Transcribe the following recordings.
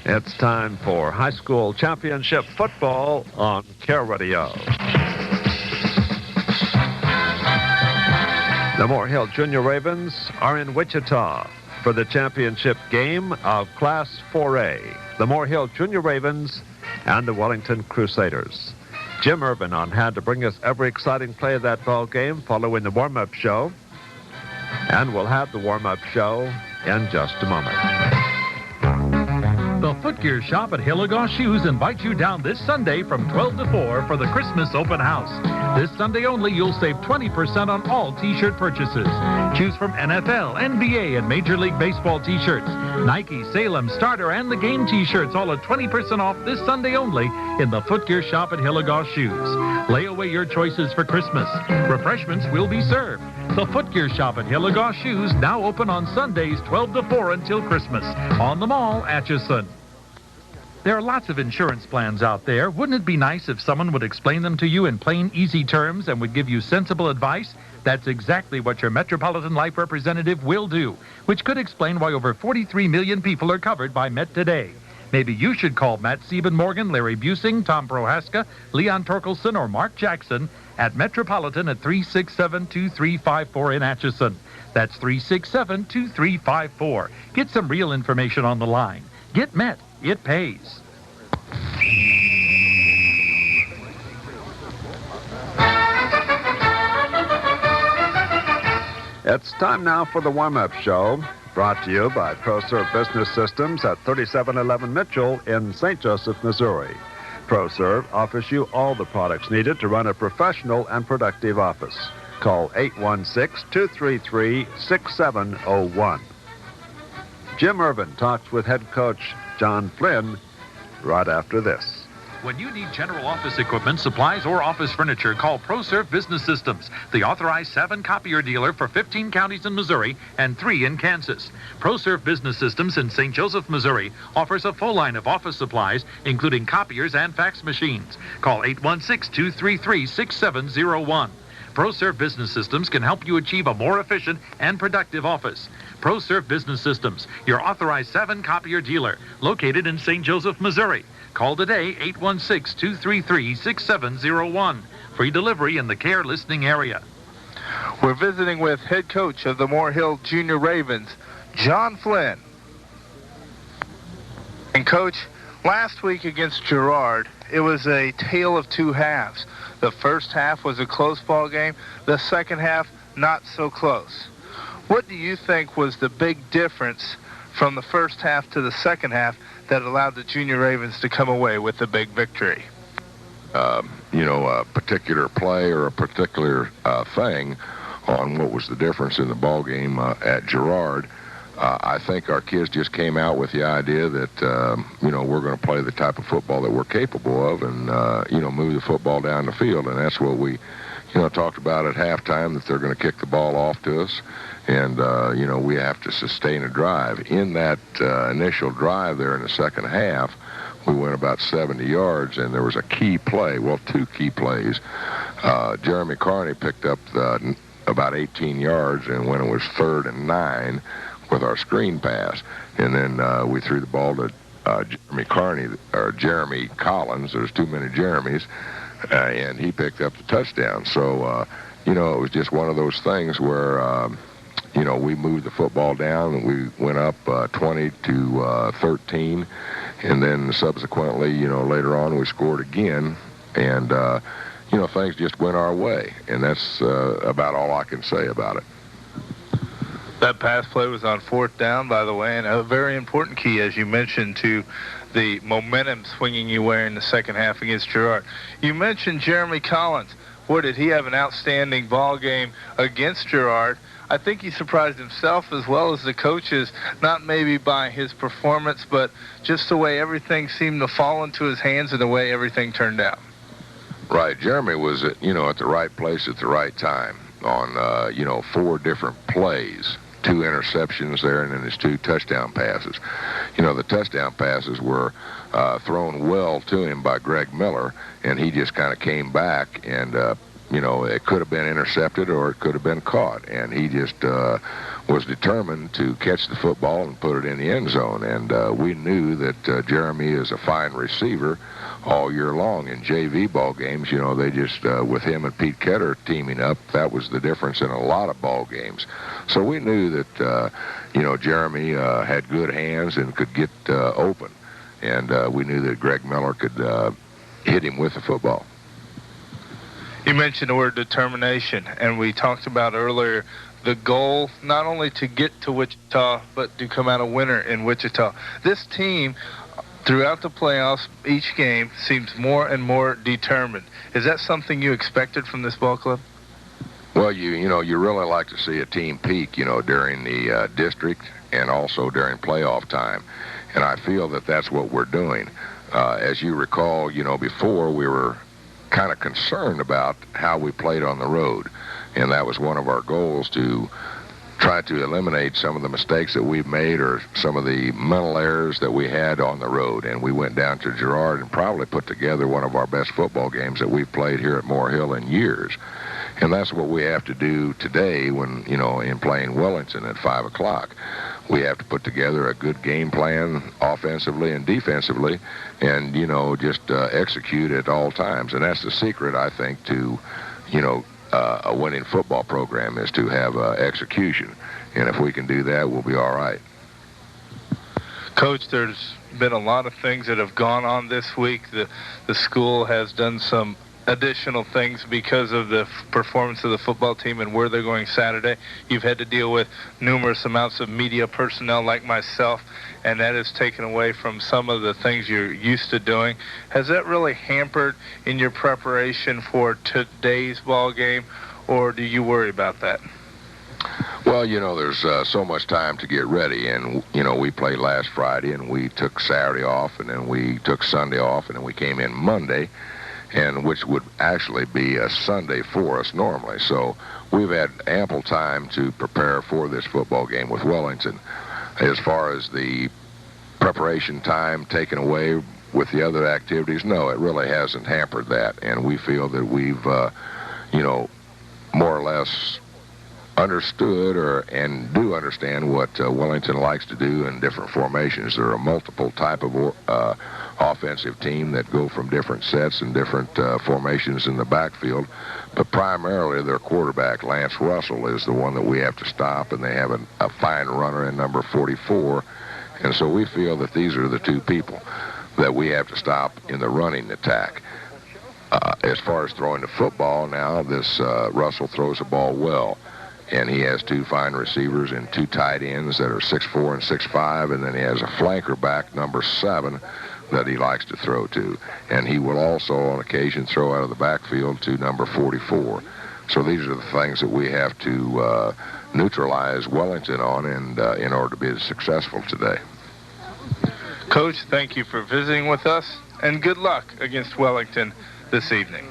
It's time for high school championship football on KAIR Radio. The Maur Hill Junior Ravens are in Wichita for the championship game of Class 4A. The Maur Hill Junior Ravens and the Wellington Crusaders. Jim Irvin on hand to bring us every exciting play of that ball game following the warm-up show. And we'll have the warm-up show in just a moment. The Footgear Shop at Hilligoss Shoes invites you down this Sunday from 12 to 4 for the Christmas open house. This Sunday only, you'll save 20% on all T-shirt purchases. Choose from NFL, NBA, and Major League Baseball T-shirts. Nike, Salem, Starter, and the Game T-shirts, all at 20% off this Sunday only in the Footgear Shop at Hilligoss Shoes. Lay away your choices for Christmas. Refreshments will be served. The Footgear Shop at Hilligoss Shoes, now open on Sundays 12 to 4 until Christmas. On the Mall, Atchison. There are lots of insurance plans out there. Wouldn't it be nice if someone would explain them to you in plain, easy terms and would give you sensible advice? That's exactly what your Metropolitan Life representative will do, which could explain why over 43 million people are covered by Met today. Maybe you should call Matt Sieben-Morgan, Larry Busing, Tom Prohaska, Leon Torkelson, or Mark Jackson at Metropolitan at 367-2354 in Atchison. That's 367-2354. Get some real information on the line. Get Met. It pays. It's time now for the warm-up show, brought to you by ProServe Business Systems at 3711 Mitchell in St. Joseph, Missouri. ProServe offers you all the products needed to run a professional and productive office. Call 816-233-6701. Jim Irvin talks with head coach John Flynn right after this. When you need general office equipment, supplies, or office furniture, call ProServe Business Systems, the authorized Savin copier dealer for 15 counties in Missouri and 3 in Kansas. ProServe Business Systems in St. Joseph, Missouri offers a full line of office supplies, including copiers and fax machines. Call 816-233-6701. ProServe Business Systems can help you achieve a more efficient and productive office. ProServe Business Systems, your authorized Savin copier dealer, located in St. Joseph, Missouri. Call today, 816-233-6701. Free delivery in the KAIR listening area. We're visiting with head coach of the Maur Hill Junior Ravens, John Flynn. And coach, last week against Girard, it was a tale of two halves. The first half was a close ball game. The second half, not so close. What do you think was the big difference from the first half to the second half that allowed the Junior Ravens to come away with the big victory? A particular play or a particular thing on what was the difference in the ball game at Girard. I think our kids just came out with the idea that, we're going to play the type of football that we're capable of and, move the football down the field. And that's what we, talked about at halftime, that they're going to kick the ball off to us. And, we have to sustain a drive. In that initial drive there in the second half, we went about 70 yards, and there was a key play, two key plays. Jeremy Carney picked up about 18 yards, and when it was 3rd and 9 with our screen pass. And then we threw the ball to Jeremy Collins. There's too many Jeremys, and he picked up the touchdown. So, it was just one of those things where... we moved the football down, and we went up 20 to 13, and then subsequently, later on, we scored again, and things just went our way, and that's about all I can say about it. That pass play was on 4th down, by the way, and a very important key, as you mentioned, to the momentum swinging you away in the second half against Girard. You mentioned Jeremy Collins. Boy, did he have an outstanding ball game against Girard. I think he surprised himself as well as the coaches, not maybe by his performance, but just the way everything seemed to fall into his hands and the way everything turned out. Right. Jeremy was, at the right place at the right time on, 4 different plays. 2 interceptions there, and then his 2 touchdown passes. The touchdown passes were thrown well to him by Greg Miller, and he just kind of came back and it could have been intercepted or it could have been caught. And he just was determined to catch the football and put it in the end zone. And we knew that Jeremy is a fine receiver all year long. In JV ball games, they just, with him and Pete Ketter teaming up, that was the difference in a lot of ball games. So we knew that, Jeremy had good hands and could get open. And we knew that Greg Miller could hit him with the football. You mentioned the word determination, and we talked about earlier the goal not only to get to Wichita, but to come out a winner in Wichita. This team, throughout the playoffs, each game seems more and more determined. Is that something you expected from this ball club? Well, you really like to see a team peak, during the district and also during playoff time. And I feel that that's what we're doing. As you recall, before we were kind of concerned about how we played on the road. And that was one of our goals, to try to eliminate some of the mistakes that we've made or some of the mental errors that we had on the road. And we went down to Girard and probably put together one of our best football games that we've played here at Maur Hill in years. And that's what we have to do today when, in playing Wellington at 5 o'clock. We have to put together a good game plan offensively and defensively and, just execute at all times. And that's the secret, I think, to, a winning football program, is to have execution. And if we can do that, we'll be all right. Coach, there's been a lot of things that have gone on this week. The school has done some additional things because of the performance of the football team and where they're going Saturday. You've had to deal with numerous amounts of media personnel like myself, and that has taken away from some of the things you're used to doing. Has that really hampered in your preparation for today's ball game, or do you worry about that? Well, there's so much time to get ready, and, we played last Friday, and we took Saturday off, and then we took Sunday off, and then we came in Monday, and which would actually be a Sunday for us normally. So we've had ample time to prepare for this football game with Wellington. As far as the preparation time taken away with the other activities, no, it really hasn't hampered that. And we feel that we've, more or less understood and do understand what Wellington likes to do in different formations. There are multiple type of offensive team that go from different sets and different formations in the backfield, but primarily their quarterback, Lance Russell, is the one that we have to stop, and they have a fine runner in number 44, and so we feel that these are the two people that we have to stop in the running attack. As far as throwing the football now, this Russell throws the ball well. And he has two fine receivers and two tight ends that are 6'4" and 6'5", and then he has a flanker back, number 7, that he likes to throw to. And he will also, on occasion, throw out of the backfield to number 44. So these are the things that we have to neutralize Wellington on and in order to be successful today. Coach, thank you for visiting with us, and good luck against Wellington this evening.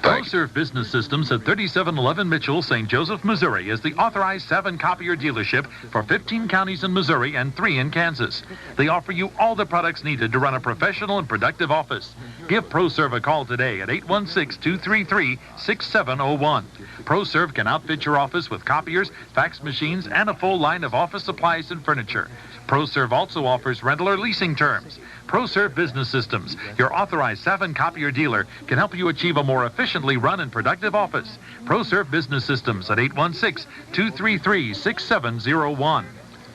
ProServe Business Systems at 3711 Mitchell, St. Joseph, Missouri is the authorized Savin copier dealership for 15 counties in Missouri and 3 in Kansas. They offer you all the products needed to run a professional and productive office. Give ProServe a call today at 816-233-6701. ProServe can outfit your office with copiers, fax machines, and a full line of office supplies and furniture. ProServe also offers rental or leasing terms. ProServe Business Systems, your authorized Savin copier dealer, can help you achieve a more efficiently run and productive office. ProServe Business Systems at 816-233-6701.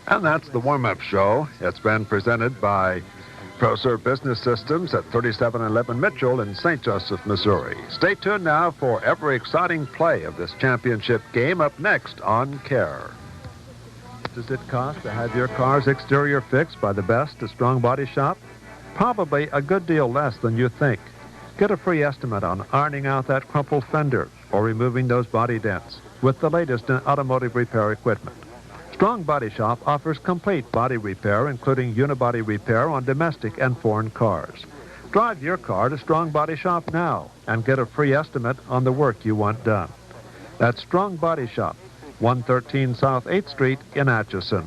And that's the warm-up show. It's been presented by ProServe Business Systems at 3711 Mitchell in St. Joseph, Missouri. Stay tuned now for every exciting play of this championship game up next on KAIR. Does it cost to have your car's exterior fixed by the best at Strong Body Shop? Probably a good deal less than you think. Get a free estimate on ironing out that crumpled fender or removing those body dents with the latest in automotive repair equipment. Strong Body Shop offers complete body repair, including unibody repair on domestic and foreign cars. Drive your car to Strong Body Shop now and get a free estimate on the work you want done. That's Strong Body Shop, 113 South 8th Street in Atchison.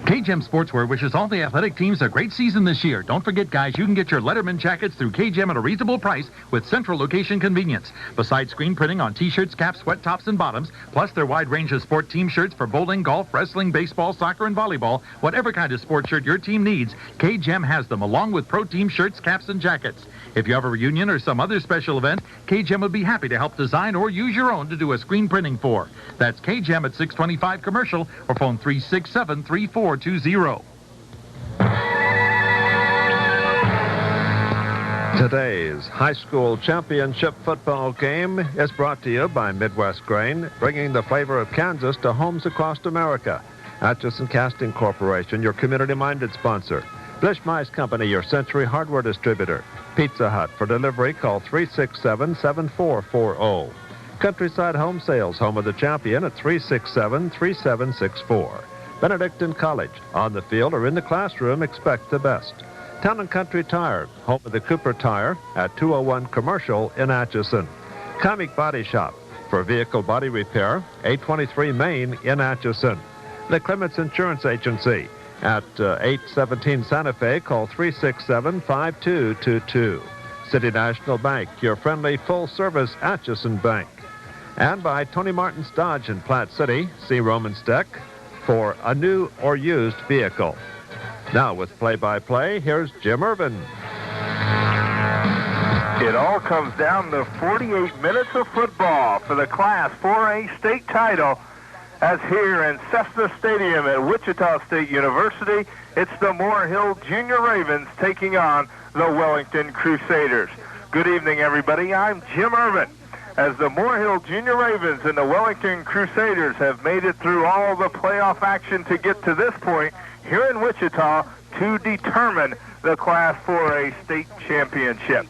KGM Sportswear wishes all the athletic teams a great season this year. Don't forget, guys, you can get your Letterman jackets through KGM at a reasonable price with central location convenience. Besides screen printing on T-shirts, caps, sweat tops, and bottoms, plus their wide range of sport team shirts for bowling, golf, wrestling, baseball, soccer, and volleyball, whatever kind of sport shirt your team needs, KGM has them, along with pro team shirts, caps, and jackets. If you have a reunion or some other special event, KGM would be happy to help design or use your own to do a screen printing for. That's KGM at 625 Commercial or phone 367-3420. Today's high school championship football game is brought to you by Midwest Grain, bringing the flavor of Kansas to homes across America. Atchison Casting Corporation, your community-minded sponsor. Blish Mice Company, your Century Hardware distributor. Pizza Hut. For delivery, call 367-7440. Countryside Home Sales, home of the champion, at 367-3764. Benedictine College. On the field or in the classroom, expect the best. Town & Country Tire, home of the Cooper Tire, at 201 Commercial in Atchison. Comic Body Shop. For vehicle body repair, 823 Main in Atchison. The Clements Insurance Agency. At 817 Santa Fe, call 367-5222. City National Bank, your friendly full-service Atchison Bank. And by Tony Martin's Dodge in Platte City, see Roman's Deck for a new or used vehicle. Now with play-by-play, here's Jim Irvin. It all comes down to 48 minutes of football for the Class 4A state title. As here in Cessna Stadium at Wichita State University, it's the Maur Hill Junior Ravens taking on the Wellington Crusaders. Good evening, everybody. I'm Jim Irvin. As the Maur Hill Junior Ravens and the Wellington Crusaders have made it through all the playoff action to get to this point here in Wichita to determine the Class 4A state championship.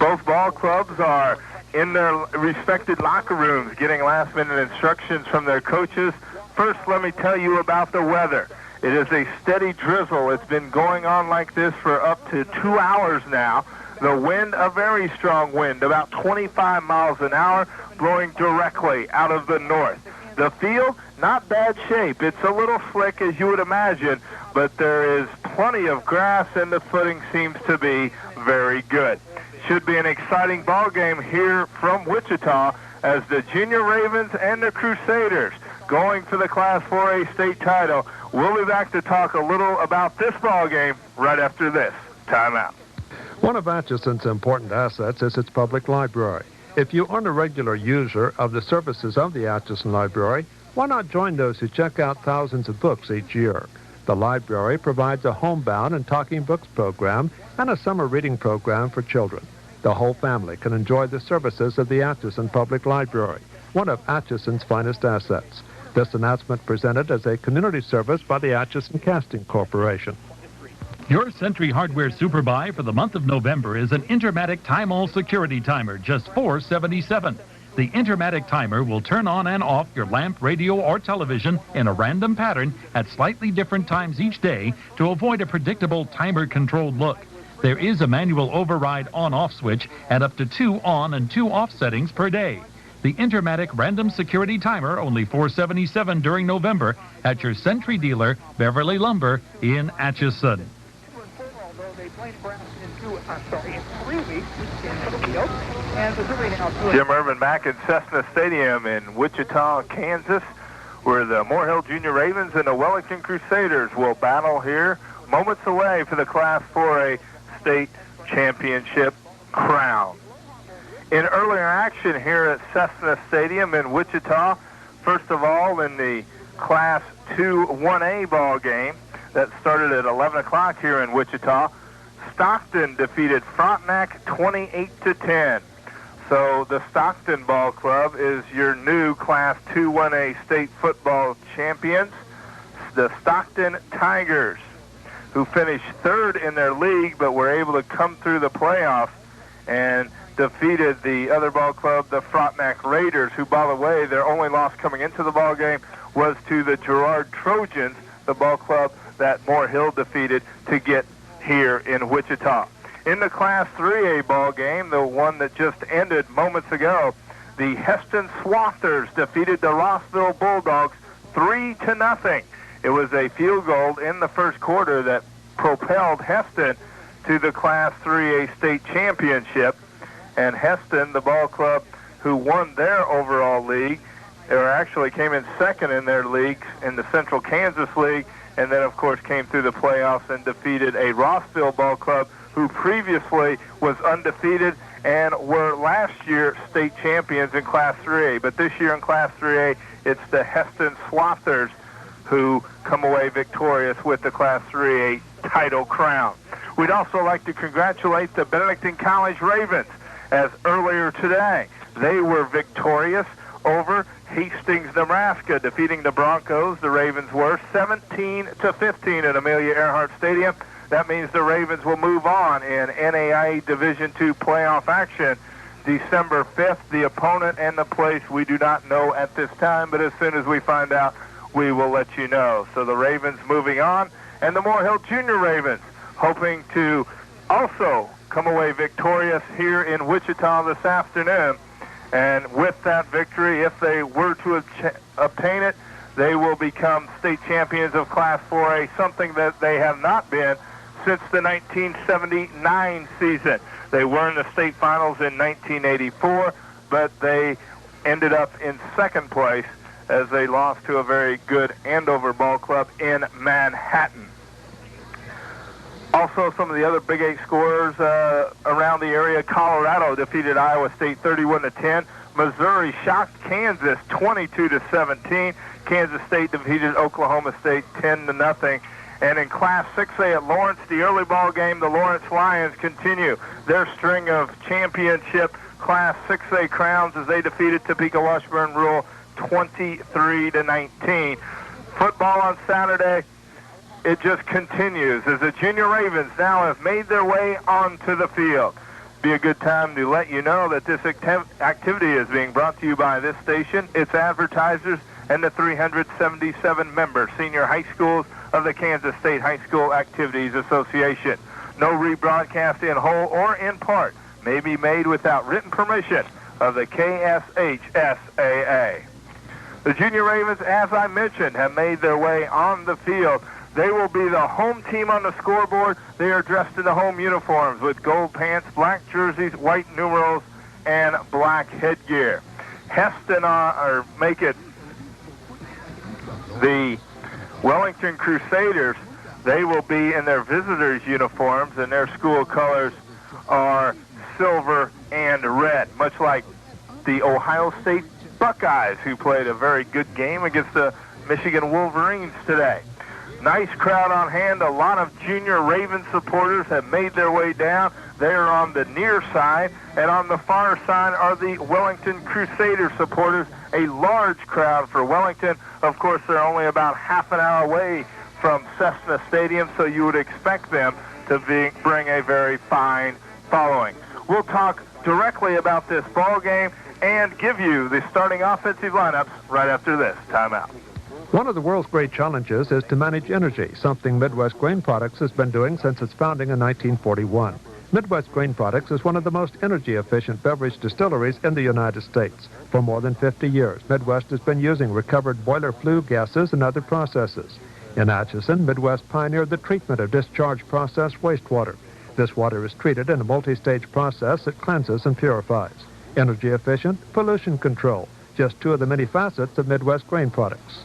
Both ball clubs are in their respected locker rooms getting last-minute instructions from their coaches. First, let me tell you about the weather. It is a steady drizzle. It's been going on like this for up to 2 hours now. The wind, a very strong wind, about 25 miles an hour, blowing directly out of the north. The field, not bad shape. It's a little slick, as you would imagine, but there is plenty of grass, and the footing seems to be very good. Should be an exciting ball game here from Wichita as the Junior Ravens and the Crusaders going for the Class 4A state title. We'll be back to talk a little about this ball game right after this timeout. One of Atchison's important assets is its public library. If you aren't a regular user of the services of the Atchison Library, why not join those who check out thousands of books each year? The library provides a homebound and talking books program and a summer reading program for children. The whole family can enjoy the services of the Atchison Public Library, one of Atchison's finest assets. This announcement presented as a community service by the Atchison Casting Corporation. Your Century Hardware Super Buy for the month of November is an Intermatic Time-All security timer, just $4.77. The Intermatic timer will turn on and off your lamp, radio, or television in a random pattern at slightly different times each day to avoid a predictable timer-controlled look. There is a manual override on-off switch and up to 2 on and 2 off settings per day. The Intermatic Random Security Timer, only $4.77 during November at your Century dealer, Beverly Lumber in Atchison. Jim Irvin back at Cessna Stadium in Wichita, Kansas, where the Maur Hill Junior Ravens and the Wellington Crusaders will battle here moments away for the Class 4A state championship crown. In earlier action here at Cessna Stadium in Wichita, first of all in the Class 2 1A ball game that started at 11 o'clock here in Wichita, Stockton defeated Frontenac 28-10. So the Stockton Ball Club is your new Class 2 1A state football champions, the Stockton Tigers, who finished third in their league but were able to come through the playoffs and defeated the other ball club, the Frontenac Raiders, who, by the way, their only loss coming into the ball game was to the Girard Trojans, the ball club that Maur Hill defeated to get here in Wichita. In the Class 3A ball game, the one that just ended moments ago, the Heston Swathers defeated the Rossville Bulldogs 3-0. It was a field goal in the first quarter that propelled Heston to the Class 3A state championship. And Heston, the ball club who won their overall league, or actually came in second in their leagues in the Central Kansas League, and then, of course, came through the playoffs and defeated a Rossville ball club who previously was undefeated and were last year state champions in Class 3A. But this year in Class 3A, it's the Heston Slothers who come away victorious with the Class 3A title crown. We'd also like to congratulate the Benedictine College Ravens, as earlier today they were victorious over Hastings, Nebraska, defeating the Broncos. The Ravens were 17-15 at Amelia Earhart Stadium. That means the Ravens will move on in NAIA Division II playoff action December 5th. The opponent and the place we do not know at this time, but as soon as we find out, we will let you know. So the Ravens moving on, and the Moore Hill Junior Ravens hoping to also come away victorious here in Wichita this afternoon. And with that victory, if they were to obtain it, they will become state champions of Class 4A, something that they have not been since the 1979 season. They were in the state finals in 1984, but they ended up in second place as they lost to a very good Andover ball club in Manhattan. Also, some of the other Big 8 scorers around the area. Colorado defeated Iowa State 31-10. Missouri shocked Kansas 22-17. Kansas State defeated Oklahoma State 10-0. And in Class 6A at Lawrence, the early ball game, the Lawrence Lions continue their string of championship Class 6A crowns as they defeated Topeka Washburn Rural 23-19. Football on Saturday, it just continues as the Junior Ravens now have made their way onto the field. Be a good time to let you know that this activity is being brought to you by this station, its advertisers, and the 377 member senior high schools of the Kansas State High School Activities Association. No rebroadcast in whole or in part may be made without written permission of the KSHSAA. The Junior Ravens, as I mentioned, have made their way on the field. They will be the home team on the scoreboard. They are dressed in the home uniforms with gold pants, black jerseys, white numerals, and black headgear. Heston make it the Wellington Crusaders. They will be in their visitors' uniforms, and their school colors are silver and red, much like the Ohio State Buckeyes, who played a very good game against the Michigan Wolverines today. Nice crowd on hand. A lot of Junior Ravens supporters have made their way down. They are on the near side, and on the far side are the Wellington Crusader supporters. A large crowd for Wellington. Of course, they're only about half an hour away from Cessna Stadium, so you would expect them to bring a very fine following. We'll talk directly about this ball game and give you the starting offensive lineups right after this timeout. One of the world's great challenges is to manage energy, something Midwest Grain Products has been doing since its founding in 1941. Midwest Grain Products is one of the most energy-efficient beverage distilleries in the United States. For more than 50 years, Midwest has been using recovered boiler flue gases and other processes. In Atchison, Midwest pioneered the treatment of discharge process wastewater. This water is treated in a multi-stage process that cleanses and purifies. Energy efficient, pollution control, just two of the many facets of Midwest Grain Products.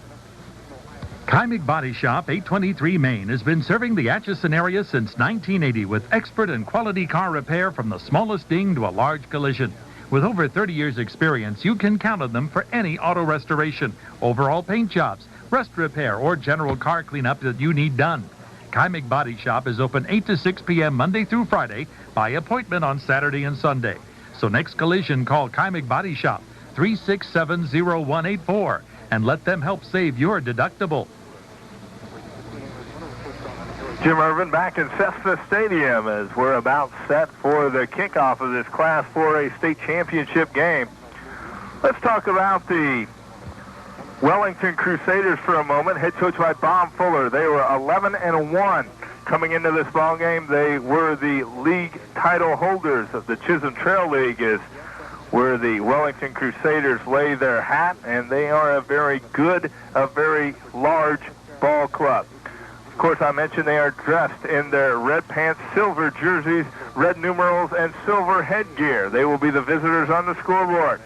KAIR Body Shop, 823 Main, has been serving the Atchison area since 1980 with expert and quality car repair from the smallest ding to a large collision. With over 30 years' experience, you can count on them for any auto restoration, overall paint jobs, rust repair, or general car cleanup that you need done. KAIR Body Shop is open 8 to 6 p.m. Monday through Friday by appointment on Saturday and Sunday. So next collision, call KAIR Body Shop, 367-0184, and let them help save your deductible. Jim Irvin back in Cessna Stadium as we're about set for the kickoff of this Class 4A state championship game. Let's talk about the Wellington Crusaders for a moment, head coached by Bob Fuller. They were 11-1 coming into this ball game. They were the league title holders of the Chisholm Trail League, is where the Wellington Crusaders lay their hat, and they are a very good, a very large Ball Club. Of course, I mentioned they are dressed in their red pants, silver jerseys, red numerals, and silver headgear. They will be the visitors on the scoreboard.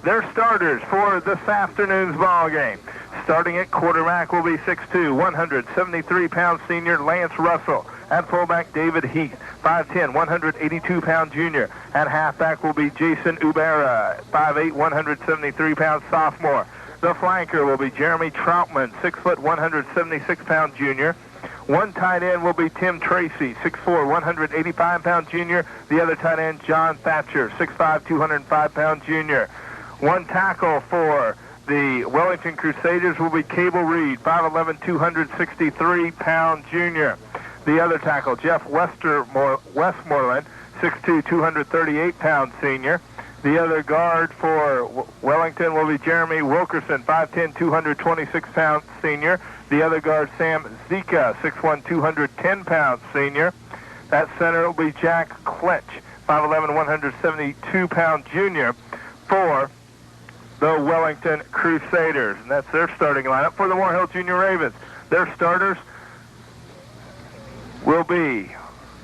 Their starters for this afternoon's ball game. Starting at quarterback will be 6'2", 173-pound senior Lance Russell. At fullback, David Heath, 5'10", 182-pound junior. At halfback will be Jason Ubera, 5'8", 173-pound sophomore. The flanker will be Jeremy Troutman, 6 foot, 176-pound junior. One tight end will be Tim Tracy, 6'4", 185-pound junior. The other tight end, John Thatcher, 6'5", 205-pound junior. One tackle for the Wellington Crusaders will be Cable Reed, 5'11", 263-pound junior. The other tackle, Jeff Westmoreland, 6'2", 238-pound senior. The other guard for Wellington will be Jeremy Wilkerson, 5'10", 226-pound senior. The other guard, Sam Zika, 6'1", 210-pound senior. That center will be Jack Kletch, 5'11", 172-pound junior for the Wellington Crusaders. And that's their starting lineup for the Moore Hill Junior Ravens. Their starters will be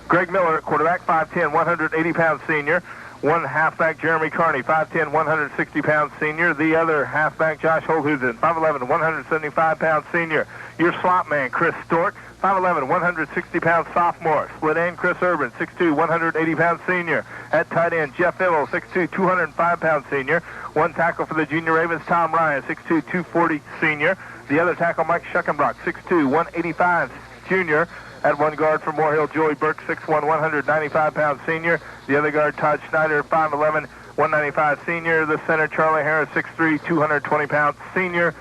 Greg Miller at quarterback, 5'10", 180-pound senior. One halfback, Jeremy Carney, 5'10", 160-pound senior. The other halfback, Josh Holhusen, 5'11", 175-pound senior. Your slot man, Chris Stork, 5'11", 160-pound sophomore. Split end, Chris Urban, 6'2", 180-pound senior. At tight end, Jeff Ibble, 6'2", 205-pound senior. One tackle for the Junior Ravens, Tom Ryan, 6'2", 240 senior. The other tackle, Mike Schuckenbrock, 6'2", 185 junior. At one guard for Moore Hill, Joey Burke, 6'1", 195-pound senior. The other guard, Todd Schneider, 5'11", 195 senior. The center, Charlie Harris, 6'3", 220-pound senior.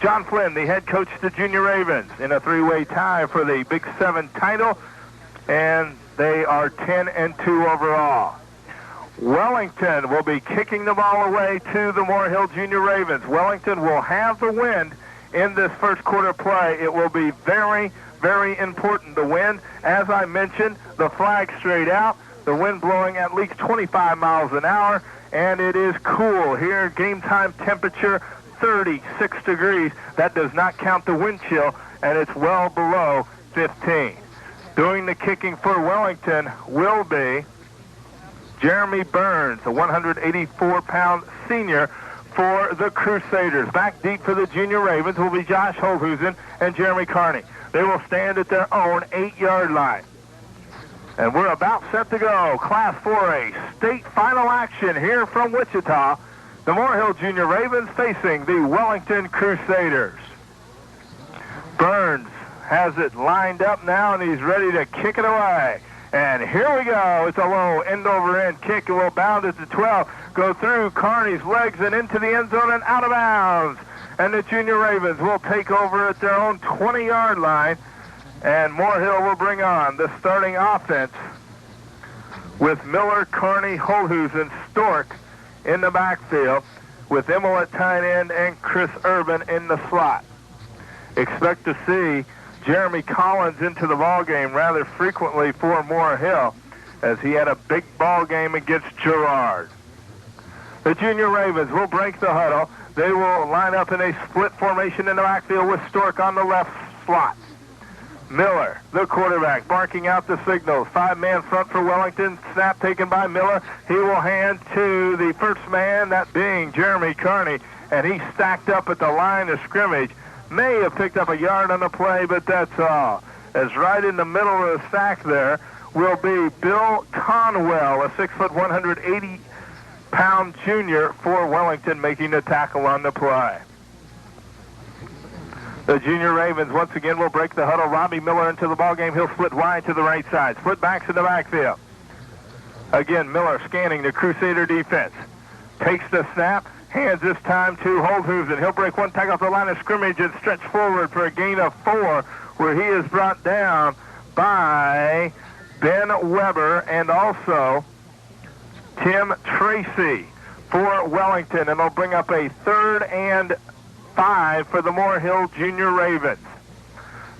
John Flynn, the head coach of the Junior Ravens, in a three-way tie for the Big 7 title, and they are 10-2 overall. Wellington will be kicking the ball away to the Moore Hill Junior Ravens. Wellington will have the wind in this first quarter play. It will be very, very important. The wind, as I mentioned, the flag straight out, the wind blowing at least 25 miles an hour, and it is cool here. Game time temperature 36 degrees. That does not count the wind chill, and it's well below 15. Doing the kicking for Wellington will be Jeremy Burns, a 184-pound senior for the Crusaders. Back deep for the Junior Ravens will be Josh Holhusen and Jeremy Carney. They will stand at their own 8-yard line. And we're about set to go. Class 4A state final action here from Wichita. The Moore Hill Junior Ravens facing the Wellington Crusaders. Burns has it lined up now, and he's ready to kick it away. And here we go. It's a low end-over-end kick. It will bound at the 12, go through Carney's legs and into the end zone and out of bounds. And the Junior Ravens will take over at their own 20-yard line. And Moore Hill will bring on the starting offense with Miller, Carney, Holhusen, Stork in the backfield, with Immel at tight end and Chris Urban in the slot. Expect to see Jeremy Collins into the ball game rather frequently for Moore Hill, as he had a big ball game against Girard. The Junior Ravens will break the huddle. They will line up in a split formation in the backfield with Stork on the left slot. Miller, the quarterback, barking out the signals. 5-man front for Wellington. Snap taken by Miller. He will hand to the first man, that being Jeremy Carney, and he stacked up at the line of scrimmage. May have picked up a yard on the play, but that's all. As right in the middle of the stack there will be Bill Conwell, a 6', 180-pound junior for Wellington, making the tackle on the play. The Junior Ravens once again will break the huddle. Robbie Miller into the ballgame. He'll split wide to the right side. Split backs in the backfield. Again, Miller scanning the Crusader defense. Takes the snap. Hands this time to Holhusen. He'll break one tackle off the line of scrimmage and stretch forward for a gain of 4, where he is brought down by Ben Weber and also Tim Tracy for Wellington. And they'll bring up a 3rd and 5 for the Moore Hill Junior Ravens.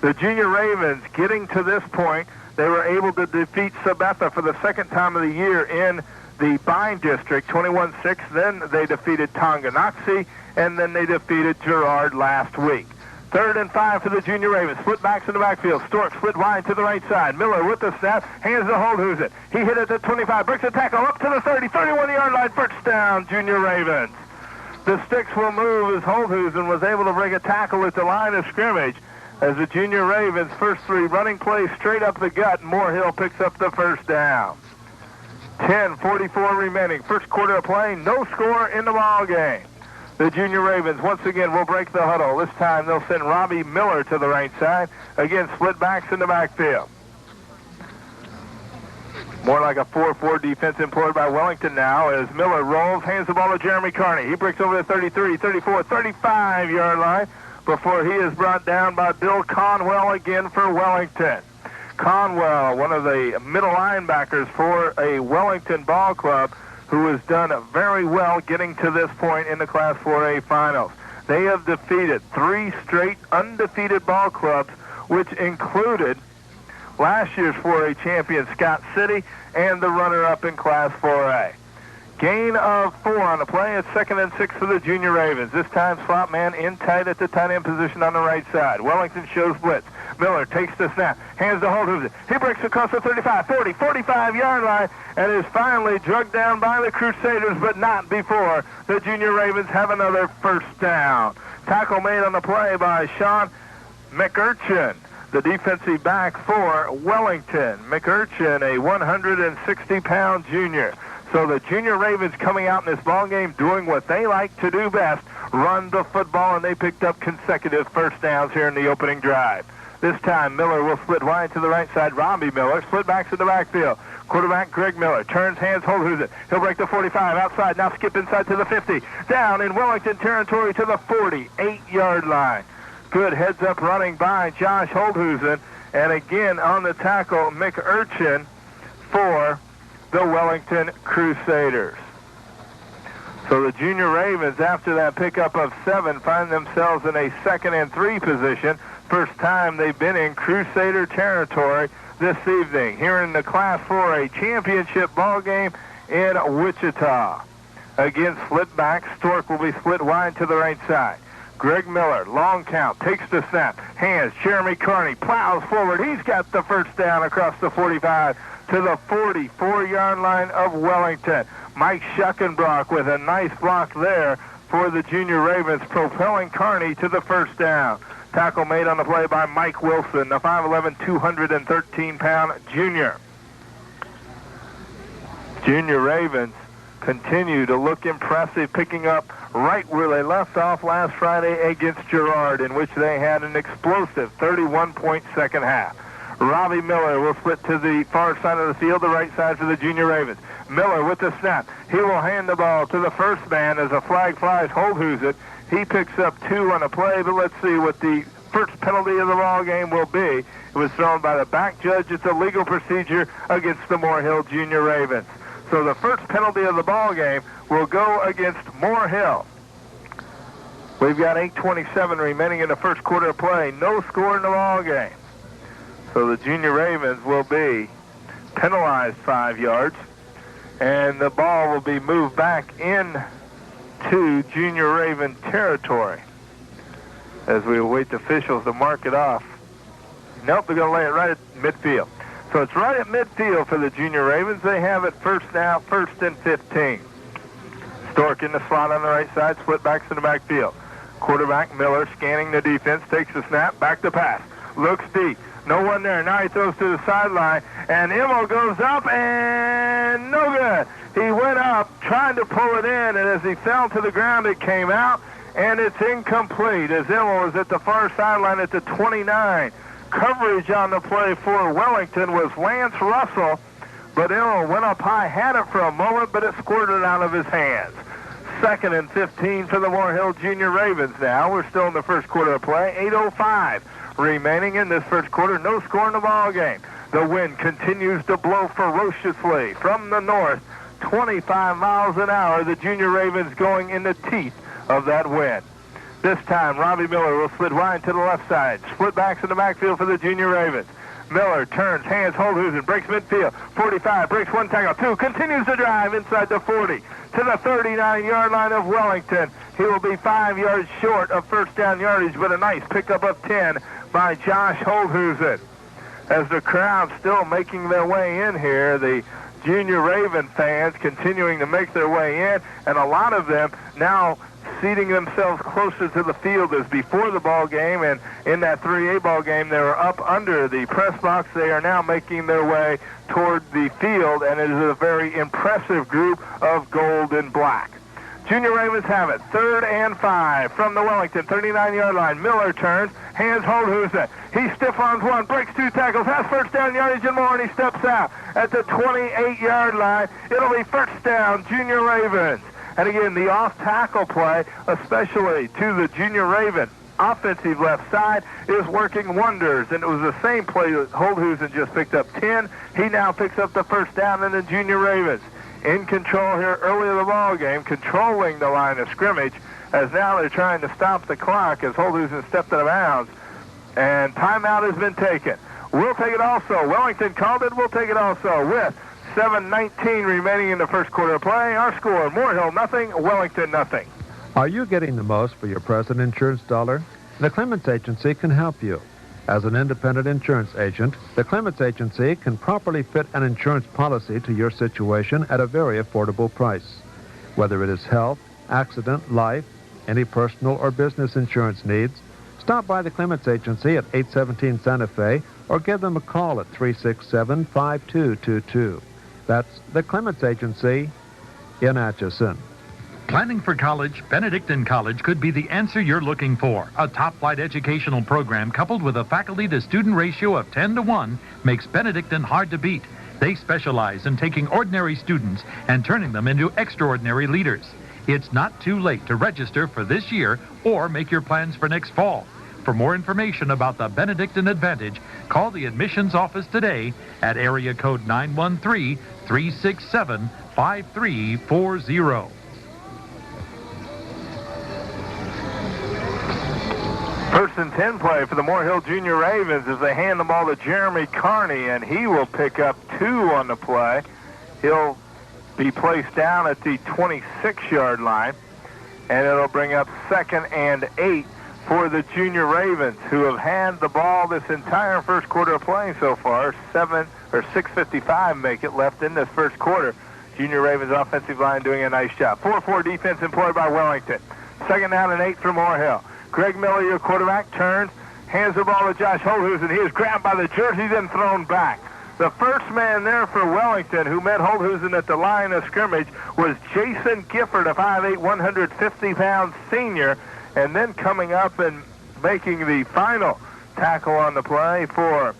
The Junior Ravens, getting to this point, they were able to defeat Sabetha for the second time of the year in the Bine District, 21-6. Then they defeated Tonganoxie, and then they defeated Girard last week. 3rd and 5 for the Junior Ravens. Split backs in the backfield. Stork split wide to the right side. Miller with the snap. Hands to Holdhusen. He hit it at 25. Breaks the tackle up to the 30. 31-yard line. First down, Junior Ravens. The sticks will move as Holdhusen was able to bring a tackle at the line of scrimmage as the Junior Ravens' first 3 running plays straight up the gut. Moore Hill picks up the first down. 10:44 remaining. First quarter of play. No score in the ball game. The Junior Ravens once again will break the huddle. This time they'll send Robbie Miller to the right side. Again, split backs in the backfield. More like a 4-4 defense employed by Wellington now as Miller rolls, hands the ball to Jeremy Carney. He breaks over the 33, 34, 35-yard line before he is brought down by Bill Conwell again for Wellington. Conwell, one of the middle linebackers for a Wellington ball club who has done very well getting to this point in the Class 4A finals. They have defeated 3 straight undefeated ball clubs, which included last year's 4A champion Scott City and the runner-up in Class 4A. Gain of 4 on the play. It's 2nd and 6 for the Junior Ravens. This time slot man in tight at the tight end position on the right side. Wellington shows blitz. Miller takes the snap. Hands to Holdhusen. He breaks across the 35, 40, 45-yard line and is finally drugged down by the Crusaders, but not before the Junior Ravens have another first down. Tackle made on the play by Sean McUrchin, the defensive back for Wellington. McUrchin, a 160-pound junior. So the Junior Ravens coming out in this ball game doing what they like to do best, run the football, and they picked up consecutive first downs here in the opening drive. This time Miller will split wide to the right side. Robbie Miller split backs in the backfield. Quarterback Greg Miller turns hands, Holdhusen. He'll break the 45 outside, now skip inside to the 50. Down in Wellington territory to the 48-yard line. Good heads-up running by Josh Holdhusen. And again on the tackle, McUrchin for the Wellington Crusaders. So the Junior Ravens, after that pickup of 7, find themselves in a 2nd and 3 position. First time they've been in Crusader territory this evening here in the Class 4A championship ball game in Wichita. Again, split back. Stork will be split wide to the right side. Greg Miller, long count, takes the snap. Hands, Jeremy Carney plows forward. He's got the first down across the 45 to the 44-yard line of Wellington. Mike Schuckenbrock with a nice block there for the Junior Ravens, propelling Carney to the first down. Tackle made on the play by Mike Wilson, the 5'11", 213-pound junior. Junior Ravens continue to look impressive, picking up right where they left off last Friday against Girard, in which they had an explosive 31-point second half. Robbie Miller will split to the far side of the field, the right side for the Junior Ravens. Miller with the snap. He will hand the ball to the first man as a flag flies. Holdhusen. He picks up 2 on a play, but let's see what the first penalty of the ball game will be. It was thrown by the back judge. It's a legal procedure against the Moore Hill Junior Ravens. So the first penalty of the ball game will go against Moore Hill. We've got 8:27 remaining in the first quarter of play. No score in the ball game. So the Junior Ravens will be penalized 5 yards, and the ball will be moved back in to Junior Raven territory as we await the officials to mark it off. Nope, they're going to lay it right at midfield. So it's right at midfield for the Junior Ravens. They have it first now, 1st and 15. Stork in the slot on the right side, split backs in the backfield. Quarterback Miller scanning the defense, takes the snap, back to pass. Looks deep. No one there. Now he throws to the sideline, and Immo goes up, and no good. He went up trying to pull it in, and as he fell to the ground, it came out, and it's incomplete as Immo was at the far sideline at the 29. Coverage on the play for Wellington was Lance Russell, but Immo went up high, had it for a moment, but it squirted out of his hands. 2nd and 15 for the Moore Hill Junior Ravens now. We're still in the first quarter of play. 8:05 remaining in this first quarter. No score in the ball game. The wind continues to blow ferociously from the north. 25 miles an hour. The Junior Ravens going in the teeth of that wind. This time, Robbie Miller will split wide to the left side. Split backs in the backfield for the Junior Ravens. Miller turns, hands, Holdhusen, breaks midfield. 45, breaks 1 tackle, 2, continues to drive inside the 40 to the 39-yard line of Wellington. He will be 5 yards short of first down yardage, but a nice pickup of 10 by Josh Holthusen. As the crowd still making their way in here, the Junior Raven fans continuing to make their way in, and a lot of them now seating themselves closer to the field as before the ball game, and in that 3A ball game they were up under the press box. They are now making their way toward the field, and it is a very impressive group of gold and black. Junior Ravens have it, 3rd and 5 from the Wellington 39-yard line. Miller turns, hands Holthusen. He stiff arms one, breaks 2 tackles, has first down yardage and more, and he steps out at the 28-yard line. It'll be first down, Junior Ravens. And again, the off-tackle play, especially to the Junior Raven offensive left side, is working wonders. And it was the same play that Holthusen just picked up 10. He now picks up the first down in the Junior Ravens. In control here early in the ball game, controlling the line of scrimmage, as now they're trying to stop the clock as Holthusen stepped out of bounds. And timeout has been taken. We'll take it also. Wellington called it. We'll take it also with 7:19 remaining in the first quarter of play. Our score, Moore Hill nothing, Wellington nothing. Are you getting the most for your present insurance dollar? The Clements Agency can help you. As an independent insurance agent, the Clements Agency can properly fit an insurance policy to your situation at a very affordable price. Whether it is health, accident, life, any personal or business insurance needs, stop by the Clements Agency at 817 Santa Fe or give them a call at 367-5222. That's the Clements Agency in Atchison. Planning for college, Benedictine College could be the answer you're looking for. A top-flight educational program coupled with a faculty-to-student ratio of 10 to 1 makes Benedictine hard to beat. They specialize in taking ordinary students and turning them into extraordinary leaders. It's not too late to register for this year or make your plans for next fall. For more information about the Benedictine Advantage, call the admissions office today at area code 913-367-5340. First and 10 play for the Moore Hill Junior Ravens as they hand the ball to Jeremy Carney, and he will pick up 2 on the play. He'll be placed down at the 26-yard line, and it'll bring up 2nd and 8 for the Junior Ravens, who have had the ball this entire first quarter of playing so far. 6:55 make it left in this first quarter. Junior Ravens offensive line doing a nice job. 4-4 defense employed by Wellington. 2nd down and 8 for Moore Hill. Greg Miller, your quarterback, turns, hands the ball to Josh Holthusen. He is grabbed by the jersey, then thrown back. The first man there for Wellington who met Holthusen at the line of scrimmage was Jason Gifford, a 5'8", 150-pound senior, and then coming up and making the final tackle on the play for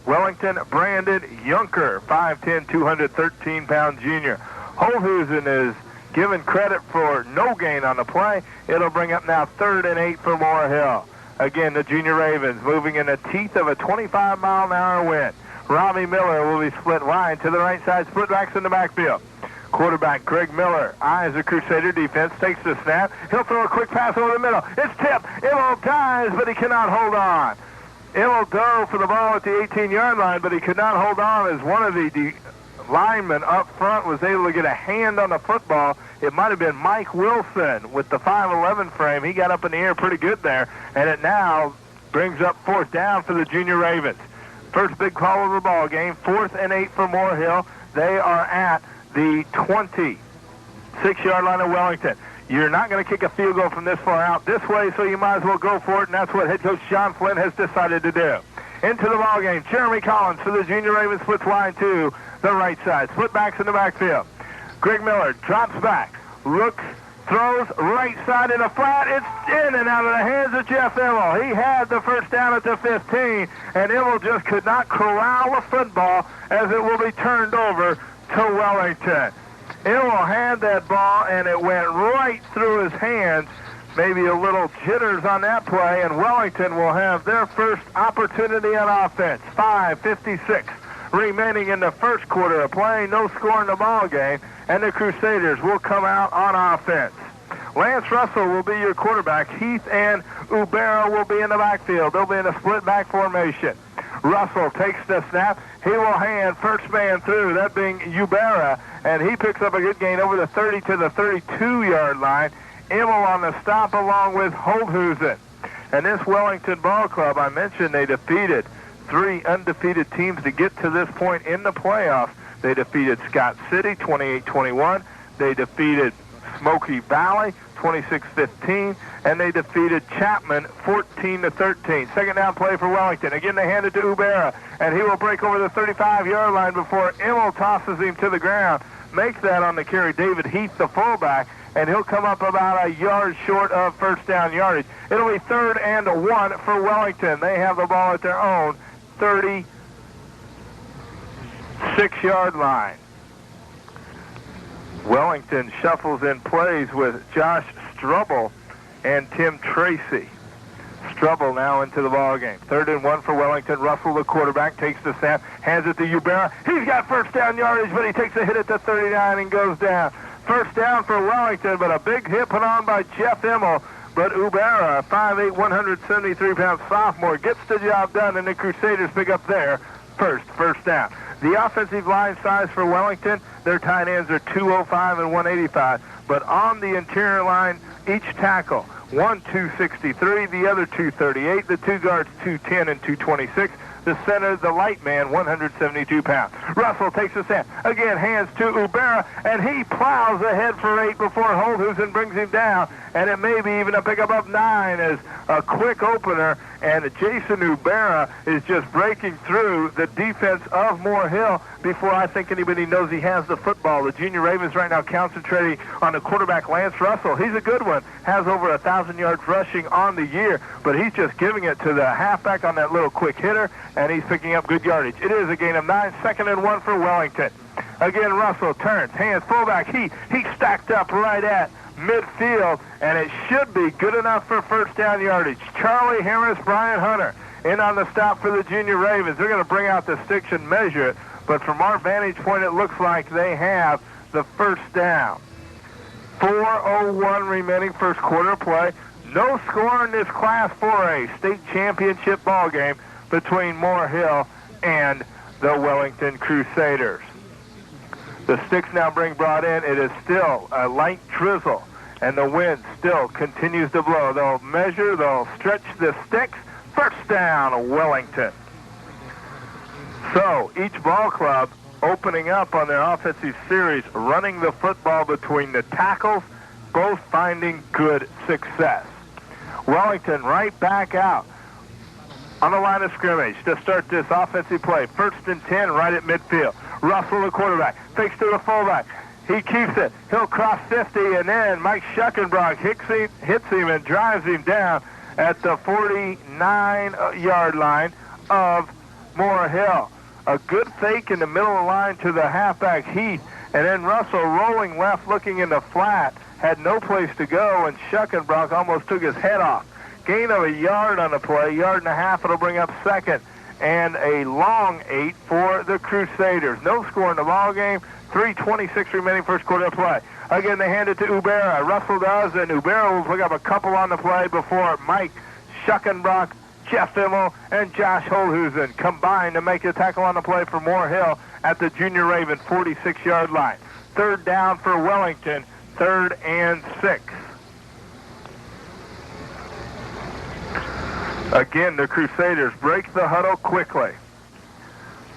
Wellington, Brandon Junker, 5'10", 213-pound junior. Holthusen is given credit for no gain on the play. It'll bring up now 3rd and 8 for Moore Hill. Again, the Junior Ravens moving in the teeth of a 25-mile-an-hour wind. Robbie Miller will be split wide to the right side, split backs in the backfield. Quarterback Greg Miller eyes the Crusader defense, takes the snap. He'll throw a quick pass over the middle. It's tipped. It'll dives, but he cannot hold on. It'll go for the ball at the 18-yard line, but he could not hold on as one of the lineman up front was able to get a hand on the football. It might have been Mike Wilson with the 5'11" frame. He got up in the air pretty good there, and it now brings up 4th down for the Junior Ravens. First big call of the ball game, 4th and 8 for Moore Hill. They are at the 26-yard line of Wellington. You're not going to kick a field goal from this far out this way, so you might as well go for it, and that's what head coach John Flynn has decided to do. Into the ball game, Jeremy Collins for the Junior Ravens splits wide to the right side. Split backs in the backfield. Greg Miller drops back, looks, throws right side in a flat. It's in and out of the hands of Jeff Immel. He had the first down at the 15, and Immel just could not corral the football as it will be turned over to Wellington. Immel had that ball, and it went right through his hands. Maybe a little jitters on that play, and Wellington will have their first opportunity on offense. 5:56 remaining in the first quarter of play. No score in the ball game, and the Crusaders will come out on offense. Lance Russell will be your quarterback. Heath and Ubera will be in the backfield. They'll be in a split back formation. Russell takes the snap. He will hand first man through, that being Ubera, and he picks up a good gain over the 30 to the 32-yard line Immel on the stop along with Holthusen. And this Wellington ball club, I mentioned they defeated 3 undefeated teams to get to this point in the playoffs. They defeated Scott City 28-21. They defeated Smoky Valley 26-15, and they defeated Chapman 14-13. Second down play for Wellington. Again, they hand it to Ubera, and he will break over the 35-yard line before Immel tosses him to the ground. Makes that on the carry. David Heath, the fullback, and he'll come up about a yard short of first down yardage. It'll be 3rd and 1 for Wellington. They have the ball at their own 36-yard line. Wellington shuffles in plays with Josh Strubble and Tim Tracy. Strubble now into the ball game. 3rd and 1 for Wellington. Russell, the quarterback, takes the snap, hands it to Ubera. He's got first down yardage, but he takes a hit at the 39 and goes down. First down for Wellington, but a big hit put on by Jeff Immel. But Ubera, a 5'8", 173-pound sophomore, gets the job done, and the Crusaders pick up their first down. The offensive line size for Wellington, their tight ends are 205 and 185. But on the interior line, each tackle, one 263, the other 238, the 2 guards 210 and 226. The center, the light man, 172 pounds. Russell takes the snap. Again, hands to Ubera, and he plows ahead for 8 before Holthusen brings him down. And it may be even a pickup of 9 as a quick opener. And Jason Ubera is just breaking through the defense of Moore Hill before I think anybody knows he has the football. The Junior Ravens right now concentrating on the quarterback, Lance Russell. He's a good one. Has over 1,000 yards rushing on the year, but he's just giving it to the halfback on that little quick hitter, and he's picking up good yardage. It is a gain of 9, 2nd and 1 for Wellington. Again, Russell turns, hands, fullback. He stacked up right at midfield, and it should be good enough for first down yardage. Charlie Harris, Brian Hunter in on the stop for the Junior Ravens. They're going to bring out the sticks and measure it, but from our vantage point, it looks like they have the first down. 4:01 remaining first quarter play. No score in this Class 4A state championship ball game between Moore Hill and the Wellington Crusaders. The sticks now brought in. It is still a light drizzle, and the wind still continues to blow. They'll measure, they'll stretch the sticks. First down, Wellington. So each ball club opening up on their offensive series, running the football between the tackles, both finding good success. Wellington right back out on the line of scrimmage to start this offensive play. 1st and 10 right at midfield. Russell, the quarterback, fakes to the fullback. He keeps it. He'll cross 50, and then Mike Schuckenbrock hits him and drives him down at the 49-yard line of Moore Hill. A good fake in the middle of the line to the halfback Heath, and then Russell rolling left looking in the flat, had no place to go, and Schuckenbrock almost took his head off. Gain of a yard on the play, 1.5 yards. It'll bring up 2nd and a long 8 for the Crusaders. No score in the ball game. 3:26 remaining first quarter play. Again, they hand it to Ubera. Russell does, and Ubera will pick up a couple on the play before Mike Schuckenbrock, Jeff Immel, and Josh Holthusen combine to make a tackle on the play for Moore Hill at the Junior Raven 46-yard line. 3rd down for Wellington, 3rd and 6. Again, the Crusaders break the huddle quickly.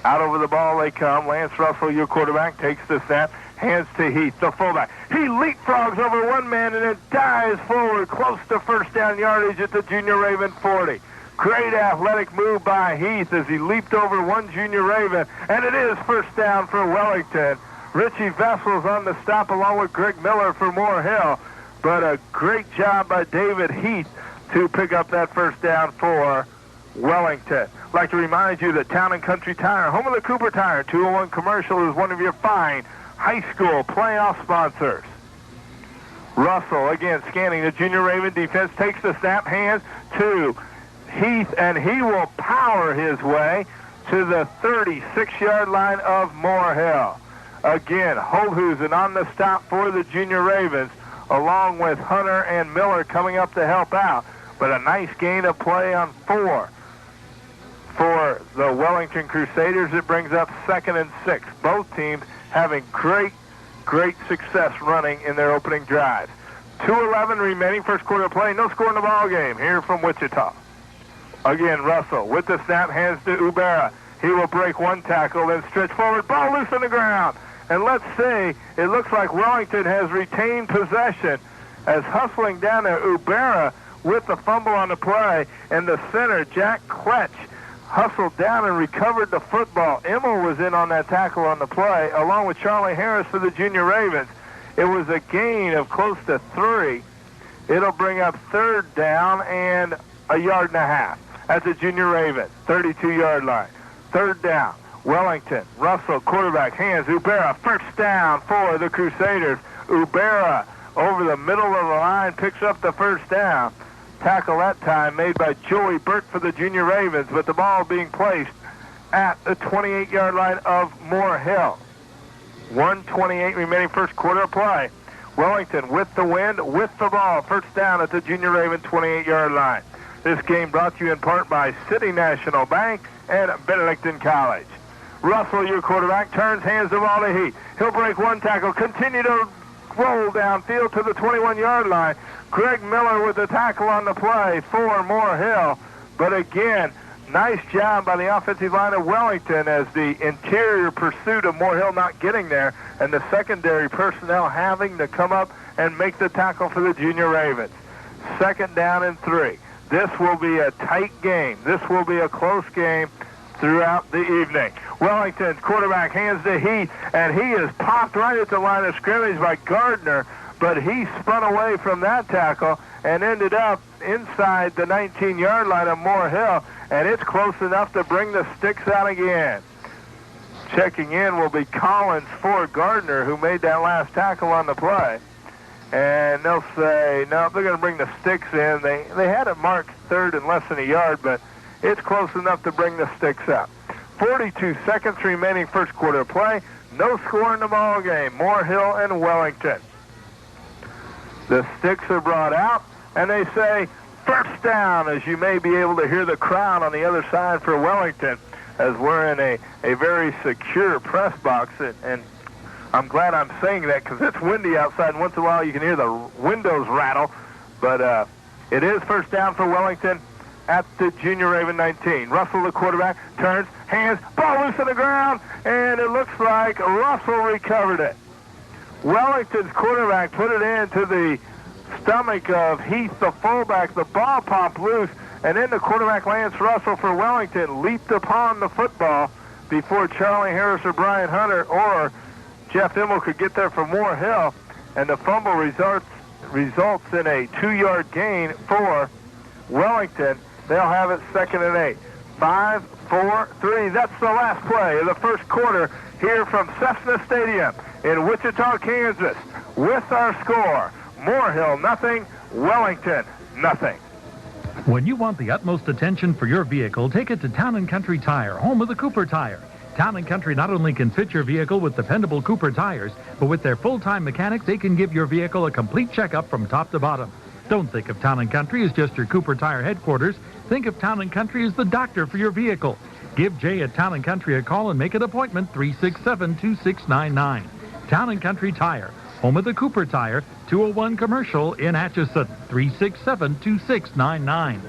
Out over the ball they come. Lance Russell, your quarterback, takes the snap, hands to Heath, the fullback. He leapfrogs over one man and then dives forward close to first down yardage at the Junior Raven 40. Great athletic move by Heath as he leaped over one Junior Raven, and it is first down for Wellington. Richie Vessels on the stop along with Greg Miller for Moore Hill, but a great job by David Heath to pick up that first down for Wellington. I'd like to remind you that Town & Country Tire, home of the Cooper Tire 201 Commercial, is one of your fine high school playoff sponsors. Russell, again, scanning the Junior Raven defense, takes the snap, hands to Heath, and he will power his way to the 36-yard line of Moore Hill. Again, Holthusen on the stop for the Junior Ravens, along with Hunter and Miller coming up to help out. But a nice gain of play on 4 for the Wellington Crusaders. It brings up 2nd and 6. Both teams having great success running in their opening drives. 2:11 remaining, first quarter of play. No score in the ball game here from Wichita. Again, Russell with the snap, hands to Ubera. He will break one tackle, then stretch forward, ball loose on the ground. And let's see, it looks like Wellington has retained possession as hustling down to Ubera with the fumble on the play. And the center, Jack Kletch, hustled down and recovered the football. Emmel was in on that tackle on the play, along with Charlie Harris for the Junior Ravens. It was a gain of close to 3. It'll bring up third down and a yard and a half at the Junior Ravens, 32-yard line. Third down, Wellington, Russell, quarterback, hands, Ubera, first down for the Crusaders. Ubera over the middle of the line, picks up the first down. Tackle that time made by Joey Burt for the Junior Ravens, but the ball being placed at the 28-yard line of Moore Hill. 1:28 remaining, first quarter of play. Wellington with the wind, with the ball, first down at the Junior Raven 28-yard line. This game brought to you in part by City National Bank and Wellington College. Russell, your quarterback, turns, hands the ball to Heat. He'll break one tackle, continue to roll downfield to the 21-yard line. Greg Miller with the tackle on the play for Moore Hill. But again, nice job by the offensive line of Wellington as the interior pursuit of Moore Hill not getting there and the secondary personnel having to come up and make the tackle for the Junior Ravens. Second down and 3. This will be a tight game. This will be a close game throughout the evening. Wellington's quarterback hands to Heath, and he is popped right at the line of scrimmage by Gardner, but he spun away from that tackle and ended up inside the 19-yard line of Moore Hill, and it's close enough to bring the sticks out again. Checking in will be Collins for Gardner, who made that last tackle on the play. And they'll say, no, they're going to bring the sticks in. They had it marked third and less than a yard, but it's close enough to bring the sticks out. 42 seconds remaining, first quarter of play. No score in the ball game. Moore Hill and Wellington. The sticks are brought out, and they say first down, as you may be able to hear the crowd on the other side for Wellington, as we're in a very secure press box. And I'm glad I'm saying that because it's windy outside, and once in a while you can hear the windows rattle. But it is first down for Wellington at the Junior Raven 19. Russell, the quarterback, turns, hands, ball loose on the ground, and it looks like Russell recovered it. Wellington's quarterback put it into the stomach of Heath, the fullback. The ball popped loose, and then the quarterback, Lance Russell for Wellington, leaped upon the football before Charlie Harris or Brian Hunter or Jeff Immel could get there for Moore Hill, and the fumble results in a 2-yard gain for Wellington. They'll have it 2nd and 8. 5, 4, 3. That's the last play of the first quarter here from Cessna Stadium in Wichita, Kansas. With our score, Moore Hill nothing, Wellington nothing. When you want the utmost attention for your vehicle, take it to Town & Country Tire, home of the Cooper Tire. Town & Country not only can fit your vehicle with dependable Cooper tires, but with their full-time mechanics, they can give your vehicle a complete checkup from top to bottom. Don't think of Town & Country as just your Cooper Tire headquarters. Think of Town & Country as the doctor for your vehicle. Give Jay at Town & Country a call and make an appointment, 367-2699. Town & Country Tire, home of the Cooper Tire, 201 Commercial in Atchison, 367-2699.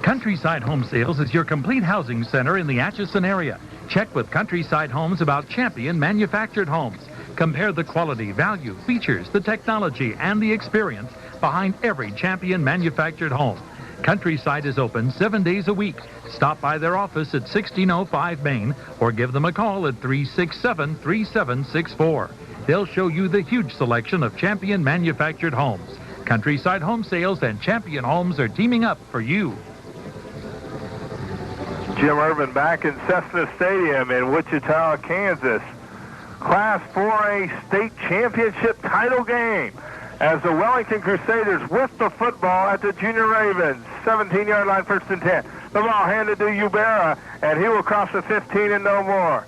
Countryside Home Sales is your complete housing center in the Atchison area. Check with Countryside Homes about Champion manufactured homes. Compare the quality, value, features, the technology, and the experience behind every Champion manufactured home. Countryside is open 7 days a week. Stop by their office at 1605 Main or give them a call at 367-3764. They'll show you the huge selection of Champion manufactured homes. Countryside Home Sales and Champion Homes are teaming up for you. Jim Irvin back in Cessna Stadium in Wichita, Kansas. Class 4A state championship title game as the Wellington Crusaders with the football at the Junior Ravens. 17-yard line, 1st and 10. The ball handed to Ubera, and he will cross the 15 and no more.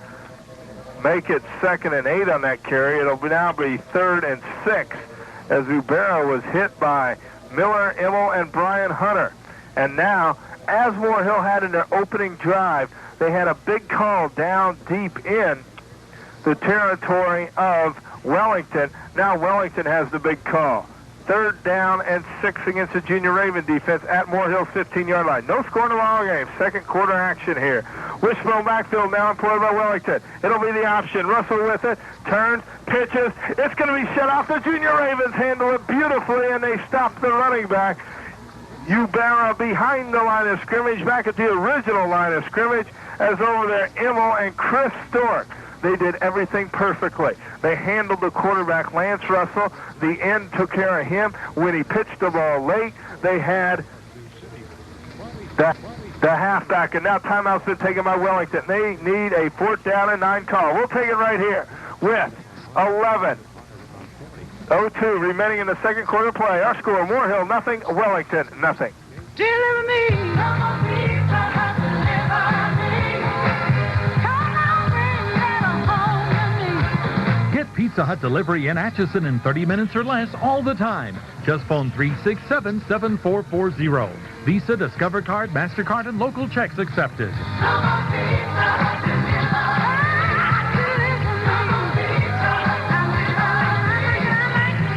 Make it 2nd and 8 on that carry. It'll now be 3rd and 6 as Ubera was hit by Miller, Emmel, and Brian Hunter. And now, as Moore Hill had in their opening drive, they had a big call down deep in the territory of Wellington. Now Wellington has the big call. 3rd down and 6 against the Junior Raven defense at Moore Hill's 15-yard line. No score in the ball game. Second quarter action here. Wishbone backfield now employed by Wellington. It'll be the option. Russell with it. Turns. Pitches. It's going to be shut off. The Junior Ravens handle it beautifully, and they stop the running back. Ubara behind the line of scrimmage, back at the original line of scrimmage, as over there, Immel and Chris Stork. They did everything perfectly. They handled the quarterback, Lance Russell. The end took care of him. When he pitched the ball late, they had the halfback. And now timeout's been taken by Wellington. They need a 4th down and 9 call. We'll take it right here with 11:02 remaining in the second quarter play. Our score, Moore Hill nothing, Wellington nothing. Deliver me. Get Pizza Hut delivery in Atchison in 30 minutes or less all the time. Just phone 367-7440. Visa, Discover Card, MasterCard, and local checks accepted.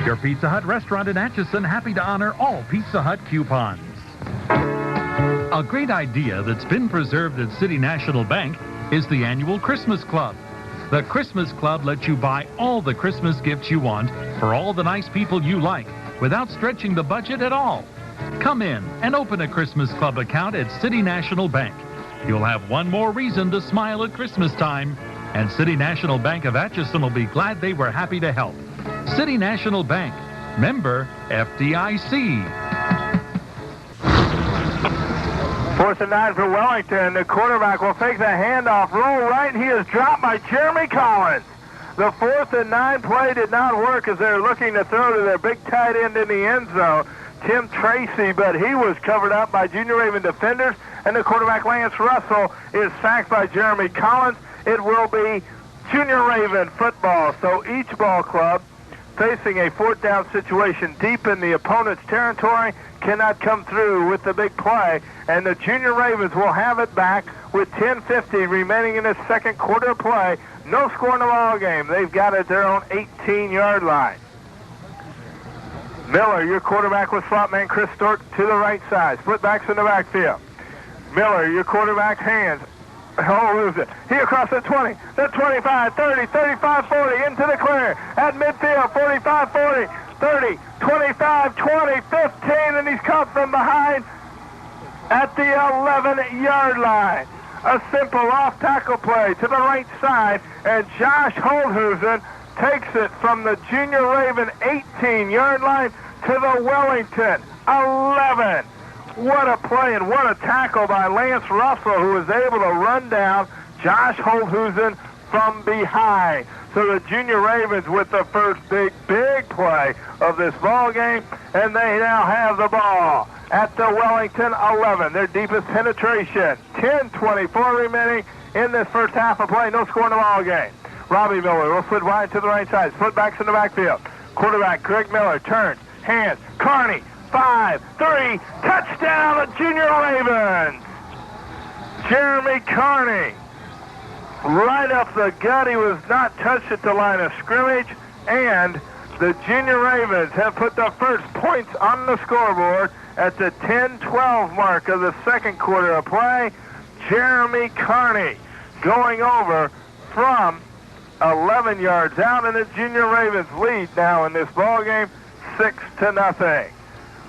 Your Pizza Hut restaurant in Atchison happy to honor all Pizza Hut coupons. A great idea that's been preserved at City National Bank is the annual Christmas Club. The Christmas Club lets you buy all the Christmas gifts you want for all the nice people you like without stretching the budget at all. Come in and open a Christmas Club account at City National Bank. You'll have one more reason to smile at Christmas time, and City National Bank of Atchison will be glad they were happy to help. City National Bank, member FDIC. 4th and 9 for Wellington. The quarterback will take the handoff, roll right. He is dropped by Jeremy Collins. The 4th and 9 play did not work as they're looking to throw to their big tight end in the end zone, Tim Tracy, but he was covered up by Junior Raven defenders, and the quarterback, Lance Russell, is sacked by Jeremy Collins. It will be Junior Raven football, so each ball club facing a 4th down situation deep in the opponent's territory cannot come through with the big play, and the Junior Ravens will have it back with 10:50 remaining in the second quarter play. No score in the ball game. They've got it at their own 18-yard line. Miller, your quarterback with slot man Chris Stork to the right side. Split backs in the backfield. Miller, your quarterback, hands. Oh, lose it. He across the 20, the 25, 30, 35, 40, into the clear. At midfield, 45, 40, 30, 25, 20, 15, and he's caught from behind at the 11-yard line. A simple off-tackle play to the right side, and Josh Holdhusen takes it from the Junior Raven 18-yard line to the Wellington 11. What a play and what a tackle by Lance Russell, who was able to run down Josh Holdhusen from behind. So the Junior Ravens with the first big play of this ball game, and they now have the ball at the Wellington 11. Their deepest penetration. 10:24 remaining in this first half of play. No score in the ball game. Robbie Miller will split wide to the right side. Split backs in the backfield. Quarterback Greg Miller turns, hands, Carney, 5, 3, touchdown, the Junior Ravens. Jeremy Carney, right up the gut. He was not touched at the line of scrimmage, and the Junior Ravens have put the first points on the scoreboard at the 10-12 mark of the second quarter of play. Jeremy Carney going over from 11 yards out, and the Junior Ravens lead now in this ball game 6-0.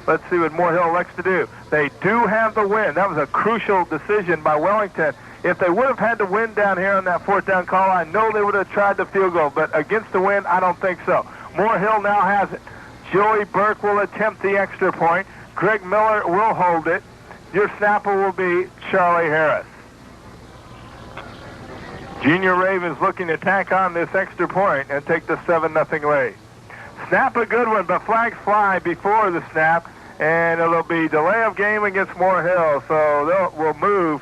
Let's see what Moore Hill elects to do. They do have the win. That was a crucial decision by Wellington. If they would have had to win down here on that 4th down call, I know they would have tried the field goal, but against the win, I don't think so. Moore Hill now has it. Joey Burke will attempt the extra point. Greg Miller will hold it. Your snapper will be Charlie Harris. Junior Ravens looking to tack on this extra point and take the 7-0 lead. Snap a good one, but flags fly before the snap, and it'll be delay of game against Moore Hill. So we'll move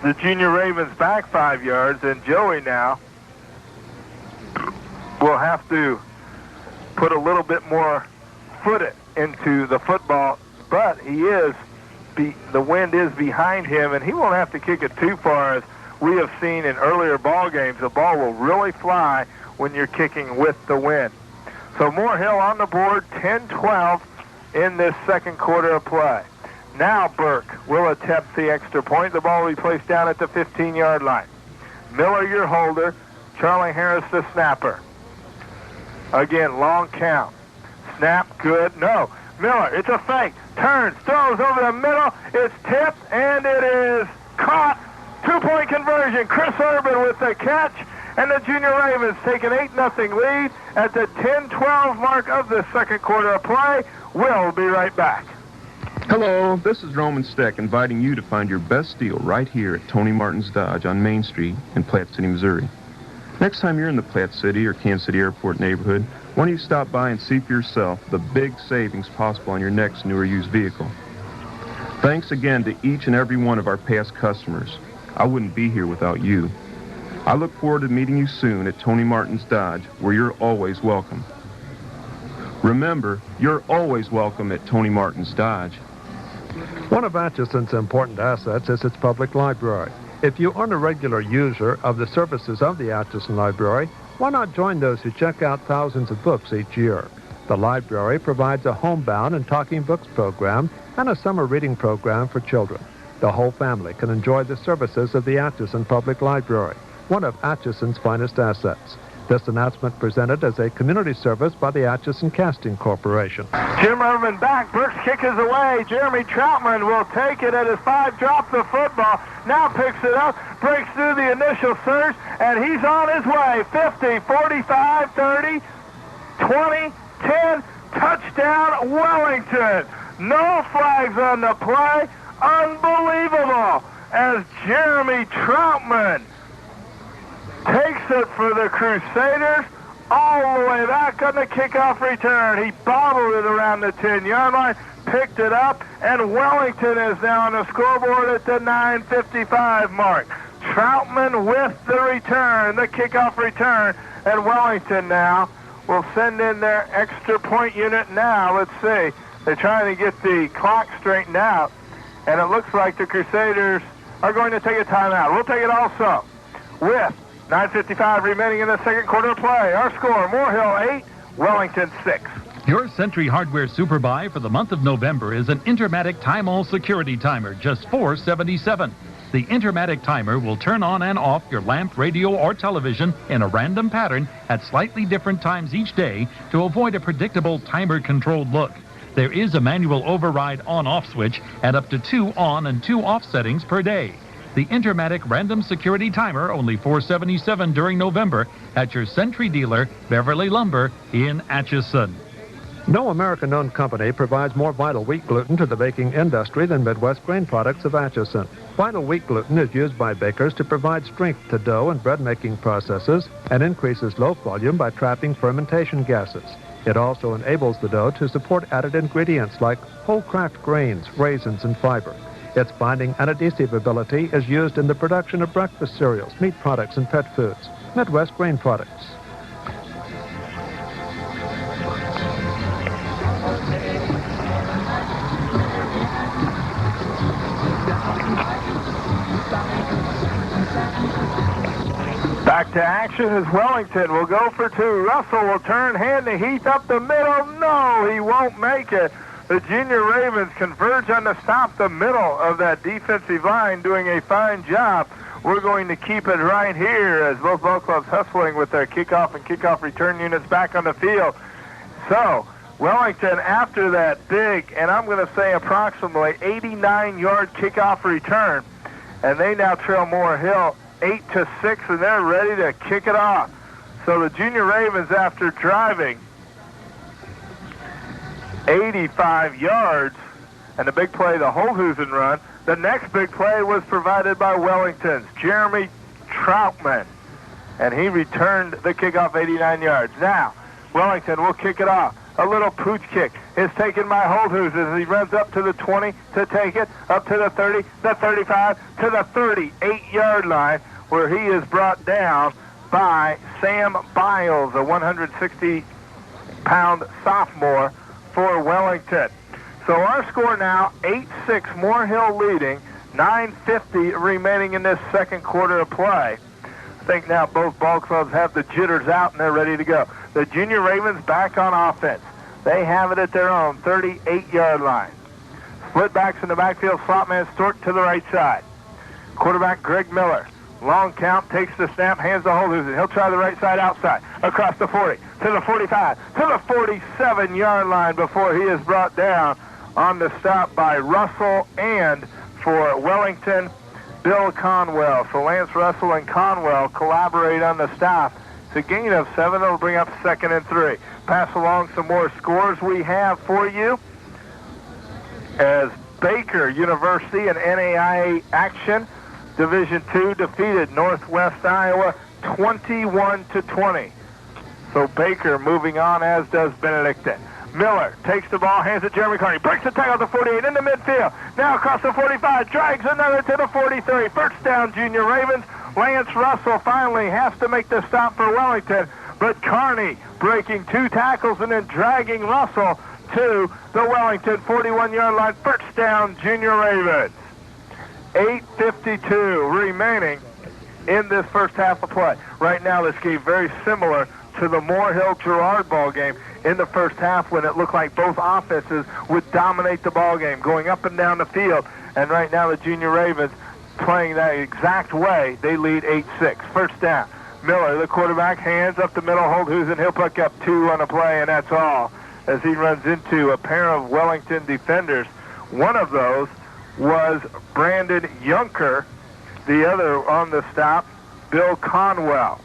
the Junior Ravens back 5 yards, and Joey now will have to put a little bit more foot into the football, but the wind is behind him, and he won't have to kick it too far. As we have seen in earlier ball games, the ball will really fly when you're kicking with the wind. So Moore Hill on the board, 10-12 in this second quarter of play. Now Burke will attempt the extra point. The ball will be placed down at the 15-yard line. Miller, your holder. Charlie Harris, the snapper. Again, long count. Snap, good. No. Miller, it's a fake. Turns, throws over the middle. It's tipped, and it is caught. 2-point conversion. Chris Urban with the catch. And the Junior Ravens take an 8-0 lead at the 10-12 mark of the second quarter of play. We'll be right back. Hello, this is Roman Steck inviting you to find your best deal right here at Tony Martin's Dodge on Main Street in Platte City, Missouri. Next time you're in the Platte City or Kansas City Airport neighborhood, why don't you stop by and see for yourself the big savings possible on your next new or used vehicle. Thanks again to each and every one of our past customers. I wouldn't be here without you. I look forward to meeting you soon at Tony Martin's Dodge, where you're always welcome. Remember, you're always welcome at Tony Martin's Dodge. One of Atchison's important assets is its public library. If you aren't a regular user of the services of the Atchison Library, why not join those who check out thousands of books each year? The library provides a homebound and talking books program and a summer reading program for children. The whole family can enjoy the services of the Atchison Public Library, one of Atchison's finest assets. This announcement presented as a community service by the Atchison Casting Corporation. Jim Irvin back. Burke's kick is away. Jeremy Troutman will take it at his 5, drops the football, now picks it up, breaks through the initial surge, and he's on his way. 50, 45, 30, 20, 10, touchdown Wellington. No flags on the play. Unbelievable as Jeremy Troutman takes it for the Crusaders all the way back on the kickoff return. He bobbled it around the 10-yard line, picked it up, and Wellington is now on the scoreboard at the 9:55 mark. Troutman with the return, the kickoff return, and Wellington now will send in their extra point unit now. Let's see. They're trying to get the clock straightened out, and it looks like the Crusaders are going to take a timeout. We'll take it also with 9:55 remaining in the second quarter of play. Our score, Moore Hill 8, Wellington 6. Your Century Hardware Super Buy for the month of November is an Intermatic Time-All Security Timer, just $4.77. The Intermatic Timer will turn on and off your lamp, radio, or television in a random pattern at slightly different times each day to avoid a predictable timer-controlled look. There is a manual override on-off switch and up to 2 on and 2 off settings per day. The Intermatic Random Security Timer, only $4.77 during November at your Century dealer, Beverly Lumber in Atchison. No American-owned company provides more Vital Wheat gluten to the baking industry than Midwest Grain Products of Atchison. Vital Wheat gluten is used by bakers to provide strength to dough and bread-making processes and increases loaf volume by trapping fermentation gases. It also enables the dough to support added ingredients like whole craft grains, raisins, and fiber. Its binding and adhesive ability is used in the production of breakfast cereals, meat products, and pet foods. Midwest Grain Products. Back to action as Wellington will go for 2. Russell will turn, hand to Heath up the middle. No, he won't make it. The Junior Ravens converge on to stop the middle of that defensive line, doing a fine job. We're going to keep it right here as both ball clubs hustling with their kickoff and kickoff return units back on the field. So, Wellington, after that big, and I'm going to say approximately 89-yard kickoff return, and they now trail Moore Hill 8-6, and they're ready to kick it off. So the Junior Ravens, after driving 85 yards, and the big play, the Holhusen run, the next big play was provided by Wellington's Jeremy Troutman, and he returned the kickoff 89 yards. Now, Wellington will kick it off. A little pooch kick is taken by Holthusen as he runs up to the 20 to take it, up to the 30, the 35, to the 38-yard line, where he is brought down by Sam Biles, a 160-pound sophomore for Wellington. So our score now, 8-6, Moore Hill leading, 9:50 remaining in this second quarter of play. think now both ball clubs have the jitters out and they're ready to go. The Junior Ravens back on offense. They have it at their own 38-yard line. Split backs in the backfield, slot man Stork to the right side. Quarterback Greg Miller. Long count, takes the snap, hands the Holhusen. He'll try the right side outside, across the 40, to the 45, to the 47-yard line before he is brought down on the stop by Russell and for Wellington, Bill Conwell. So Lance Russell and Conwell collaborate on the stop. It's a gain of 7. It'll bring up 2nd and 3. Pass along some more scores we have for you. As Baker University in NAIA action, Division II defeated Northwest Iowa 21-20. So Baker moving on, as does Benedictine. Miller takes the ball, hands it to Jeremy Carney, breaks the tackle at the 48 into midfield. Now across the 45, drags another to the 43. First down, Junior Ravens. Lance Russell finally has to make the stop for Wellington, but Carney breaking 2 tackles and then dragging Russell to the Wellington 41-yard line. First down, Junior Ravens. 8:52 remaining in this first half of play. Right now, this game very similar to the Moore Hill-Girard ball game in the first half when it looked like both offenses would dominate the ball game, going up and down the field. And right now, the Junior Ravens playing that exact way. They lead 8-6. First down. Miller, the quarterback, hands up the middle. Holthusen, he'll pick up 2 on a play, and that's all, as he runs into a pair of Wellington defenders. One of those was Brandon Junker. The other on the stop, Bill Conwell.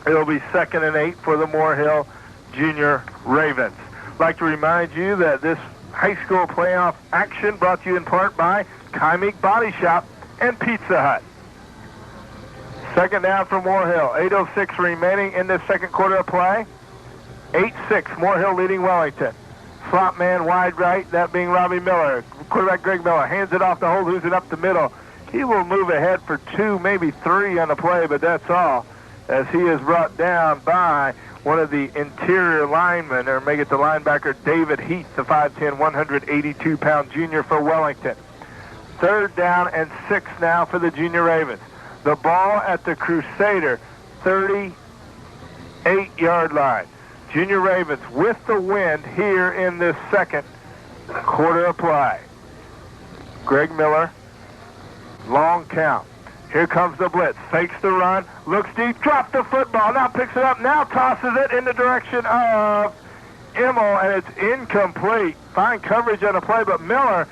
It'll be 2nd and 8 for the Moore Hill Junior Ravens. I'd like to remind you that this high school playoff action brought to you in part by Kaimik Body Shop and Pizza Hut. Second down for Moore Hill. 8:06 remaining in this second quarter of play. 8-6, Moore Hill leading Wellington. Slot man wide right, that being Robbie Miller. Quarterback Greg Miller hands it off to Holthusen up the middle. He will move ahead for 2, maybe 3 on the play, but that's all, as he is brought down by one of the interior linemen, or make it the linebacker, David Heath, the 5'10", 182-pound junior for Wellington. Third down and 6 now for the Junior Ravens. The ball at the Crusader 38-yard line. Junior Ravens with the wind here in this second quarter of play. Greg Miller, long count. Here comes the blitz. Fakes the run, looks deep, drops the football, now picks it up, now tosses it in the direction of Immel, and it's incomplete. Fine coverage on the play, but Miller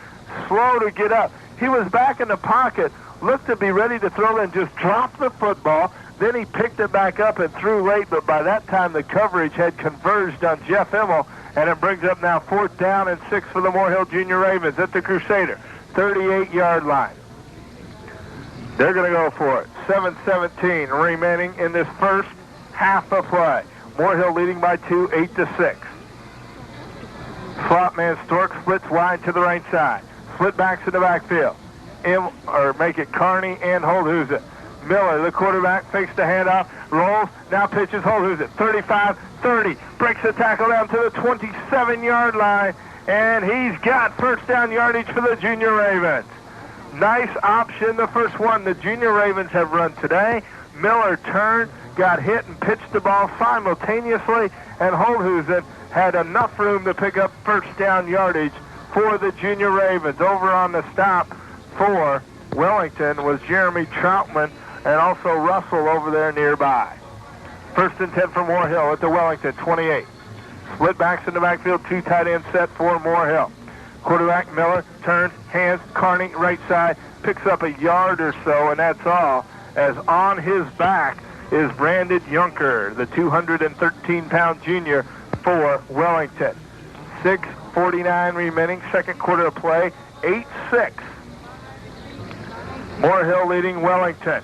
slow to get up. He was back in the pocket, looked to be ready to throw, and just dropped the football. Then he picked it back up and threw late, but by that time the coverage had converged on Jeff Immel, and it brings up now 4th down and 6 for the Moore Hill Junior Ravens at the Crusader, 38-yard line. They're going to go for it. 7:17 remaining in this first half of play. Moore Hill leading by 2, 8-6. Slot man Stork splits wide to the right side. Split backs in the backfield. Make it Carney and Holthusen. Miller, the quarterback, fakes the handoff, rolls, now pitches Holthusen. 35, 30, breaks the tackle down to the 27-yard line, and he's got first down yardage for the Junior Ravens. Nice option, the first one the Junior Ravens have run today. Miller turned, got hit, and pitched the ball simultaneously, and Holthusen had enough room to pick up first down yardage for the Junior Ravens. Over on the stop for Wellington was Jeremy Troutman, and also Russell over there nearby. 1st and 10 for Moore Hill at the Wellington 28. Split backs in the backfield, 2 tight ends set for Moore Hill. Quarterback Miller turns, hands, Carney right side, picks up a yard or so, and that's all, as on his back is Brandon Junker, the 213-pound junior for Wellington. 6:49 remaining, second quarter of play, 8-6. Moore Hill leading Wellington.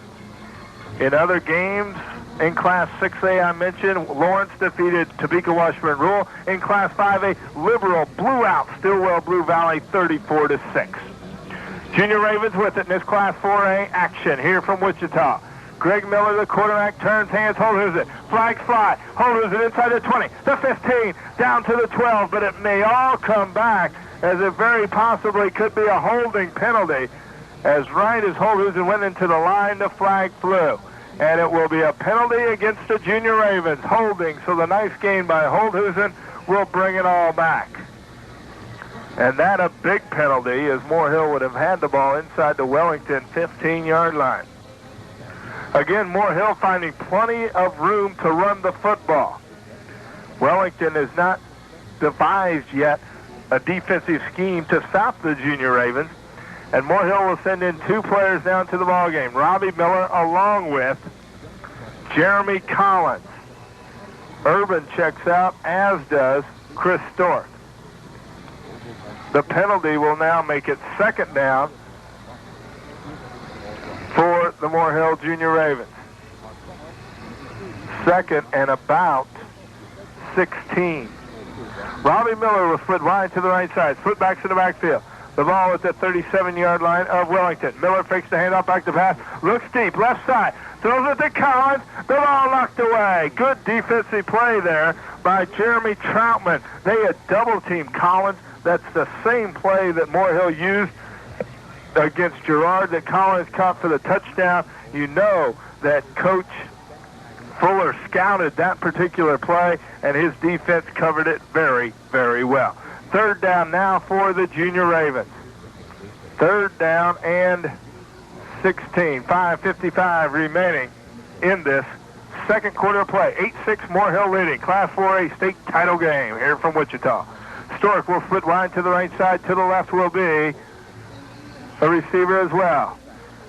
In other games, in Class 6A, I mentioned Lawrence defeated Topeka Washburn Rural. In Class 5A, Liberal blew out Stillwell Blue Valley 34-6. Junior Ravens with it in this Class 4A action here from Wichita. Greg Miller, the quarterback, turns, hands, Holthusen. Flags fly. Holthusen inside the 20, the 15, down to the 12, but it may all come back, as it very possibly could be a holding penalty. As right as Holthusen went into the line, the flag flew. and it will be a penalty against the Junior Ravens. Holding, so the nice gain by Holdhusen will bring it all back. And that a big penalty, as Moore Hill would have had the ball inside the Wellington 15-yard line. Again, Moore Hill finding plenty of room to run the football. Wellington has not devised yet a defensive scheme to stop the Junior Ravens. And Moore Hill will send in 2 players down to the ballgame. Robbie Miller along with Jeremy Collins. Urban checks out, as does Chris Stork. The penalty will now make it 2nd down for the Moore Hill Junior Ravens. 2nd and about 16. Robbie Miller will split wide to the right side. Split backs in the backfield. The ball at the 37-yard line of Wellington. Miller fakes the handoff back to pass. Looks deep, left side. Throws it to Collins. The ball knocked away. Good defensive play there by Jeremy Troutman. They had double-teamed Collins. That's the same play that Moore Hill used against Girard that Collins caught for the touchdown. You know that Coach Fuller scouted that particular play, and his defense covered it very, very well. 3rd down now for the Junior Ravens. 3rd down and 16. 5:55 remaining in this second quarter of play. 8-6 Moore Hill leading. Class 4A state title game here from Wichita. Stork will split wide to the right side. To the left will be a receiver as well.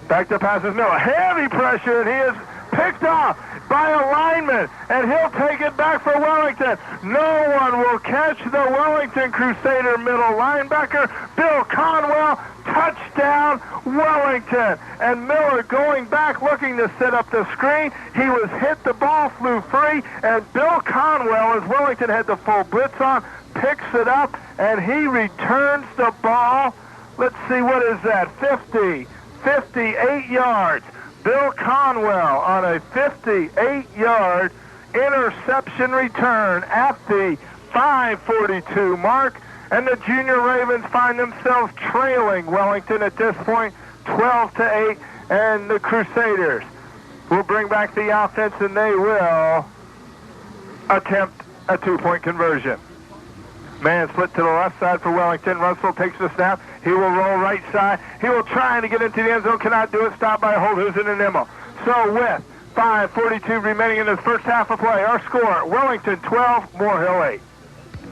Back to passes Miller. Heavy pressure, and he is picked off by a lineman, and he'll take it back for Wellington. No one will catch the Wellington Crusader middle linebacker. Bill Conwell, touchdown Wellington. And Miller going back looking to set up the screen. He was hit, the ball flew free, and Bill Conwell, as Wellington had the full blitz on, picks it up, and he returns the ball. Let's see, what is that? 58 yards. Bill Conwell on a 58-yard interception return at the 5:42 mark, and the Junior Ravens find themselves trailing Wellington at this point 12-8, and the Crusaders will bring back the offense, and they will attempt a 2-point conversion. Man split to the left side for Wellington. Russell takes the snap. He will roll right side. He will try to get into the end zone. Cannot do it. Stopped by Holdhusen and Immel. So with 5:42 remaining in this first half of play, our score, Wellington 12, Moore Hill 8.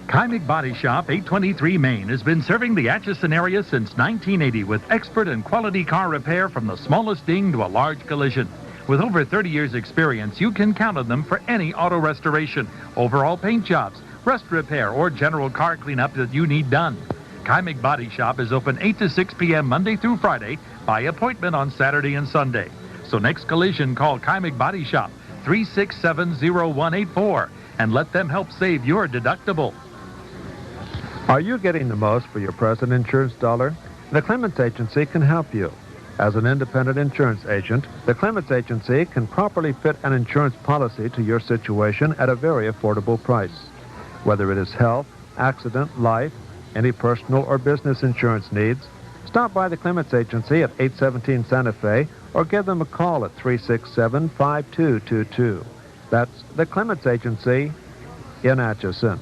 KAIR Body Shop, 823 Main, has been serving the Atchison area since 1980 with expert and quality car repair from the smallest ding to a large collision. With over 30 years experience, you can count on them for any auto restoration, overall paint jobs, rust repair, or general car cleanup that you need done. KAIR Body Shop is open 8 to 6 p.m. Monday through Friday by appointment on Saturday and Sunday. So next collision, call KAIR Body Shop, 367-0184, and let them help save your deductible. Are you getting the most for your present insurance dollar? The Clements Agency can help you. As an independent insurance agent, the Clements Agency can properly fit an insurance policy to your situation at a very affordable price. Whether it is health, accident, life, any personal or business insurance needs, stop by the Clements Agency at 817 Santa Fe or give them a call at 367-5222. That's the Clements Agency in Atchison.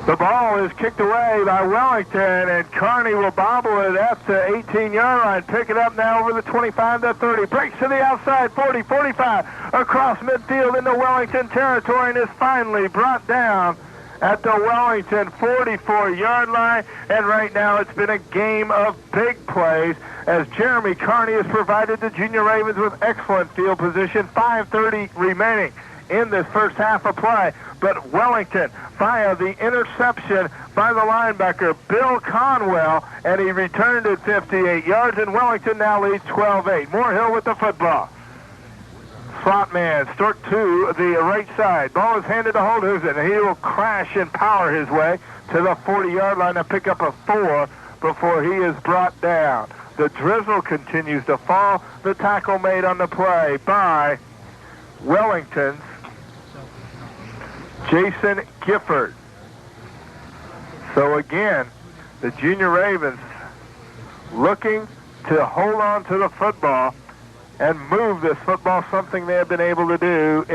The ball is kicked away by Wellington, and Carney will bobble it at the 18-yard line. Pick it up now over the 25 to 30. Breaks to the outside, 40, 45, across midfield into Wellington territory, and is finally brought down at the Wellington 44-yard line. And right now it's been a game of big plays as Jeremy Carney has provided the Junior Ravens with excellent field position. 5:30 remaining in this first half of play. But Wellington via the interception by the linebacker, Bill Conwell, and he returned it 58 yards, and Wellington now leads 12-8. Moore Hill with the football. Slot man, Stork to the right side. Ball is handed to Holdhusen, and he will crash and power his way to the 40-yard line and pick up a 4 before he is brought down. The drizzle continues to fall. The tackle made on the play by Wellington's Jason Gifford. So again, the Junior Ravens looking to hold on to the football and move this football, something they have been able to do,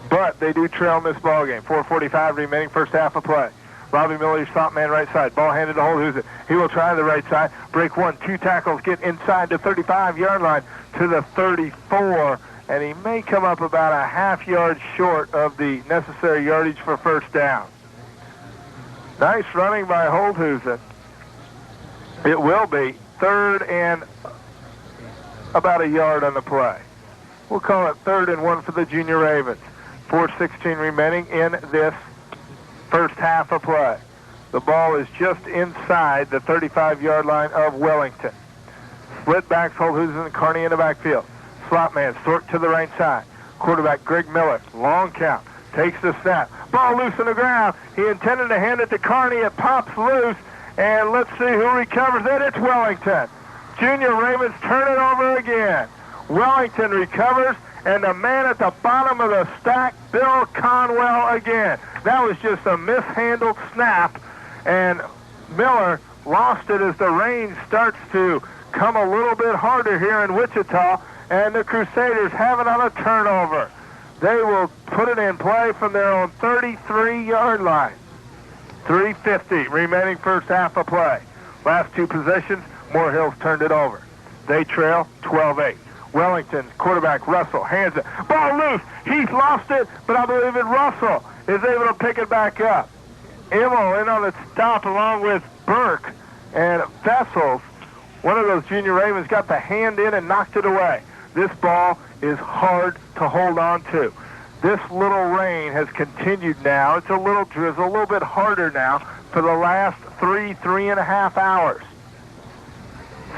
but they do trail in this ball game. 4:45 remaining, first half of play. Robbie Miller, your stop man, right side. Ball handed to Holthusen. He will try the right side. Break one. 2 tackles. Get inside the 35-yard line to the 34. And he may come up about a half yard short of the necessary yardage for first down. Nice running by Holthusen. It will be 3rd and about a yard on the play. We'll call it 3rd and 1 for the Junior Ravens. 4:16 remaining in this first half of play. The ball is just inside the 35-yard line of Wellington. Split backs, Holthusen and Carney in the backfield. Slot man, Stork to the right side. Quarterback Greg Miller, long count, takes the snap. Ball loose on the ground. He intended to hand it to Carney. It pops loose, and let's see who recovers it. It's Wellington. Junior Ravens turn it over again. Wellington recovers, and the man at the bottom of the stack, Bill Conwell again. That was just a mishandled snap, and Miller lost it as the rain starts to come a little bit harder here in Wichita, and the Crusaders have it on a turnover. They will put it in play from their own 33-yard line. 3:50 remaining first half of play. Last 2 possessions, Moore Hill's turned it over. They trail 12-8. Wellington, quarterback Russell, hands it. Ball loose. He's lost it, but I believe it Russell is able to pick it back up. Immel in on the stop along with Burke and Vessels. One of those Junior Ravens got the hand in and knocked it away. This ball is hard to hold on to. This little rain has continued now. It's a little drizzle, a little bit harder now for the last 3.5 hours.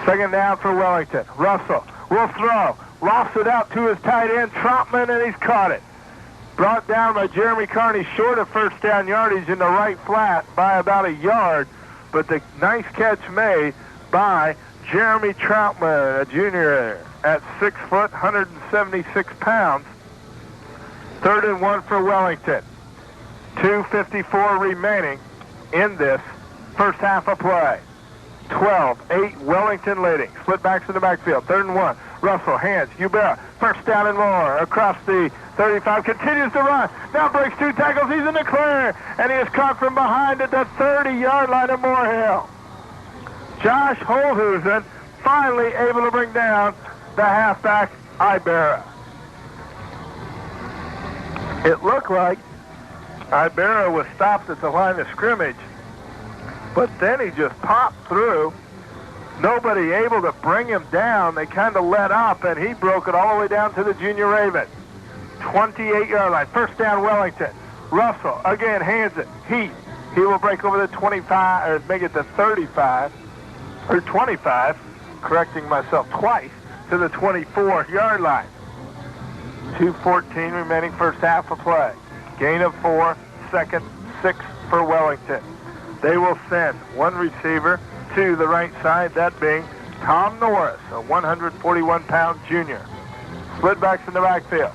Second down for Wellington. Russell will throw. Lost it out to his tight end, Troutman, and he's caught it. Brought down by Jeremy Carney, short of first down yardage in the right flat by about a yard, but the nice catch made by Jeremy Troutman, a junior at 6 foot, 176 pounds. 3rd and 1 for Wellington. 2:54 remaining in this first half of play. 12-8 Wellington leading. Split backs in the backfield. 3rd and 1. Russell, hands, Ubera. First down and more. Across the 35. Continues to run. Now breaks 2 tackles. He's in the clear. And he is caught from behind at the 30-yard line of Moore Hill. Josh Holthusen finally able to bring down the halfback, Ibera. It looked like Ibera was stopped at the line of scrimmage, but then he just popped through. Nobody able to bring him down. They kind of let up, and he broke it all the way down to the Junior Raven. 28-yard line. First down, Wellington. Russell, again, hands it. He will break over the 25, or make it the 35, or 25, correcting myself twice, to the 24-yard line. 2:14 remaining first half of play. Gain of 4, 2nd, 6 for Wellington. They will send one receiver to the right side, that being Tom Norris, a 141-pound junior. Split backs in the backfield.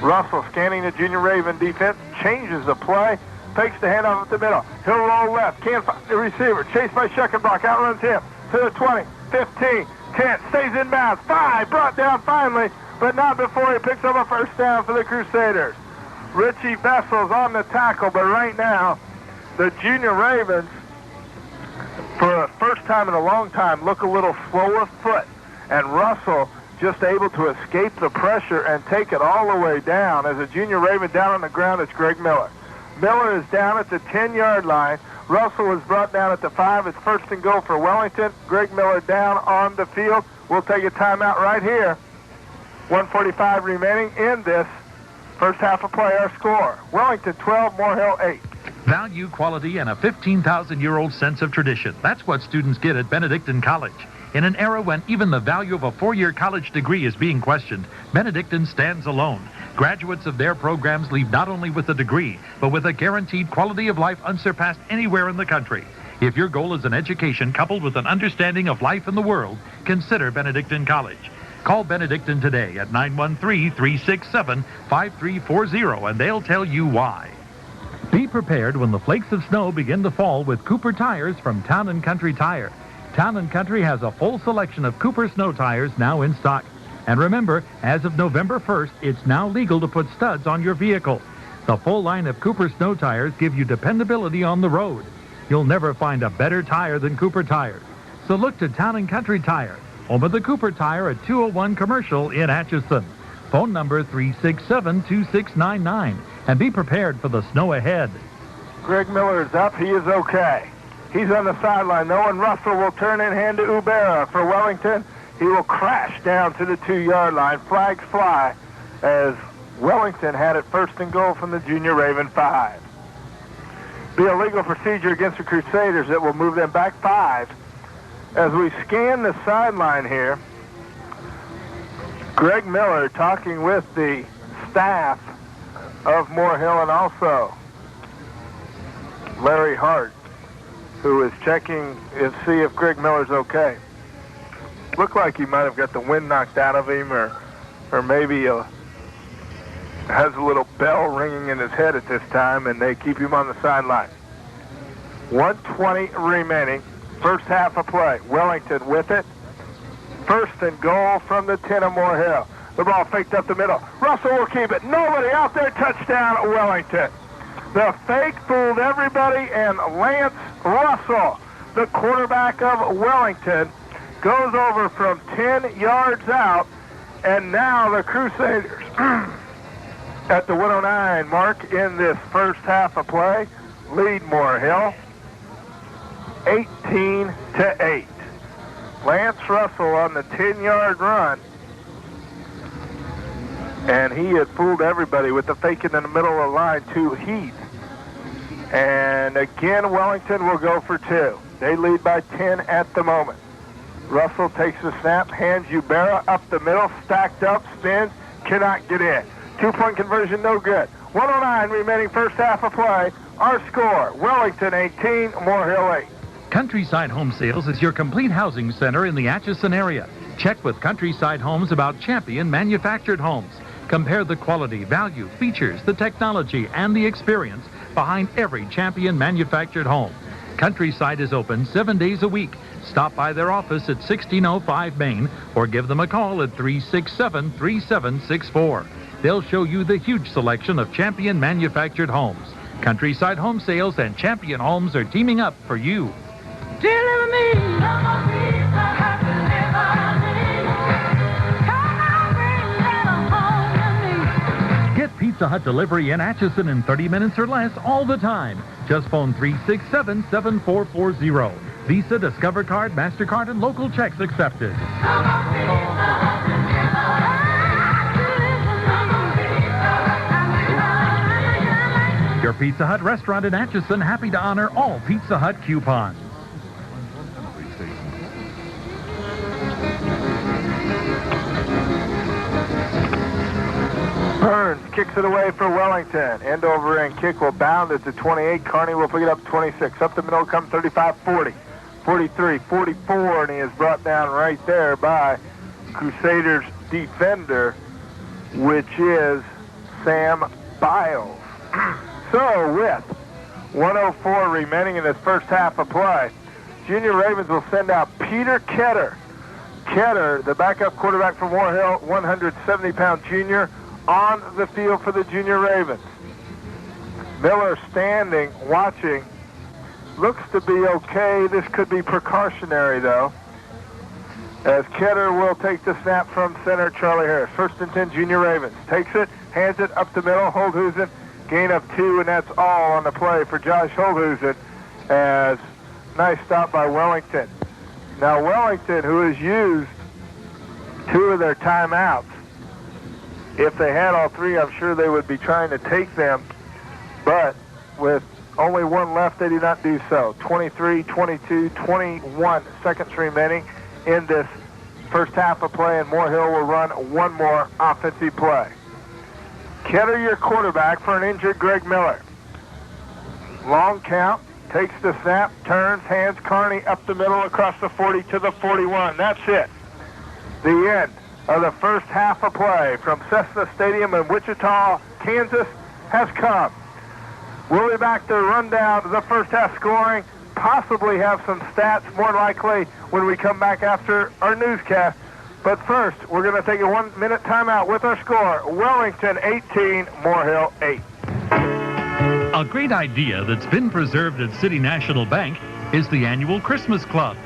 Russell scanning the Junior Raven defense, changes the play, takes the handoff at the middle. He'll roll left, can't find the receiver. Chased by Scheckenbach, outruns him to the 20, 15, 10, stays in bounds, 5, brought down finally, but not before he picks up a first down for the Crusaders. Richie Vessels on the tackle, but right now, the Junior Ravens, for the first time in a long time, look a little slow of foot, and Russell just able to escape the pressure and take it all the way down. As a Junior Raven down on the ground, it's Greg Miller. Miller is down at the 10-yard line. Russell was brought down at the 5. It's first and goal for Wellington. Greg Miller down on the field. We'll take a timeout right here. 1:45 remaining in this first half of play. Our score, Wellington 12, Moore Hill 8. Value, quality, and a 15,000-year-old sense of tradition. That's what students get at Benedictine College. In an era when even the value of a 4-year college degree is being questioned, Benedictine stands alone. Graduates of their programs leave not only with a degree, but with a guaranteed quality of life unsurpassed anywhere in the country. If your goal is an education coupled with an understanding of life in the world, consider Benedictine College. Call Benedictine today at 913-367-5340, and they'll tell you why. Be prepared when the flakes of snow begin to fall with Cooper tires from Town & Country Tire. Town & Country has a full selection of Cooper snow tires now in stock. And remember, as of November 1st, it's now legal to put studs on your vehicle. The full line of Cooper snow tires give you dependability on the road. You'll never find a better tire than Cooper tires. So look to Town & Country Tire, home of the Cooper Tire at 201 Commercial in Atchison. Phone number 367-2699. And be prepared for the snow ahead. Greg Miller is up. He is okay. He's on the sideline. Owen Russell will turn in hand to Ubera for Wellington. He will crash down to the 2-yard line. Flags fly as Wellington had it first and goal from the Junior Raven 5. Be a legal procedure against the Crusaders that will move them back 5. As we scan the sideline here, Greg Miller talking with the staff of Moore Hill and also Larry Hart, who is checking to see if Greg Miller's okay. Looked like he might have got the wind knocked out of him, or maybe has a little bell ringing in his head at this time, and they keep him on the sideline. 1:20 remaining. First half of play. Wellington with it. First and goal from the 10 of Moore Hill. The ball faked up the middle. Russell will keep it. Nobody out there. Touchdown, Wellington. The fake fooled everybody, and Lance Russell, the quarterback of Wellington, goes over from 10 yards out, and now the Crusaders at the 109 mark in this first half of play lead Moore Hill 18-8. Lance Russell on the 10-yard run, and he had fooled everybody with the faking in the middle of the line to Heath. And again, Wellington will go for 2. They lead by 10 at the moment. Russell takes the snap, hands Ubera up the middle, stacked up, spins, cannot get in. 2-point conversion, no good. 109 remaining first half of play. Our score, Wellington 18, Moore Hill 8. Countryside Home Sales is your complete housing center in the Atchison area. Check with Countryside Homes about Champion manufactured homes. Compare the quality, value, features, the technology, and the experience behind every Champion manufactured home. Countryside is open 7 days a week. Stop by their office at 1605 Main or give them a call at 367-3764. They'll show you the huge selection of Champion manufactured homes. Countryside Home Sales and Champion Homes are teaming up for you. Deliver me. Get Pizza Hut delivery in Atchison in 30 minutes or less all the time. Just phone 367-7440. Visa, Discover Card, MasterCard, and local checks accepted. Your Pizza Hut restaurant in Atchison, happy to honor all Pizza Hut coupons. Burns kicks it away for Wellington. End over end kick will bound at the 28. Carney will pick it up 26. Up the middle comes 35, 40, 43, 44, and he is brought down right there by Crusaders defender, which is Sam Biles. So with 1:04 remaining in this first half of play, Junior Ravens will send out Peter Ketter. Ketter, the backup quarterback for Moore Hill, 170-pound junior, on the field for the Junior Ravens. Miller standing, watching. Looks to be okay. This could be precautionary, though, as Ketter will take the snap from center Charlie Harris. First and 10, Junior Ravens. Takes it, hands it up the middle. Holdhusen, gain of 2, and that's all on the play for Josh Holdhusen. As nice stop by Wellington. Now Wellington, who has used 2 of their timeouts, if they had all 3, I'm sure they would be trying to take them, but with only 1 left, they do not do so. 23, 22, 21 seconds remaining in this first half of play, and Moore Hill will run 1 more offensive play. Ketter, your quarterback for an injured Greg Miller. Long count, takes the snap, turns, hands Carney up the middle across the 40 to the 41. That's it. The end of the first half of play from Cessna Stadium in Wichita, Kansas, has come. We'll be back to run down the first half scoring, possibly have some stats, more likely when we come back after our newscast But first, we're going to take a 1-minute timeout with our score. Wellington 18, Moore Hill 8. A great idea that's been preserved at City National Bank is the annual Christmas Club.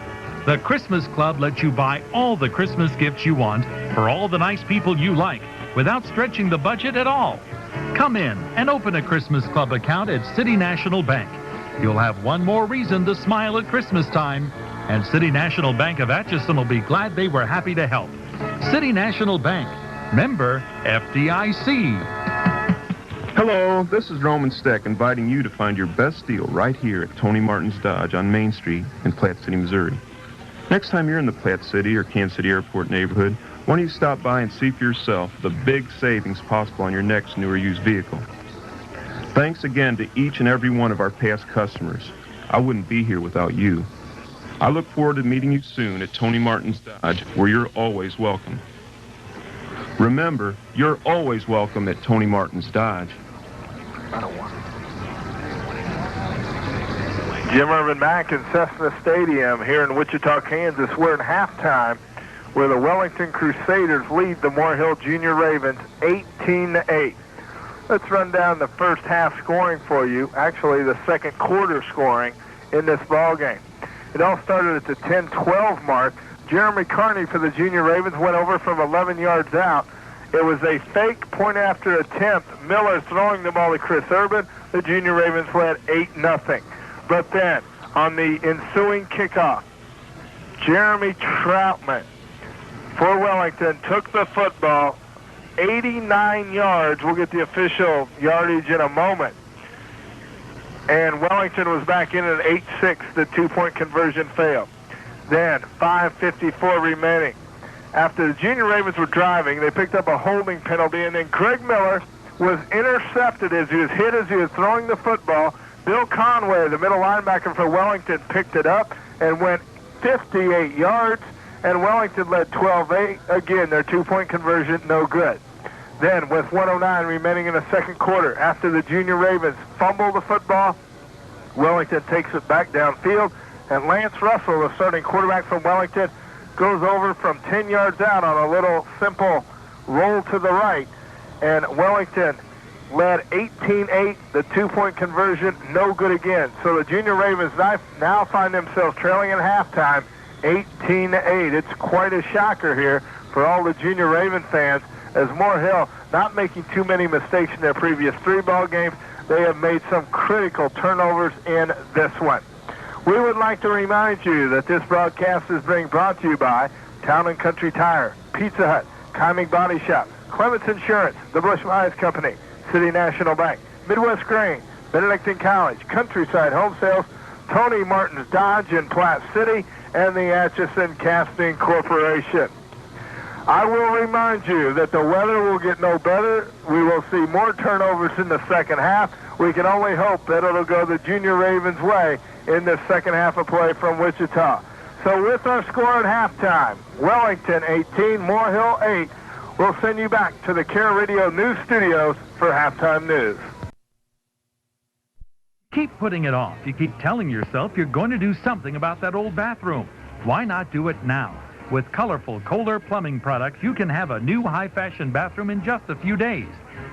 The Christmas Club lets you buy all the Christmas gifts you want for all the nice people you like without stretching the budget at all. Come in and open a Christmas Club account at City National Bank. You'll have one more reason to smile at Christmas time, and City National Bank of Atchison will be glad they were happy to help. City National Bank, member FDIC. Hello, this is Roman Steck inviting you to find your best deal right here at Tony Martin's Dodge on Main Street in Platte City, Missouri. Next time you're in the Platte City or Kansas City Airport neighborhood, why don't you stop by and see for yourself the big savings possible on your next new or used vehicle. Thanks again to each and every one of our past customers. I wouldn't be here without you. I look forward to meeting you soon at Tony Martin's Dodge, where you're always welcome. Remember, you're always welcome at Tony Martin's Dodge. Jim Irvin back in Cessna Stadium here in Wichita, Kansas. We're in halftime where the Wellington Crusaders lead the Moore Hill Junior Ravens 18-8. Let's run down the first half scoring for you, actually the second quarter scoring in this ball game. It all started at the 10-12 mark. Jeremy Carney for the Junior Ravens went over from 11 yards out. It was a fake point after attempt. Miller throwing the ball to Chris Urban. The Junior Ravens led 8-0. But then, on the ensuing kickoff, Jeremy Troutman for Wellington took the football 89 yards. We'll get the official yardage in a moment. And Wellington was back in at 8-6. The two-point conversion failed. Then, 5:54 remaining. After the Junior Ravens were driving, they picked up a holding penalty, and then Greg Miller was intercepted as he was hit as he was throwing the football. Bill Conway, the middle linebacker for Wellington, picked it up and went 58 yards, and Wellington led 12-8. Again, their two-point conversion, no good. Then, with 1:09 remaining in the second quarter, after the Junior Ravens fumble the football, Wellington takes it back downfield, and Lance Russell, the starting quarterback from Wellington, goes over from 10 yards out on a little simple roll to the right, and Wellington led 18-8. The two-point conversion, no good again. So the Junior Ravens now find themselves trailing at halftime, 18-8. It's quite a shocker here for all the Junior Raven fans, as Moore Hill not making too many mistakes in their previous three ball games. They have made some critical turnovers in this one. We would like to remind you that this broadcast is being brought to you by Town & Country Tire, Pizza Hut, Kyming Body Shop, Clements Insurance, the Bush Wise Company, City National Bank, Midwest Grain, Benedictine College, Countryside Home Sales, Tony Martin's Dodge in Platte City, and the Atchison Casting Corporation. I will remind you that the weather will get no better. We will see more turnovers in the second half. We can only hope that it'll go the Junior Ravens' way in the second half of play from Wichita. So with our score at halftime, Wellington 18, Moore Hill 8, we'll send you back to the KAIR Radio News Studios for halftime news. Keep putting it off. You keep telling yourself you're going to do something about that old bathroom. Why not do it now? With colorful Kohler plumbing products, you can have a new high-fashion bathroom in just a few days.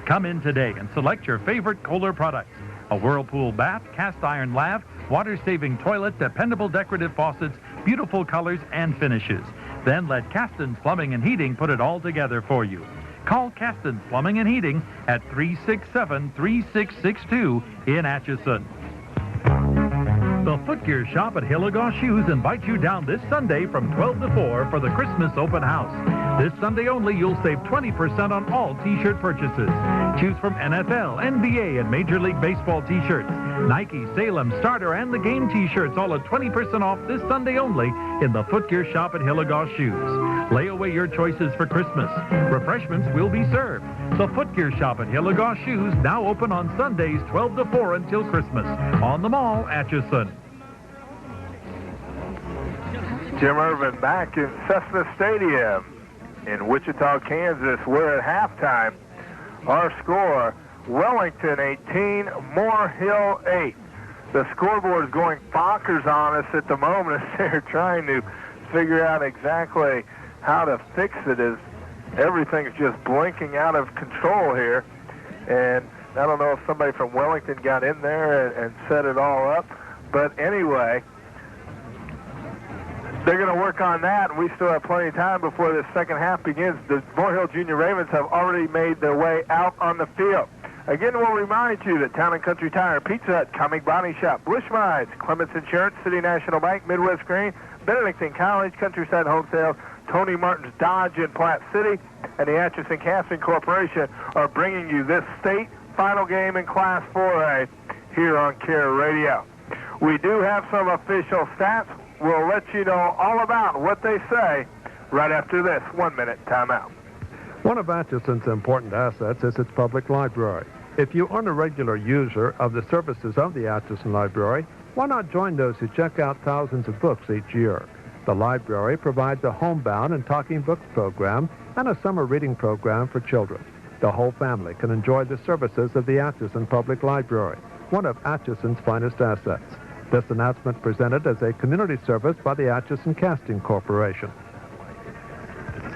Come in today and select your favorite Kohler products. A Whirlpool bath, cast iron lav, water-saving toilet, dependable decorative faucets, beautiful colors and finishes. Then let Kasten's Plumbing and Heating put it all together for you. Call Kasten's Plumbing and Heating at 367-3662 in Atchison. The Footgear Shop at Hilligoss Shoes invites you down this Sunday from 12 to 4 for the Christmas open house. This Sunday only, you'll save 20% on all T-shirt purchases. Choose from NFL, NBA, and Major League Baseball T-shirts, Nike, Salem, Starter, and the Game T-shirts, all at 20% off this Sunday only in the Footgear Shop at Hilligoss Shoes. Lay away your choices for Christmas. Refreshments will be served. The Footgear Shop at Hilligoss Shoes, now open on Sundays 12 to 4 until Christmas. On the Mall, Atchison. Jim Irvin back in Cessna Stadium in Wichita, Kansas. We're at halftime. Our score, Wellington 18, Moore Hill 8. The scoreboard is going bonkers on us at the moment as they're trying to figure out exactly how to fix it is everything's just blinking out of control here. And I don't know if somebody from Wellington got in there and set it all up. But anyway, they're going to work on that, and we still have plenty of time before the second half begins. The Moore Hill Junior Ravens have already made their way out on the field. Again, we'll remind you that Town & Country Tire, Pizza Hut, Comic Body Shop, Bush Mines, Clements Insurance, City National Bank, Midwest Grain, Benedictine College, Countryside Home Sales, Tony Martin's Dodge in Platte City, and the Atchison Casting Corporation are bringing you this state final game in Class 4A here on KAIR Radio. We do have some official stats. We'll let you know all about what they say right after this 1-minute timeout. One of Atchison's important assets is its public library. If you aren't a regular user of the services of the Atchison Library, why not join those who check out thousands of books each year? The library provides a homebound and talking books program and a summer reading program for children. The whole family can enjoy the services of the Atchison Public Library, one of Atchison's finest assets. This announcement presented as a community service by the Atchison Casting Corporation.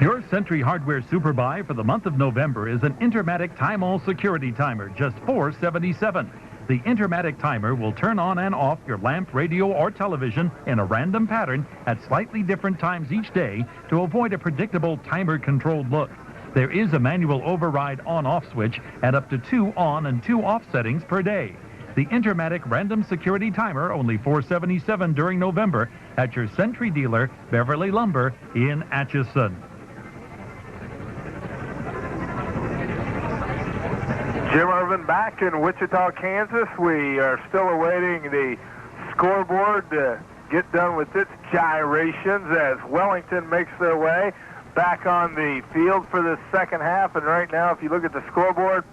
Your Century Hardware Super Buy for the month of November is an Intermatic Time-All Security Timer, just $4.77. The Intermatic Timer will turn on and off your lamp, radio, or television in a random pattern at slightly different times each day to avoid a predictable timer-controlled look. There is a manual override on-off switch and up to 2 on and 2 off settings per day. The Intermatic Random Security Timer, only $4.77 during November at your Century dealer, Beverly Lumber in Atchison. Jim Irvin back in Wichita, Kansas. We are still awaiting the scoreboard to get done with its gyrations as Wellington makes their way back on the field for the second half. And right now, if you look at the scoreboard,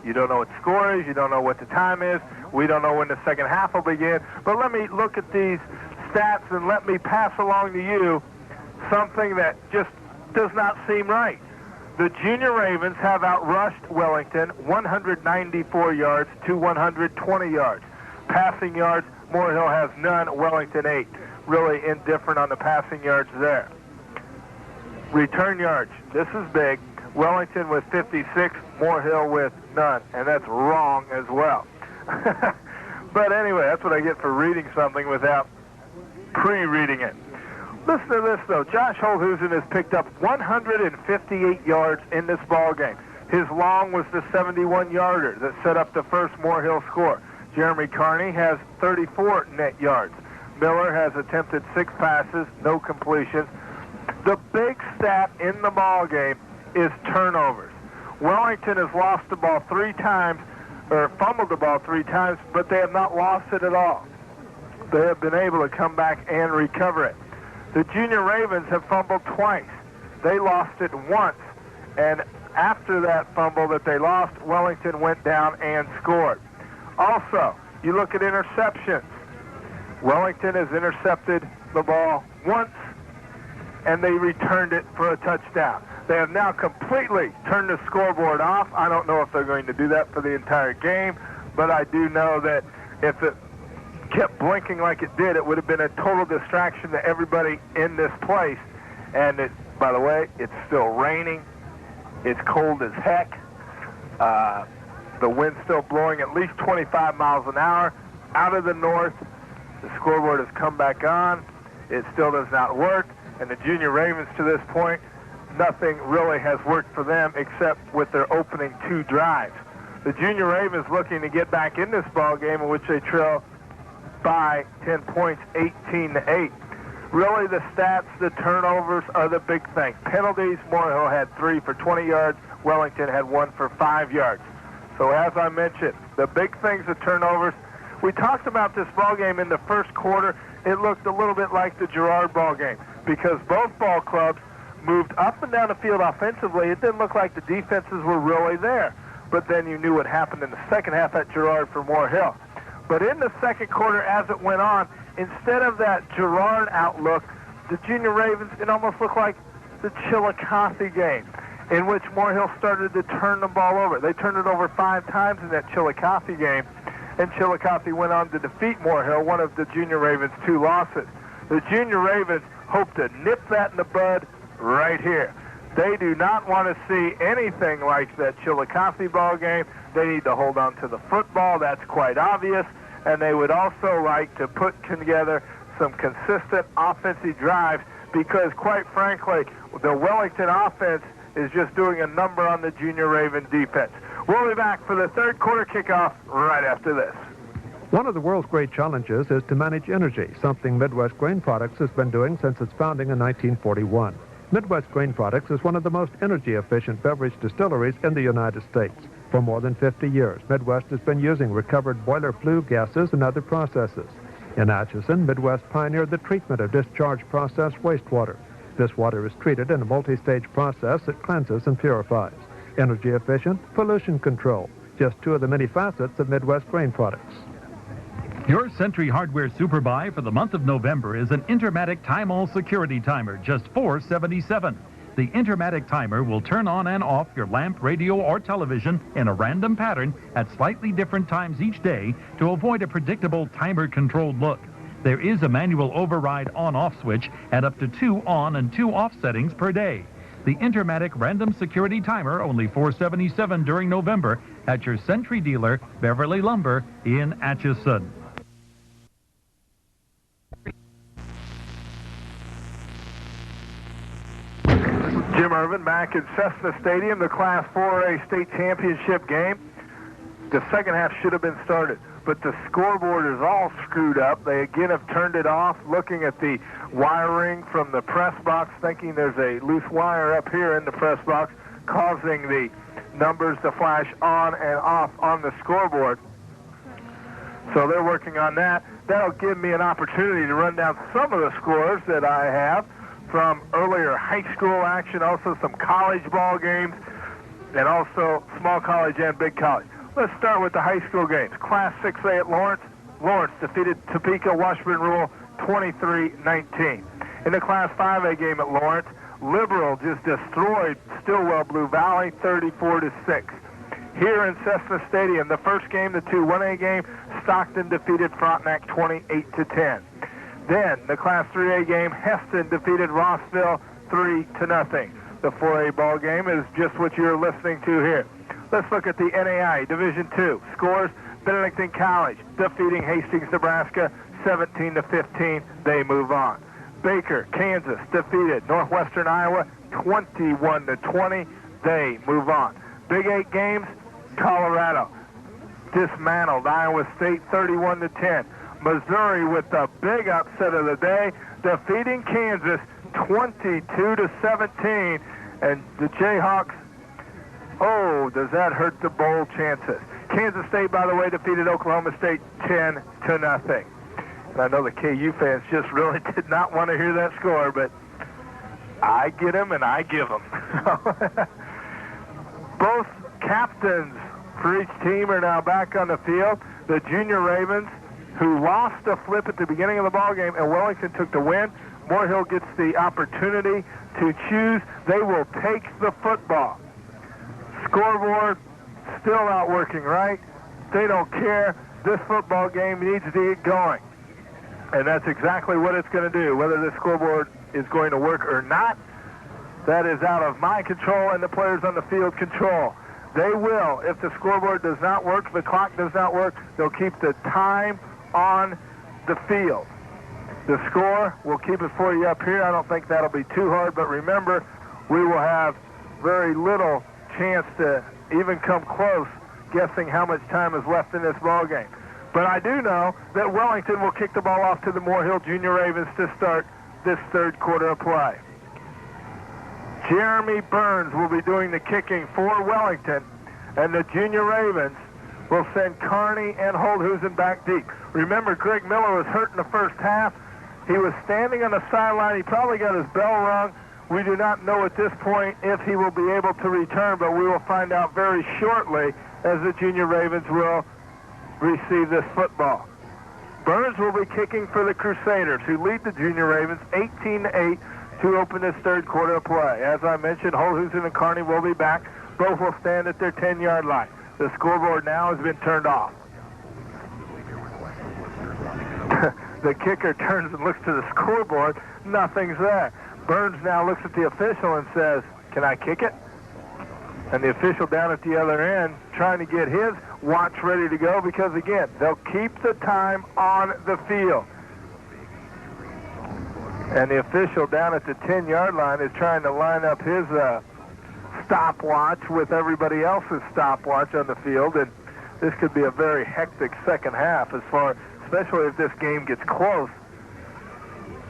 you don't know what the score is, you don't know what the time is, we don't know when the second half will begin. But let me look at these stats and let me pass along to you something that just does not seem right. The Junior Ravens have outrushed Wellington 194 yards to 120 yards. Passing yards, Moore Hill has none, Wellington 8. Really indifferent on the passing yards there. Return yards, this is big. Wellington with 56, Moore Hill with none, and that's wrong as well. But anyway, that's what I get for reading something without pre-reading it. Listen to this, though. Josh Holthusen has picked up 158 yards in this ball game. His long was the 71-yarder that set up the first Moore Hill score. Jeremy Carney has 34 net yards. Miller has attempted 6 passes, no completions. The big stat in the ball game is turnovers. Wellington has lost the ball 3 times, or fumbled the ball 3 times, but they have not lost it at all. They have been able to come back and recover it. The Junior Ravens have fumbled twice. They lost it once, and after that fumble that they lost, Wellington went down and scored. Also, you look at interceptions. Wellington has intercepted the ball once, and they returned it for a touchdown. They have now completely turned the scoreboard off. I don't know if they're going to do that for the entire game, but I do know that if it kept blinking like it did, it would have been a total distraction to everybody in this place. And it, by the way, it's still raining. It's cold as heck. The wind's still blowing at least 25 miles an hour out of the north. The scoreboard has come back on. It still does not work. And the Junior Ravens, to this point, nothing really has worked for them except with their opening 2 drives. The Junior Ravens looking to get back in this ball game in which they trail by 10 points, 18-8. Really, the stats, the turnovers are the big thing. Penalties, Moore Hill had 3 for 20 yards. Wellington had 1 for 5 yards. So as I mentioned, the big things, the turnovers. We talked about this ball game in the first quarter. It looked a little bit like the Girard ball game because both ball clubs moved up and down the field offensively. It didn't look like the defenses were really there. But then you knew what happened in the second half at Girard for Moore Hill. But in the second quarter, as it went on, instead of that Girard outlook, the Junior Ravens, it almost looked like the Chillicothe game, in which Moore Hill started to turn the ball over. They turned it over 5 times in that Chillicothe game, and Chillicothe went on to defeat Moore Hill, one of the Junior Ravens' 2 losses. The Junior Ravens hope to nip that in the bud right here. They do not want to see anything like that Chillicothe ball game. They need to hold on to the football. That's quite obvious. And they would also like to put together some consistent offensive drives because, quite frankly, the Wellington offense is just doing a number on the Junior Raven defense. We'll be back for the third quarter kickoff right after this. One of the world's great challenges is to manage energy, something Midwest Grain Products has been doing since its founding in 1941. Midwest Grain Products is one of the most energy-efficient beverage distilleries in the United States. For more than 50 years, Midwest has been using recovered boiler flue gases and other processes. In Atchison, Midwest pioneered the treatment of discharge process wastewater. This water is treated in a multi-stage process that cleanses and purifies. Energy efficient, pollution control, just two of the many facets of Midwest Grain Products. Your Century Hardware Super Buy for the month of November is an Intermatic Time-All Security Timer, just $4.77. The Intermatic Timer will turn on and off your lamp, radio, or television in a random pattern at slightly different times each day to avoid a predictable timer-controlled look. There is a manual override on-off switch and up to 2 on and 2 off settings per day. The Intermatic Random Security Timer, only $4.77 during November at your Century dealer, Beverly Lumber in Atchison. Jim Irvin back at Cessna Stadium, the Class 4A state championship game. The second half should have been started, but the scoreboard is all screwed up. They again have turned it off, looking at the wiring from the press box, thinking there's a loose wire up here in the press box, causing the numbers to flash on and off on the scoreboard. So they're working on that. That'll give me an opportunity to run down some of the scores that I have from earlier high school action, also some college ball games, and also small college and big college. Let's start with the high school games. Class 6A at Lawrence. Lawrence defeated Topeka Washburn Rural 23-19. In the Class 5A game at Lawrence, Liberal just destroyed Stillwell Blue Valley 34-6. Here in Cessna Stadium, the first game, the 2-1A game, Stockton defeated Frontenac 28-10. Then, the Class 3A game, Heston defeated Rossville 3-0. The 4A ball game is just what you're listening to here. Let's look at the NAI Division II. Scores, Benedictine College defeating Hastings, Nebraska 17-15. They move on. Baker, Kansas defeated Northwestern Iowa 21-20. They move on. Big 8 games, Colorado dismantled Iowa State 31-10. Missouri with the big upset of the day, defeating Kansas 22-17. And the Jayhawks, oh, does that hurt the bowl chances? Kansas State, by the way, defeated Oklahoma State 10-0. And I know the KU fans just really did not want to hear that score, but I get them and I give them. Both captains for each team are now back on the field. The Junior Ravens, who lost a flip at the beginning of the ball game, and Wellington took the win. Moore Hill gets the opportunity to choose. They will take the football. Scoreboard still not working right. They don't care. This football game needs to get going. And that's exactly what it's going to do. Whether the scoreboard is going to work or not, that is out of my control and the players on the field control. They will. If the scoreboard does not work, if the clock does not work, they'll keep the time on the field. The score, we'll keep it for you up here. I don't think that'll be too hard, but remember, we will have very little chance to even come close guessing how much time is left in this ball game. But I do know that Wellington will kick the ball off to the Moore Hill Junior Ravens to start this third quarter of play. Jeremy Burns will be doing the kicking for Wellington, and the Junior Ravens will send Kearney and Holdhusen back deep. Remember, Greg Miller was hurt in the first half. He was standing on the sideline. He probably got his bell rung. We do not know at this point if he will be able to return, but we will find out very shortly as the Junior Ravens will receive this football. Burns will be kicking for the Crusaders, who lead the Junior Ravens 18-8 to open this third quarter of play. As I mentioned, Holdhusen and Kearney will be back. Both will stand at their 10-yard line. The scoreboard now has been turned off. The kicker turns and looks to the scoreboard. Nothing's there. Burns now looks at the official and says, "Can I kick it?" And the official down at the other end trying to get his watch ready to go because, again, they'll keep the time on the field. And the official down at the 10-yard line is trying to line up his stopwatch with everybody else's stopwatch on the field. And this could be a very hectic second half especially if this game gets close.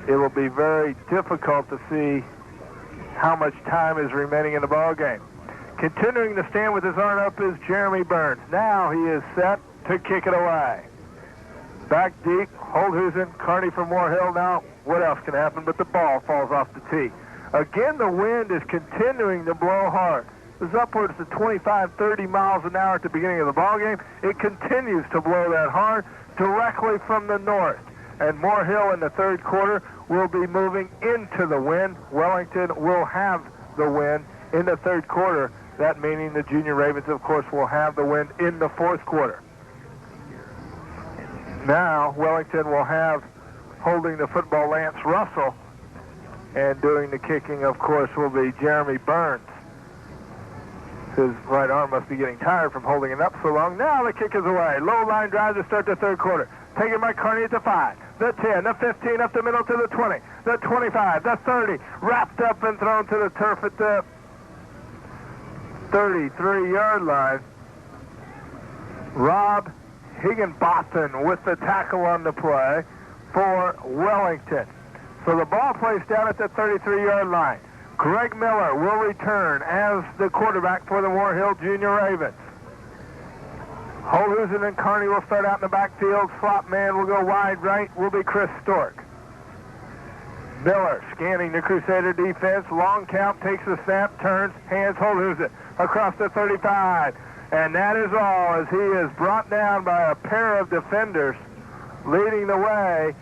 It will be very difficult to see how much time is remaining in the ball game. Continuing to stand with his arm up is Jeremy Burns. Now he is set to kick it away. Back deep, Holthusen, Carney from Moore Hill. Now, what else can happen but the ball falls off the tee. Again, the wind is continuing to blow hard. It was upwards to 25, 30 miles an hour at the beginning of the ball game. It continues to blow that hard directly from the north. And Moore Hill in the third quarter will be moving into the wind. Wellington will have the wind in the third quarter. That meaning the Junior Ravens, of course, will have the wind in the fourth quarter. Now, Wellington will have holding the football Lance Russell, and doing the kicking, of course, will be Jeremy Burns. His right arm must be getting tired from holding it up so long. Now the kick is away. Low line drive to start the third quarter. Taken by Carney at the 5, the 10, the 15, up the middle to the 20, the 25, the 30. Wrapped up and thrown to the turf at the 33-yard line. Rob Higginbotham with the tackle on the play for Wellington. So the ball plays down at the 33-yard line. Greg Miller will return as the quarterback for the Moore Hill Junior Ravens. Holthusen and Carney will start out in the backfield. Slot man will go wide right, will be Chris Stork. Miller scanning the Crusader defense. Long count, takes the snap, turns, hands Holthusen across the 35. And that is all, as he is brought down by a pair of defenders. Leading the way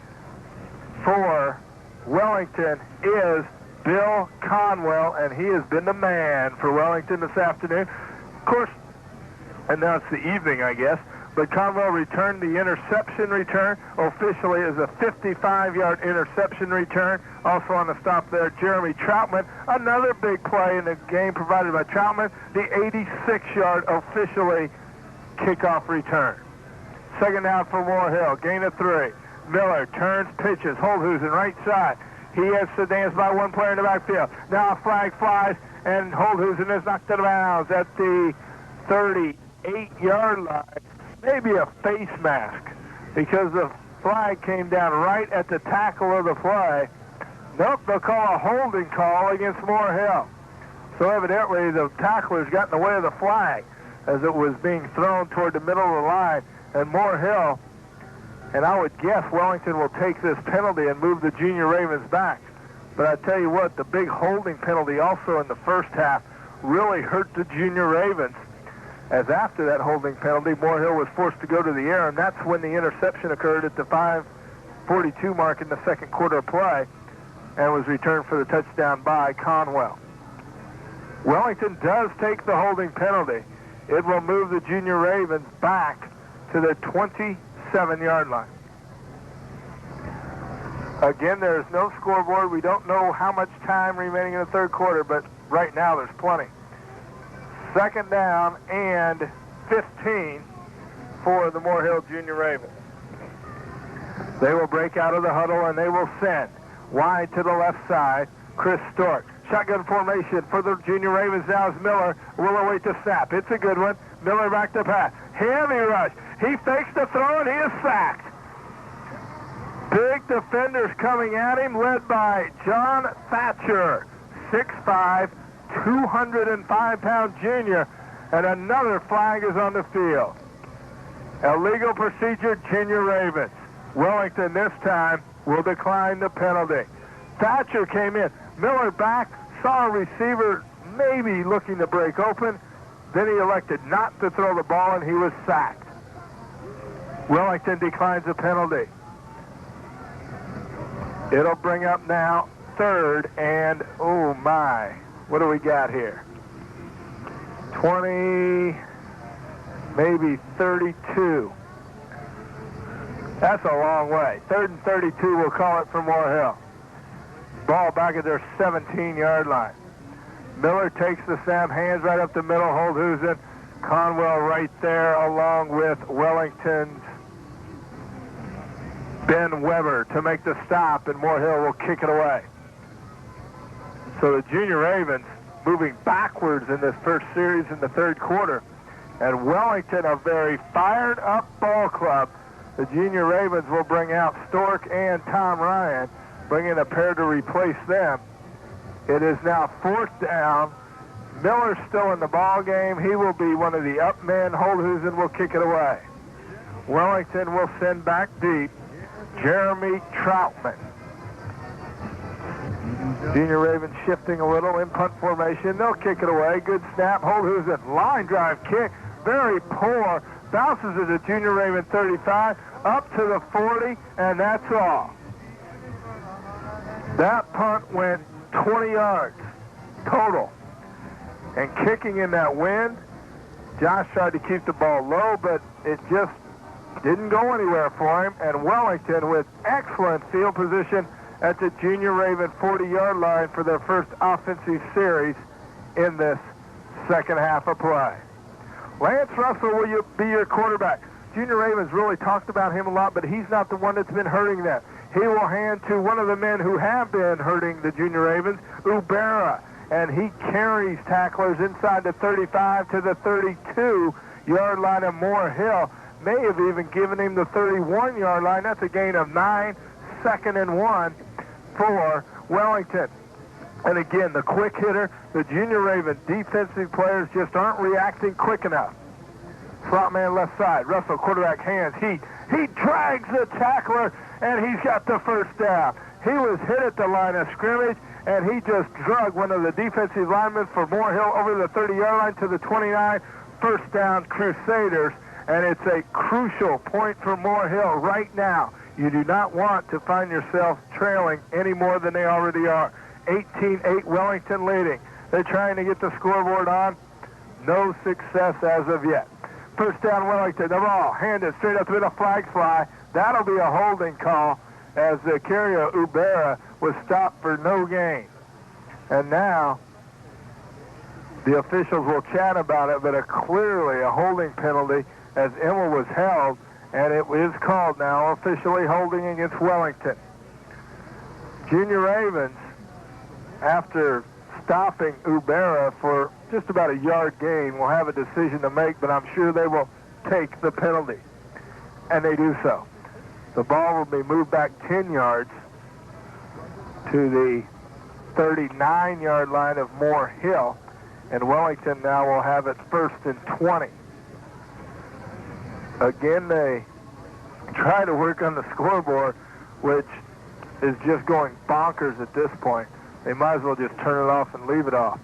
for Wellington is Bill Conwell, and he has been the man for Wellington this afternoon. Of course, and now it's the evening, I guess, but Conwell returned the interception return. Officially is a 55-yard interception return. Also on the stop there, Jeremy Troutman. Another big play in the game provided by Troutman. The 86-yard officially kickoff return. Second down for Moore Hill. Gain of 3. Miller turns, pitches. Holthusen right side. He has Sedans by one player in the backfield. Now a flag flies, and Holthusen is knocked out of bounds at the 38-yard line. Maybe a face mask, because the flag came down right at the tackle of the play. Nope, they'll call a holding call against Moore Hill. So evidently the tacklers got in the way of the flag as it was being thrown toward the middle of the line. And Moore Hill, and I would guess Wellington will take this penalty and move the Junior Ravens back. But I tell you what, the big holding penalty also in the first half really hurt the Junior Ravens, as after that holding penalty, Moore Hill was forced to go to the air, and that's when the interception occurred at the 5:42 mark in the second quarter of play, and was returned for the touchdown by Conwell. Wellington does take the holding penalty. It will move the Junior Ravens back to the 27-yard line. Again, there is no scoreboard. We don't know how much time remaining in the third quarter, but right now there's plenty. Second down and 15 for the Moore Hill Junior Ravens. They will break out of the huddle and they will send wide to the left side, Chris Stork. Shotgun formation for the Junior Ravens now is Miller. Will await the snap. It's a good one. Miller back to pass. Heavy rush. He fakes the throw and he is sacked. Big defenders coming at him, led by John Thatcher, 6'5", 205-pound junior, and another flag is on the field. Illegal procedure, Junior Ravens. Wellington this time will decline the penalty. Thatcher came in. Miller back, saw a receiver maybe looking to break open. Then he elected not to throw the ball, and he was sacked. Wellington declines the penalty. It'll bring up now third and, oh my, what do we got here? 20, maybe 32. That's a long way. Third and 32, we'll call it for Moore Hill. Ball back at their 17-yard line. Miller takes the snap, hands right up the middle, Holdhusen. Conwell right there along with Wellington's Ben Weber to make the stop, and Moore Hill will kick it away. So the Junior Ravens moving backwards in this first series in the third quarter. And Wellington, a very fired-up ball club. The Junior Ravens will bring out Stork and Tom Ryan, bring in a pair to replace them. It is now fourth down. Miller's still in the ball game. He will be one of the up men. Holdhusen will kick it away. Wellington will send back deep Jeremy Troutman. Junior Ravens shifting a little in punt formation. They'll kick it away. Good snap. Holdhusen line drive kick. Very poor. Bounces at the Junior Raven 35 up to the 40, and that's all. That punt went 20 yards total. And kicking in that wind, Josh tried to keep the ball low, but it just didn't go anywhere for him. And Wellington with excellent field position at the Junior Raven 40-yard line for their first offensive series in this second half of play. Lance Russell will be your quarterback. Junior Ravens really talked about him a lot, but he's not the one that's been hurting them. He will hand to one of the men who have been hurting the Junior Ravens, Ubera, and he carries tacklers inside the 35 to the 32-yard line of Moore Hill. May have even given him the 31-yard line. That's a gain of 9, 2nd and 1 for Wellington. And again, the quick hitter, the Junior Raven defensive players just aren't reacting quick enough. Slot man left side. Russell, quarterback hands. He drags the tackler, and he's got the first down. He was hit at the line of scrimmage, and he just drug one of the defensive linemen for Moore Hill over the 30-yard line to the 29. First down, Crusaders, and it's a crucial point for Moore Hill right now. You do not want to find yourself trailing any more than they already are. 18-8 Wellington leading. They're trying to get the scoreboard on. No success as of yet. First down, Wellington. The ball handed straight up the middle. Flags fly. That'll be a holding call as the carrier Ubera was stopped for no gain. And now the officials will chat about it, but clearly a holding penalty as Emma was held, and it is called now officially holding against Wellington. Junior Ravens, after stopping Ubera for just about a yard gain, will have a decision to make, but I'm sure they will take the penalty. And they do so. The ball will be moved back 10 yards to the 39-yard line of Moore Hill, and Wellington now will have it 1st and 20. Again, they try to work on the scoreboard, which is just going bonkers at this point. They might as well just turn it off and leave it off.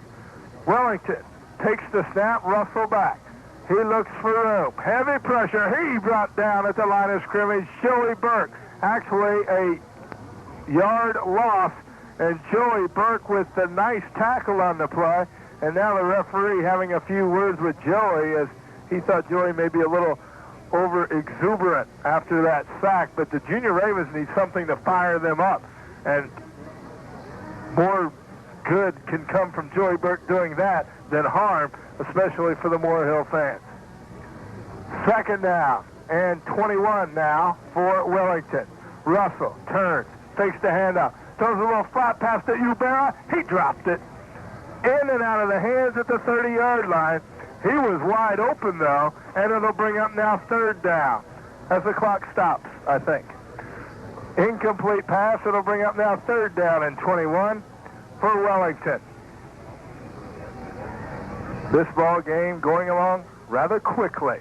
Wellington takes the snap, Russell back. He looks for room. Heavy pressure. He brought down at the line of scrimmage Joey Burke. Actually, a yard loss, and Joey Burke with the nice tackle on the play. And now the referee having a few words with Joey as he thought Joey may be a little over-exuberant after that sack. But the Junior Ravens need something to fire them up. And more good can come from Joey Burke doing that than harm, especially for the Moore Hill fans. Second down and 21 now for Wellington. Russell turns, fakes the handoff, throws a little flat pass to Ubera. He dropped it. In and out of the hands at the 30-yard line. He was wide open, though, and it'll bring up now 3rd down as the clock stops, I think. Incomplete pass. It'll bring up now 3rd down and 21 for Wellington. This ball game going along rather quickly.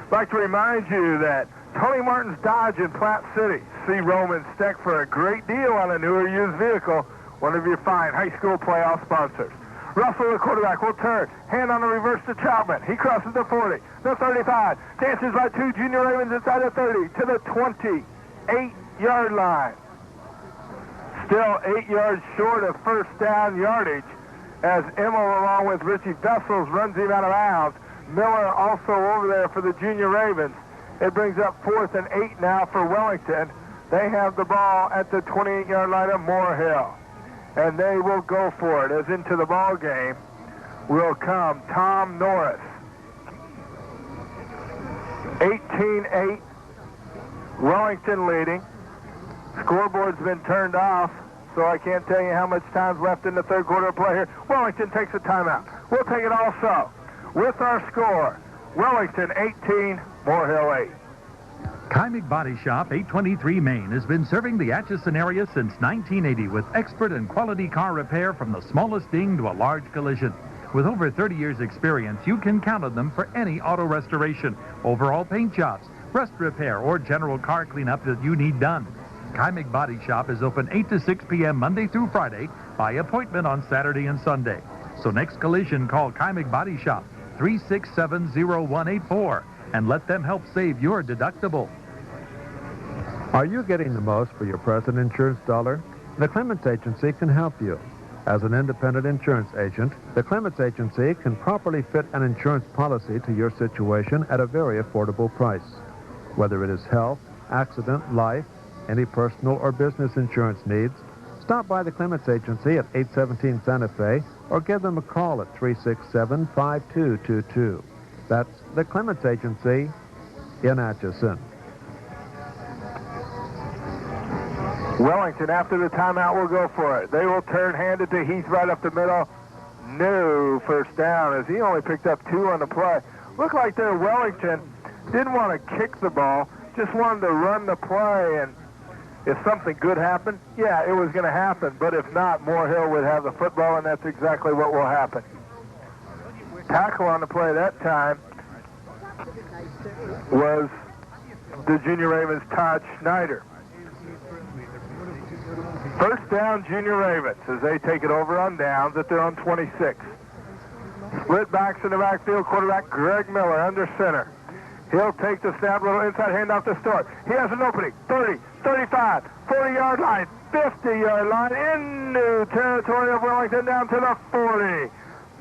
I'd like to remind you that Tony Martin's Dodge in Platte City. See Roman Steck for a great deal on a newer used vehicle, one of your fine high school playoff sponsors. Russell, the quarterback, will turn. Hand on the reverse to Troutman. He crosses the 40, the 35. Dances by 2 Junior Ravens inside the 30 to the 28-yard line. Still 8 yards short of first down yardage as Emil, along with Richie Vessels, runs him out of bounds. Miller also over there for the Junior Ravens. It brings up 4th and 8 now for Wellington. They have the ball at the 28-yard line of Moore Hill. and they will go for it. As into the ball game will come Tom Norris. 18-8, Wellington leading. Scoreboard's been turned off, so I can't tell you how much time's left in the third quarter of play here. Wellington takes a timeout. We'll take it also with our score. Wellington 18, Moore Hill 8. KAIR Body Shop, 823 Main, has been serving the Atchison area since 1980 with expert and quality car repair from the smallest ding to a large collision. With over 30 years experience, you can count on them for any auto restoration, overall paint jobs, rust repair, or general car cleanup that you need done. KAIR Body Shop is open 8 to 6 p.m. Monday through Friday by appointment on Saturday and Sunday. So next collision, call KAIR Body Shop, 367-0184, and let them help save your deductible. Are you getting the most for your present insurance dollar? The Clements Agency can help you. As an independent insurance agent, the Clements Agency can properly fit an insurance policy to your situation at a very affordable price. Whether it is health, accident, life, any personal or business insurance needs, stop by the Clements Agency at 817 Santa Fe or give them a call at 367-5222. That's the Clements Agency in Atchison. Wellington, after the timeout, will go for it. They will turn, hand it to Heath right up the middle. No first down, as he only picked up 2 on the play. Looked like there Wellington didn't want to kick the ball, just wanted to run the play, and if something good happened, yeah, it was going to happen. But if not, Moore Hill would have the football, and that's exactly what will happen. Tackle on the play that time was the Junior Ravens' Todd Schneider. First down, Junior Ravens, as they take it over on downs at their own 26. Split backs in the backfield, quarterback Greg Miller under center. He'll take the snap, little inside handoff to Stork. He has an opening, 30, 35, 40-yard line, 50-yard line, into territory of Wellington down to the 40.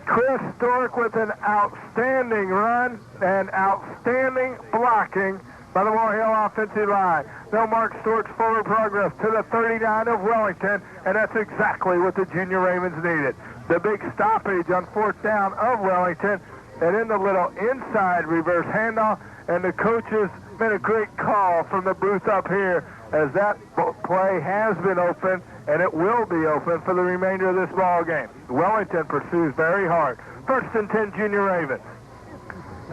Chris Stork with an outstanding run and outstanding blocking by the Moore Hill offensive line. They'll mark Stork's forward progress to the 39 of Wellington, and that's exactly what the Junior Ravens needed. The big stoppage on fourth down of Wellington, and in the little inside reverse handoff, and the coaches made a great call from the booth up here, as that play has been open, and it will be open for the remainder of this ball game. Wellington pursues very hard. First and 10, Junior Ravens.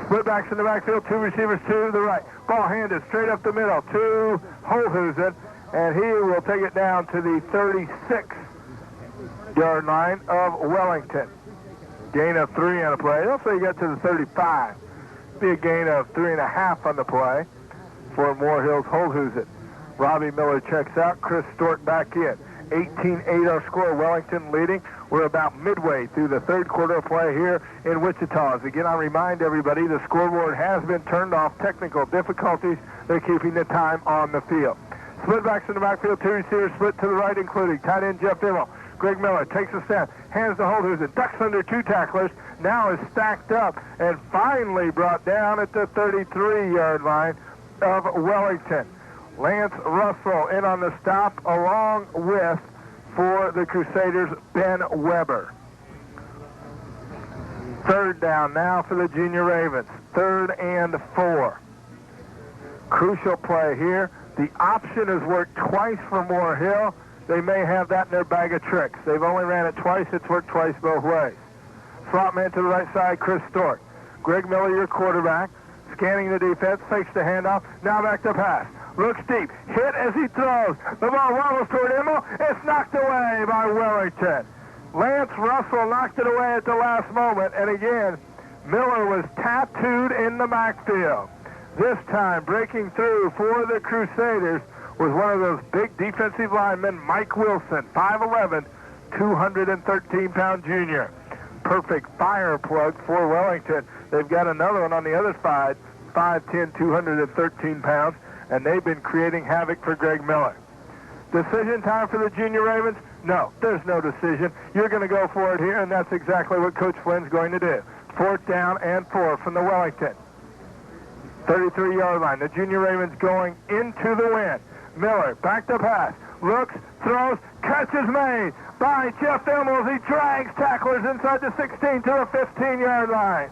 Split backs in the backfield, 2 receivers to the right. Ball handed straight up the middle to Holhusen, and he will take it down to the 36-yard line of Wellington. Gain of 3 on the play. They'll say you get to the 35. Be a gain of 3.5 on the play for Moore Hill's Holhusen. Robbie Miller checks out. Chris Stork back in. 18-8 our score. Wellington leading. We're about midway through the third quarter of play here in Wichita. As again, I remind everybody the scoreboard has been turned off. Technical difficulties. They're keeping the time on the field. Split backs in the backfield. 2 receivers split to the right, including tight end Jeff Immel. Greg Miller takes a snap, hands to Holhusen, ducks under 2 tacklers, now is stacked up and finally brought down at the 33-yard line of Wellington. Lance Russell in on the stop, along with, for the Crusaders, Ben Weber. Third down now for the Junior Ravens. 3rd and 4. Crucial play here. The option has worked twice for Moore Hill. They may have that in their bag of tricks. They've only ran it twice. It's worked twice both ways. Slot man to the right side, Chris Stork. Greg Miller, your quarterback, scanning the defense, fakes the handoff, now back to pass. Looks deep, hit as he throws. The ball wobbles toward Immel. It's knocked away by Wellington. Lance Russell knocked it away at the last moment, and again, Miller was tattooed in the backfield. This time, breaking through for the Crusaders was one of those big defensive linemen, Mike Wilson, 5'11", 213-pound junior. Perfect fire plug for Wellington. They've got another one on the other side, 5'10", 213 pounds, and they've been creating havoc for Greg Miller. Decision time for the Junior Ravens? No, there's no decision. You're going to go for it here, and that's exactly what Coach Flynn's going to do. 4th down and 4 from the Wellington 33-yard line. The Junior Ravens going into the wind. Miller back to pass. looks, throws, catch is made by Jeff Immel as he drags tacklers inside the 16 to the 15-yard line.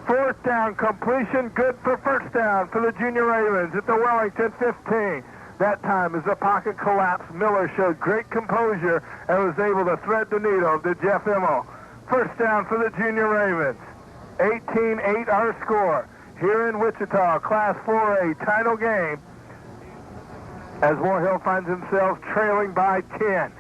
Fourth down completion, good for first down for the Junior Ravens at the Wellington 15. That time as the pocket collapsed, Miller showed great composure and was able to thread the needle to Jeff Immel. First down for the Junior Ravens. 18-8 our score here in Wichita, Class 4A title game, as Moore Hill finds themselves trailing by 10.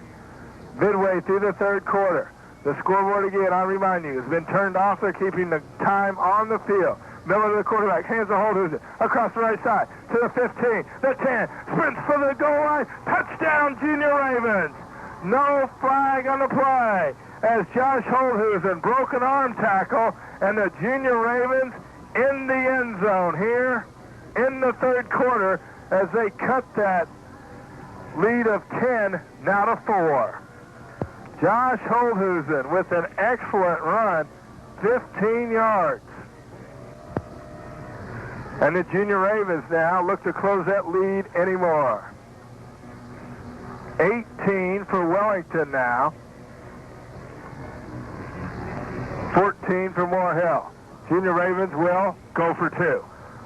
Midway through the third quarter. The scoreboard again, I remind you, has been turned off. They're keeping the time on the field. Miller, the quarterback, hands the Holdhouse across the right side to the 15, the 10, sprints for the goal line. Touchdown, Junior Ravens. No flag on the play as Josh Holdhusen broken arm tackle, and the Junior Ravens in the end zone here in the third quarter as they cut that lead of 10 now to 4. Josh Holdhusen with an excellent run, 15 yards. And the Junior Ravens now look to close that lead anymore. 18 for Wellington now. 14 for Moore Hill. Junior Ravens will go for 2.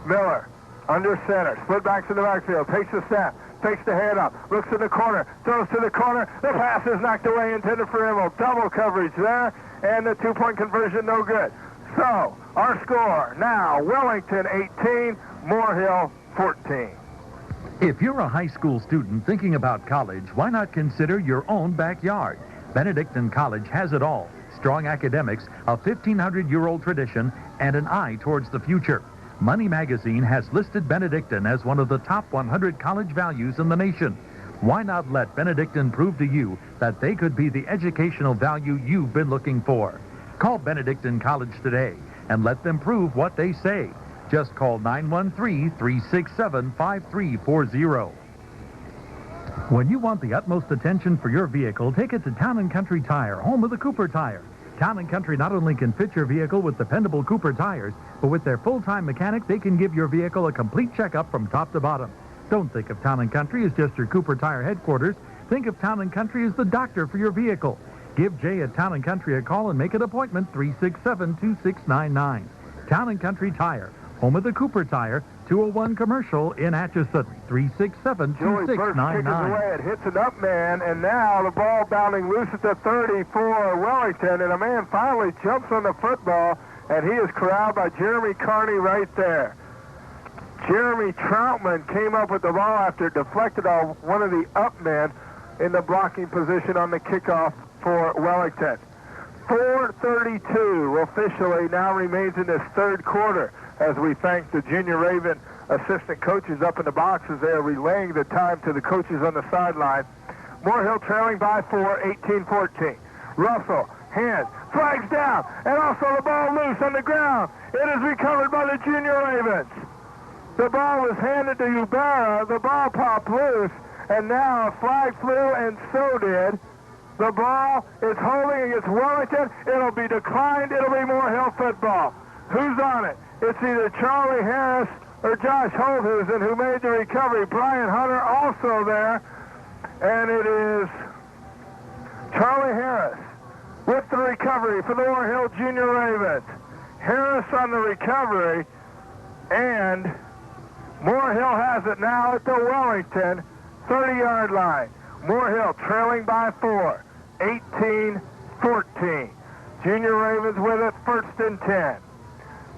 Miller under center, split backs in the backfield, takes the snap, takes the hand up, looks in the corner, throws to the corner. The pass is knocked away, intended for Immel. Double coverage there, and the 2-point conversion no good. So, our score now, Wellington 18, Moore Hill 14. If you're a high school student thinking about college, why not consider your own backyard? Benedictine College has it all. Strong academics, a 1,500-year-old tradition, and an eye towards the future. Money Magazine has listed Benedictine as one of the top 100 college values in the nation. Why not let Benedictine prove to you that they could be the educational value you've been looking for? Call Benedictine College today and let them prove what they say. Just call 913-367-5340. When you want the utmost attention for your vehicle, take it to Town & Country Tire, home of the Cooper Tire. Town & Country not only can fit your vehicle with dependable Cooper tires, but with their full-time mechanic, they can give your vehicle a complete checkup from top to bottom. Don't think of Town & Country as just your Cooper Tire headquarters. Think of Town & Country as the doctor for your vehicle. Give Jay at Town & Country a call and make an appointment, 367-2699. Town & Country Tire, home of the Cooper Tire, 201 Commercial in Atchison, 367-2699. Joey Burke kickers away. It hits an up man, and now the ball bounding loose at the 30 for Wellington, and a man finally jumps on the football, and he is corralled by Jeremy Carney right there. Jeremy Troutman came up with the ball after it deflected off one of the up men in the blocking position on the kickoff for Wellington. 4:32 officially now remains in this third quarter as we thank the Junior Raven assistant coaches up in the box as they are relaying the time to the coaches on the sideline. Moore Hill trailing by 4, 18-14. Russell, hands, flags down, and also the ball loose on the ground. It is recovered by the Junior Ravens. The ball was handed to Ubera. The ball popped loose, and now a flag flew, and so did. The ball is holding against Wellington. It'll be declined. It'll be Moore Hill football. Who's on it? It's either Charlie Harris or Josh Holdhusen who made the recovery. Brian Hunter also there. And it is Charlie Harris with the recovery for the Moore Hill Junior Ravens. Harris on the recovery, and Moore Hill has it now at the Wellington 30-yard line. Moore Hill trailing by 4, 18-14. Junior Ravens with it, 1st and 10.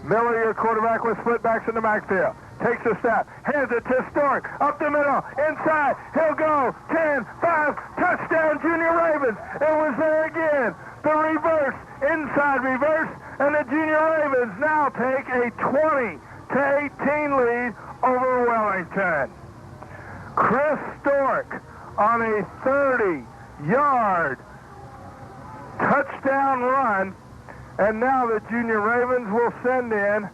Miller, your quarterback, with split backs in the backfield. Takes a step, hands it to Stork, up the middle, inside, he'll go, 10, 5, touchdown, Junior Ravens. It was there again, the reverse, inside reverse, and the Junior Ravens now take a 20-18 lead over Wellington. Chris Stork on a 30-yard touchdown run, and now the Junior Ravens will send in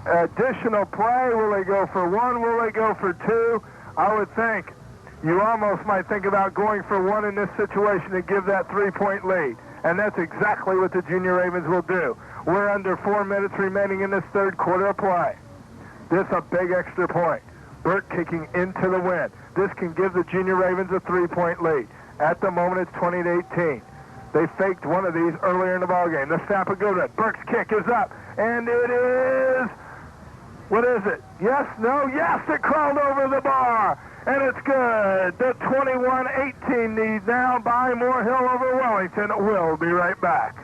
additional play. Will they go for 1? Will they go for 2? I would think you almost might think about going for 1 in this situation to give that 3-point lead. And that's exactly what the Junior Ravens will do. We're under 4 minutes remaining in this third quarter of play. This a big extra point. Burke kicking into the wind. This can give the Junior Ravens a 3-point lead. At the moment, it's 20-18. They faked one of these earlier in the ballgame. The snap a good one. Burke's kick is up, and it is... What is it? Yes, no, yes, it crawled over the bar, and it's good. The 21-18 lead now by Moore Hill over Wellington. We'll be right back.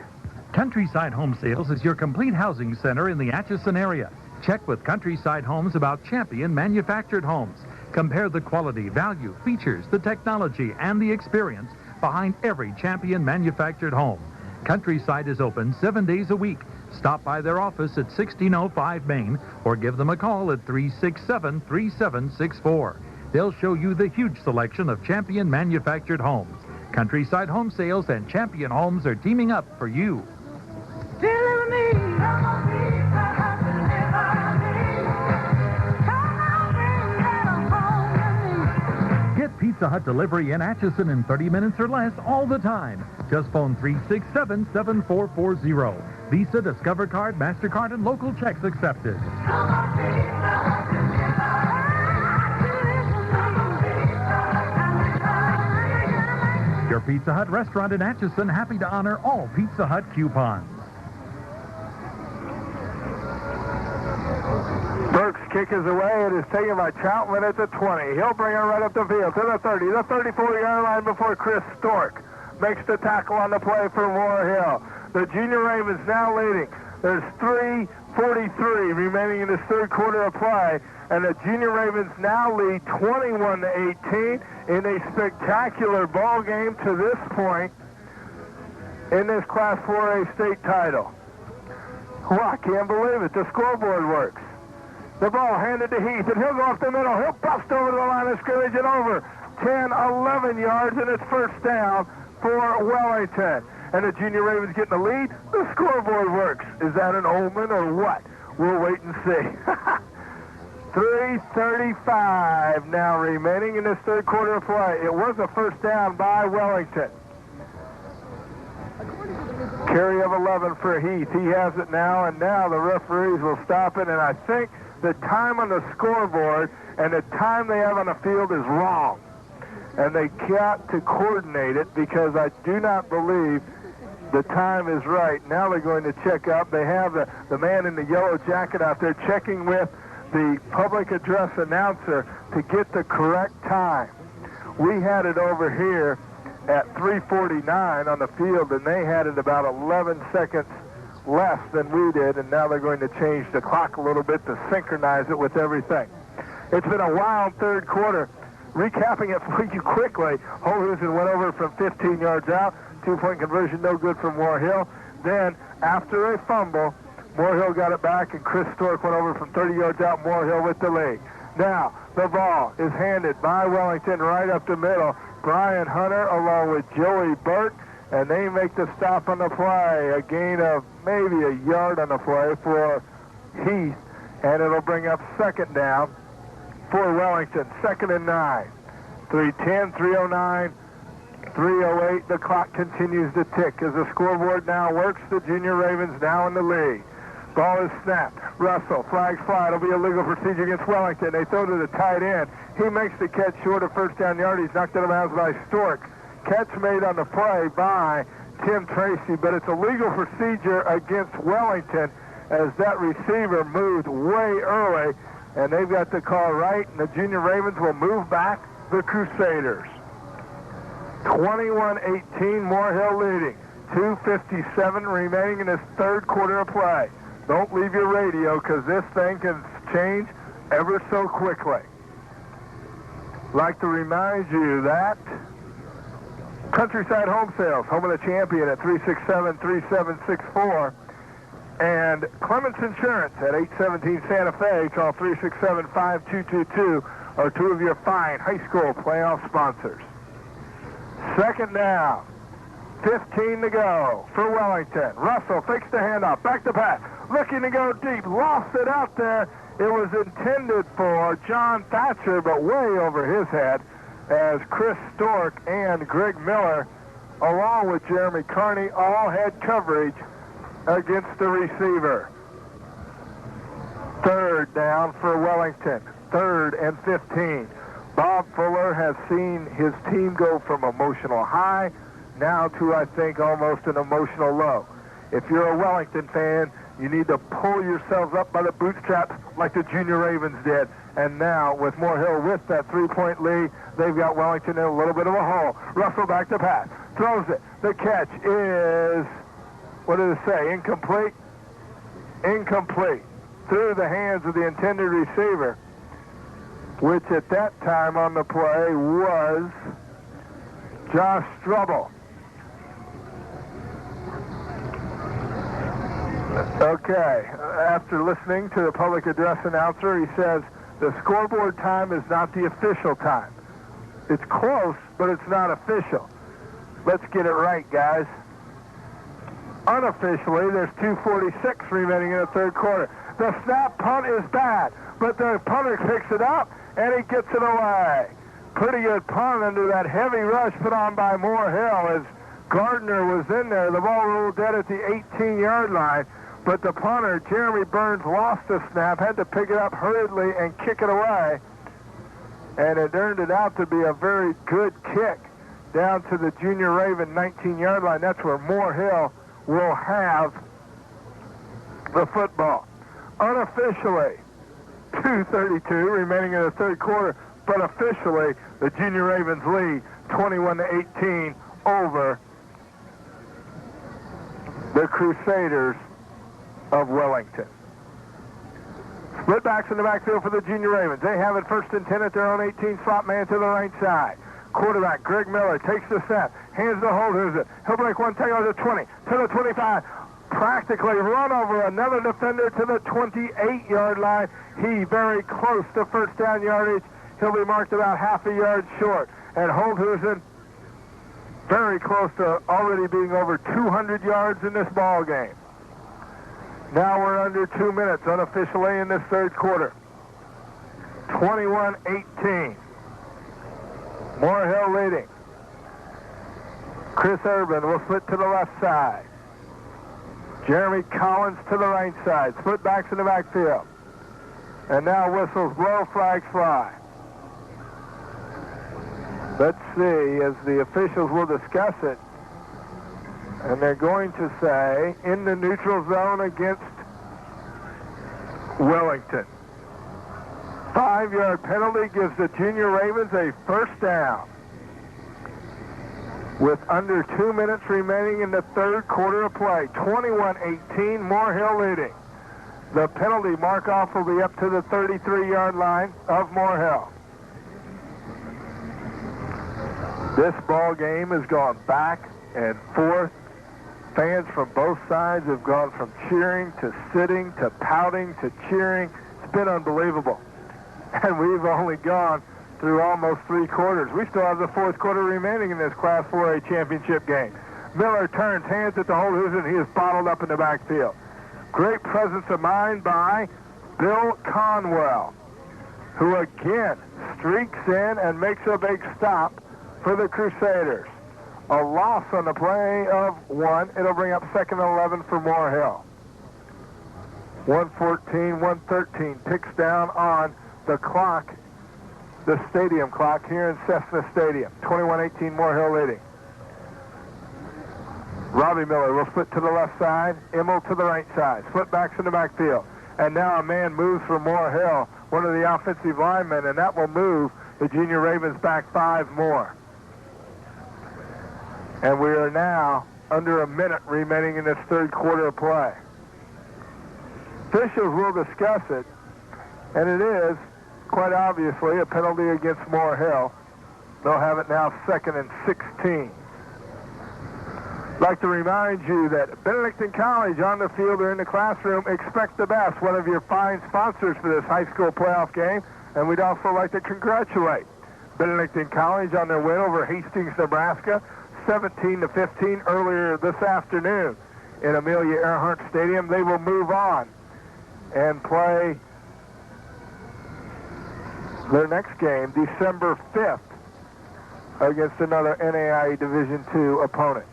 Countryside Home Sales is your complete housing center in the Atchison area. Check with Countryside Homes about Champion manufactured homes. Compare the quality, value, features, the technology, and the experience behind every Champion manufactured home. Countryside is open 7 days a week. Stop by their office at 1605 Main or give them a call at 367-3764. They'll show you the huge selection of Champion manufactured homes. Countryside Home Sales and Champion Homes are teaming up for you. Get Pizza Hut delivery in Atchison in 30 minutes or less all the time. Just phone 367-7440. Visa, Discover Card, MasterCard, and local checks accepted. Your Pizza Hut restaurant in Atchison happy to honor all Pizza Hut coupons. Burke's kick is away. It is taken by Troutman at the 20. He'll bring it right up the field to the 30, the 34-yard line before Chris Stork makes the tackle on the play for Moore Hill. The Junior Ravens now leading. There's 3:43 remaining in this third quarter of play, and the Junior Ravens now lead 21-18 in a spectacular ball game to this point in this Class 4A state title. Well, I can't believe it. The scoreboard works. The ball handed to Heath, and he'll go off the middle. He'll bust over the line of scrimmage and over 10, 11 yards, and it's first down for Wellington. And the Junior Ravens getting the lead. The scoreboard works. Is that an omen or what? We'll wait and see. 3:35 now remaining in this third quarter of play. It was a first down by Wellington. Carry of 11 for Heath. He has it now, and now the referees will stop it. And I think the time on the scoreboard and the time they have on the field is wrong. And they got to coordinate it because I do not believe the time is right. Now they're going to check up. They have the man in the yellow jacket out there checking with the public address announcer to get the correct time. We had it over here at 3:49 on the field, and they had it about 11 seconds less than we did, and now they're going to change the clock a little bit to synchronize it with everything. It's been a wild third quarter. Recapping it for you quickly, Holhusen went over from 15 yards out. 2-point conversion, no good for Moore Hill. Then, after a fumble, Moore Hill got it back, and Chris Stork went over from 30 yards out. Moore Hill with the lead. Now, the ball is handed by Wellington right up the middle. Brian Hunter along with Joey Burke, and they make the stop on the play. A gain of maybe a yard on the play for Heath, and it'll bring up second down for Wellington. 2nd and 9. 3:10, 3:09, 3:08. The clock continues to tick as the scoreboard now works. The Junior Ravens now in the lead. Ball is snapped. Russell, flags fly. It'll be a legal procedure against Wellington. They throw to the tight end. He makes the catch short of first down yard. He's knocked out of bounds by Stork. Catch made on the play by Tim Tracy, but it's a legal procedure against Wellington as that receiver moved way early, and they've got the call right, and the Junior Ravens will move back the Crusaders. 21-18, Moore Hill leading. 2:57 remaining in this third quarter of play. Don't leave your radio because this thing can change ever so quickly. Like to remind you that Countryside Home Sales, home of the champion at 367-3764, and Clements Insurance at 817 Santa Fe. Call 367-5222, are two of your fine high school playoff sponsors. Second down, 15 to go for Wellington. Russell fakes the handoff, back to pass, looking to go deep, lost it out there. It was intended for John Thatcher, but way over his head as Chris Stork and Greg Miller, along with Jeremy Carney, all had coverage against the receiver. Third down for Wellington. 3rd and 15. Bob Fuller has seen his team go from emotional high now to, I think, almost an emotional low. If you're a Wellington fan, you need to pull yourselves up by the bootstraps like the Junior Ravens did. And now, with Moore Hill with that 3-point lead, they've got Wellington in a little bit of a hole. Russell back to pass. Throws it. The catch is, what did it say, incomplete? Incomplete. Through the hands of the intended receiver, which at that time on the play was Josh Strubble. Okay, after listening to the public address announcer, he says the scoreboard time is not the official time. It's close, but it's not official. Let's get it right, guys. Unofficially, there's 2:46 remaining in the third quarter. The snap punt is bad, but the punter picks it up, and he gets it away. Pretty good punt under that heavy rush put on by Moore Hill as Gardner was in there. The ball rolled dead at the 18-yard line, but the punter, Jeremy Burns, lost the snap, had to pick it up hurriedly and kick it away, and it turned it out to be a very good kick down to the Junior Raven 19-yard line. That's where Moore Hill will have the football. Unofficially, 2:32 remaining in the third quarter, but officially the Junior Ravens lead 21-18 over the Crusaders of Wellington. Split backs in the backfield for the Junior Ravens. They have it 1st and 10 at their own 18, slot man to the right side. Quarterback Greg Miller takes the snap, hands the hold, who's it? He'll break one tackle to the 20, to the 25, practically run over another defender to the 28-yard line. He very close to first down yardage. He'll be marked about half a yard short. And Holthusen very close to already being over 200 yards in this ball game. Now we're under 2 minutes unofficially in this third quarter. 21-18. Moore Hill leading. Chris Urban will split to the left side. Jeremy Collins to the right side. Split backs in the backfield. And now whistles blow, flags fly. Let's see, as the officials will discuss it. And they're going to say, in the neutral zone against Wellington. 5-yard penalty gives the Junior Ravens a first down. With under 2 minutes remaining in the third quarter of play. 21-18, Moore Hill leading. The penalty mark-off will be up to the 33-yard line of Moore Hill. This ball game has gone back and forth. Fans from both sides have gone from cheering to sitting to pouting to cheering. It's been unbelievable. And we've only gone through almost 3 quarters. We still have the fourth quarter remaining in this Class 4A championship game. Miller turns, hands it to Holthusen. He is bottled up in the backfield. Great presence of mind by Bill Conwell, who again streaks in and makes a big stop for the Crusaders. A loss on the play of 1. It'll bring up 2nd and 11 for Moore Hill. 1:14, 1:13 ticks down on the clock, the stadium clock here in Cessna Stadium. 21-18, Moore Hill leading. Robbie Miller will split to the left side, Immel to the right side. Split backs in the backfield. And now a man moves for Moore Hill, one of the offensive linemen, and that will move the Junior Ravens back 5 more. And we are now under a minute remaining in this third quarter of play. Officials will discuss it, and it is, quite obviously, a penalty against Moore Hill. They'll have it now 2nd and 16. I'd like to remind you that Benedictine College on the field or in the classroom, expect the best, one of your fine sponsors for this high school playoff game. And we'd also like to congratulate Benedictine College on their win over Hastings, Nebraska, 17-15 earlier this afternoon in Amelia Earhart Stadium. They will move on and play their next game December 5th against another NAIA Division II opponent.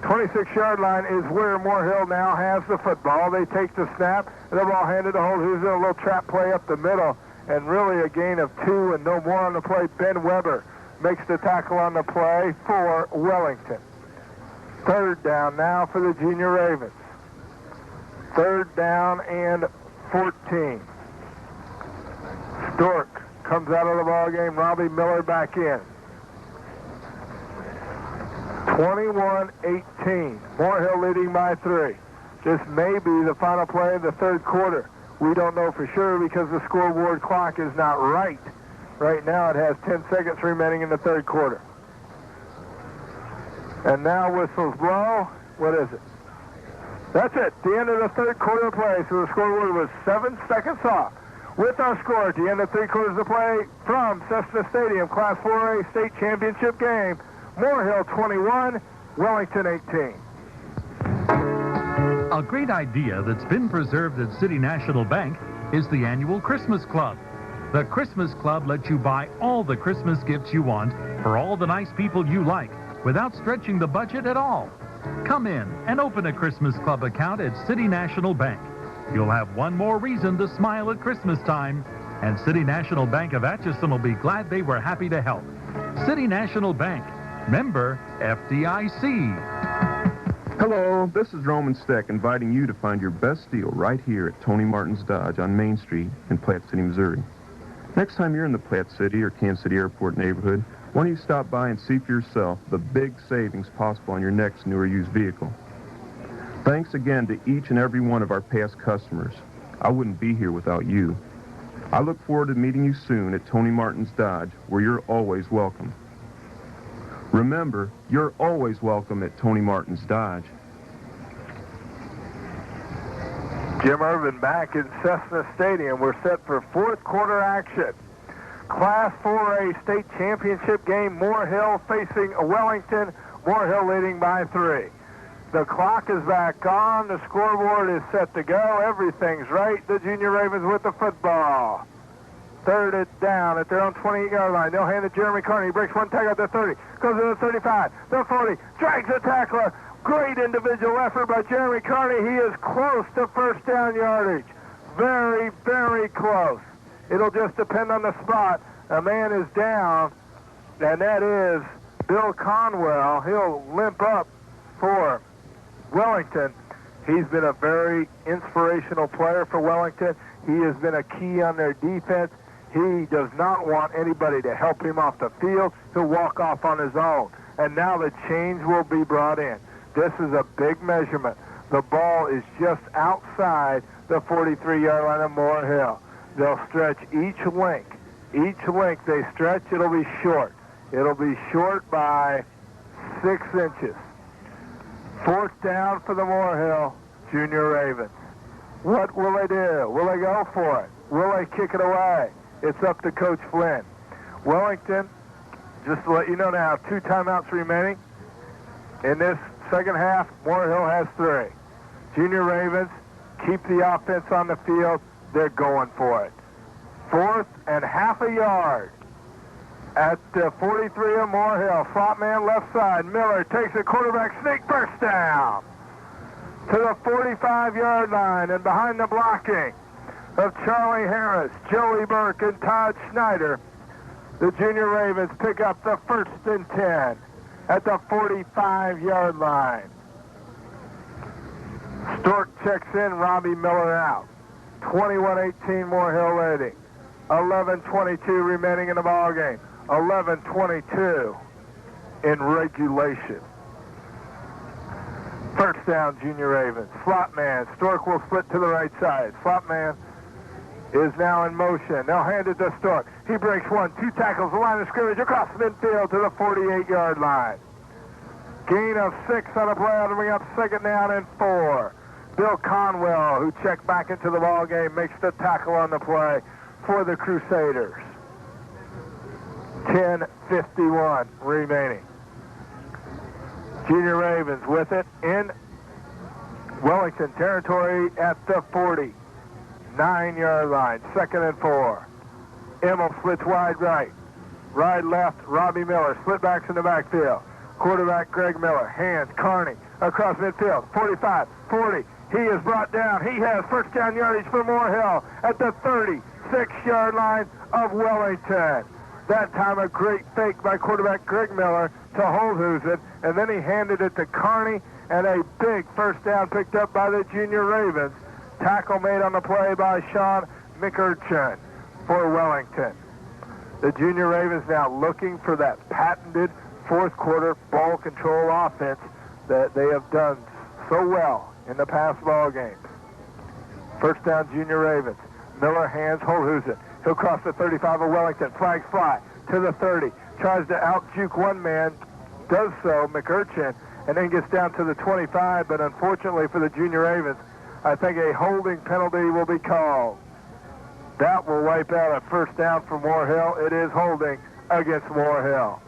26-yard line is where Moore Hill now has the football. They take the snap, and the ball handed to Holthusen, a little trap play up the middle, and really a gain of 2 and no more on the play. Ben Weber makes the tackle on the play for Wellington. Third down now for the Junior Ravens. Third down and 14. Stork comes out of the ball game. Robbie Miller back in. 21-18. Moore Hill leading by 3. This may be the final play of the third quarter. We don't know for sure because the scoreboard clock is not right. Right now it has 10 seconds remaining in the third quarter. And now whistles blow. What is it? That's it. The end of the third quarter play. So the scoreboard was 7 seconds off. With our score at the end of 3 quarters of play from Cessna Stadium, Class 4A state championship game, Moore Hill 21, Wellington 18. A great idea that's been preserved at City National Bank is the annual Christmas Club. The Christmas Club lets you buy all the Christmas gifts you want for all the nice people you like without stretching the budget at all. Come in and open a Christmas Club account at City National Bank. You'll have one more reason to smile at Christmas time, and City National Bank of Atchison will be glad they were happy to help. City National Bank, member FDIC. Hello, this is Roman Steck inviting you to find your best deal right here at Tony Martin's Dodge on Main Street in Platte City, Missouri. Next time you're in the Platte City or Kansas City Airport neighborhood, why don't you stop by and see for yourself the big savings possible on your next new or used vehicle. Thanks again to each and every one of our past customers. I wouldn't be here without you. I look forward to meeting you soon at Tony Martin's Dodge, where you're always welcome. Remember, you're always welcome at Tony Martin's Dodge. Jim Irvin back in Cessna Stadium. We're set for fourth quarter action. Class 4A state championship game, Moore Hill facing Wellington. Moore Hill leading by 3. The clock is back on. The scoreboard is set to go. Everything's right. The Junior Ravens with the football. Third it down at their own 28-yard line. They'll hand it to Jeremy Carney. He breaks one tackle at the 30. Goes to the 35. The 40. Drags the tackler. Great individual effort by Jeremy Carney. He is close to first down yardage. Very, very close. It'll just depend on the spot. A man is down, and that is Bill Conwell. He'll limp up for Wellington. He's been a very inspirational player for Wellington. He has been a key on their defense. He does not want anybody to help him off the field. He'll walk off on his own. And now the change will be brought in. This is a big measurement. The ball is just outside the 43-yard line of Moore Hill. They'll stretch each link. Each link they stretch, it'll be short. It'll be short by 6 inches. Fourth down for the Moore Hill Junior Ravens. What will they do? Will they go for it? Will they kick it away? It's up to Coach Flynn. Wellington, just to let you know now, 2 timeouts remaining. In this second half, Moore Hill has 3. Junior Ravens keep the offense on the field. They're going for it. 4th and half a yard at the 43 of Moore Hill. Slot man left side. Miller takes a quarterback sneak, first down to the 45-yard line, and behind the blocking of Charlie Harris, Joey Burke, and Todd Schneider, the Junior Ravens pick up the 1st and 10 at the 45-yard line. Stork checks in, Robbie Miller out. 21-18 Moore Hill leading. 11:22 remaining in the ball game. 11:22 in regulation. First down, Junior Ravens. Slot man. Stork will split to the right side. Slot man is now in motion. They'll hand it to Stork. He breaks 1, 2 tackles, the line of scrimmage across midfield to the 48-yard line. Gain of 6 on a play out to bring up second down and 4. Bill Conwell, who checked back into the ball game, makes the tackle on the play for the Crusaders. 10:51 remaining. Junior Ravens with it in Wellington territory at the 49-yard line. 2nd and 4. Emmel splits wide right. Wide left, Robbie Miller. Split backs in the backfield. Quarterback Greg Miller. Hands, Carney. across midfield. 45, 40. He is brought down. He has first down yardage for Moore Hill at the 36-yard line of Wellington. That time a great fake by quarterback Greg Miller to Holthusen, and then he handed it to Carney, and a big first down picked up by the Junior Ravens. Tackle made on the play by Sean McErchin for Wellington. The Junior Ravens now looking for that patented fourth quarter ball control offense that they have done so well in the past ball games. First down, Junior Ravens. Miller hands Holthusen. He'll cross the 35 of Wellington. Flags fly to the 30. Tries to out-juke one man. Does so, McErchin, and then gets down to the 25, but unfortunately for the Junior Ravens, I think a holding penalty will be called. That will wipe out a first down for Moore Hill. It is holding against Moore Hill.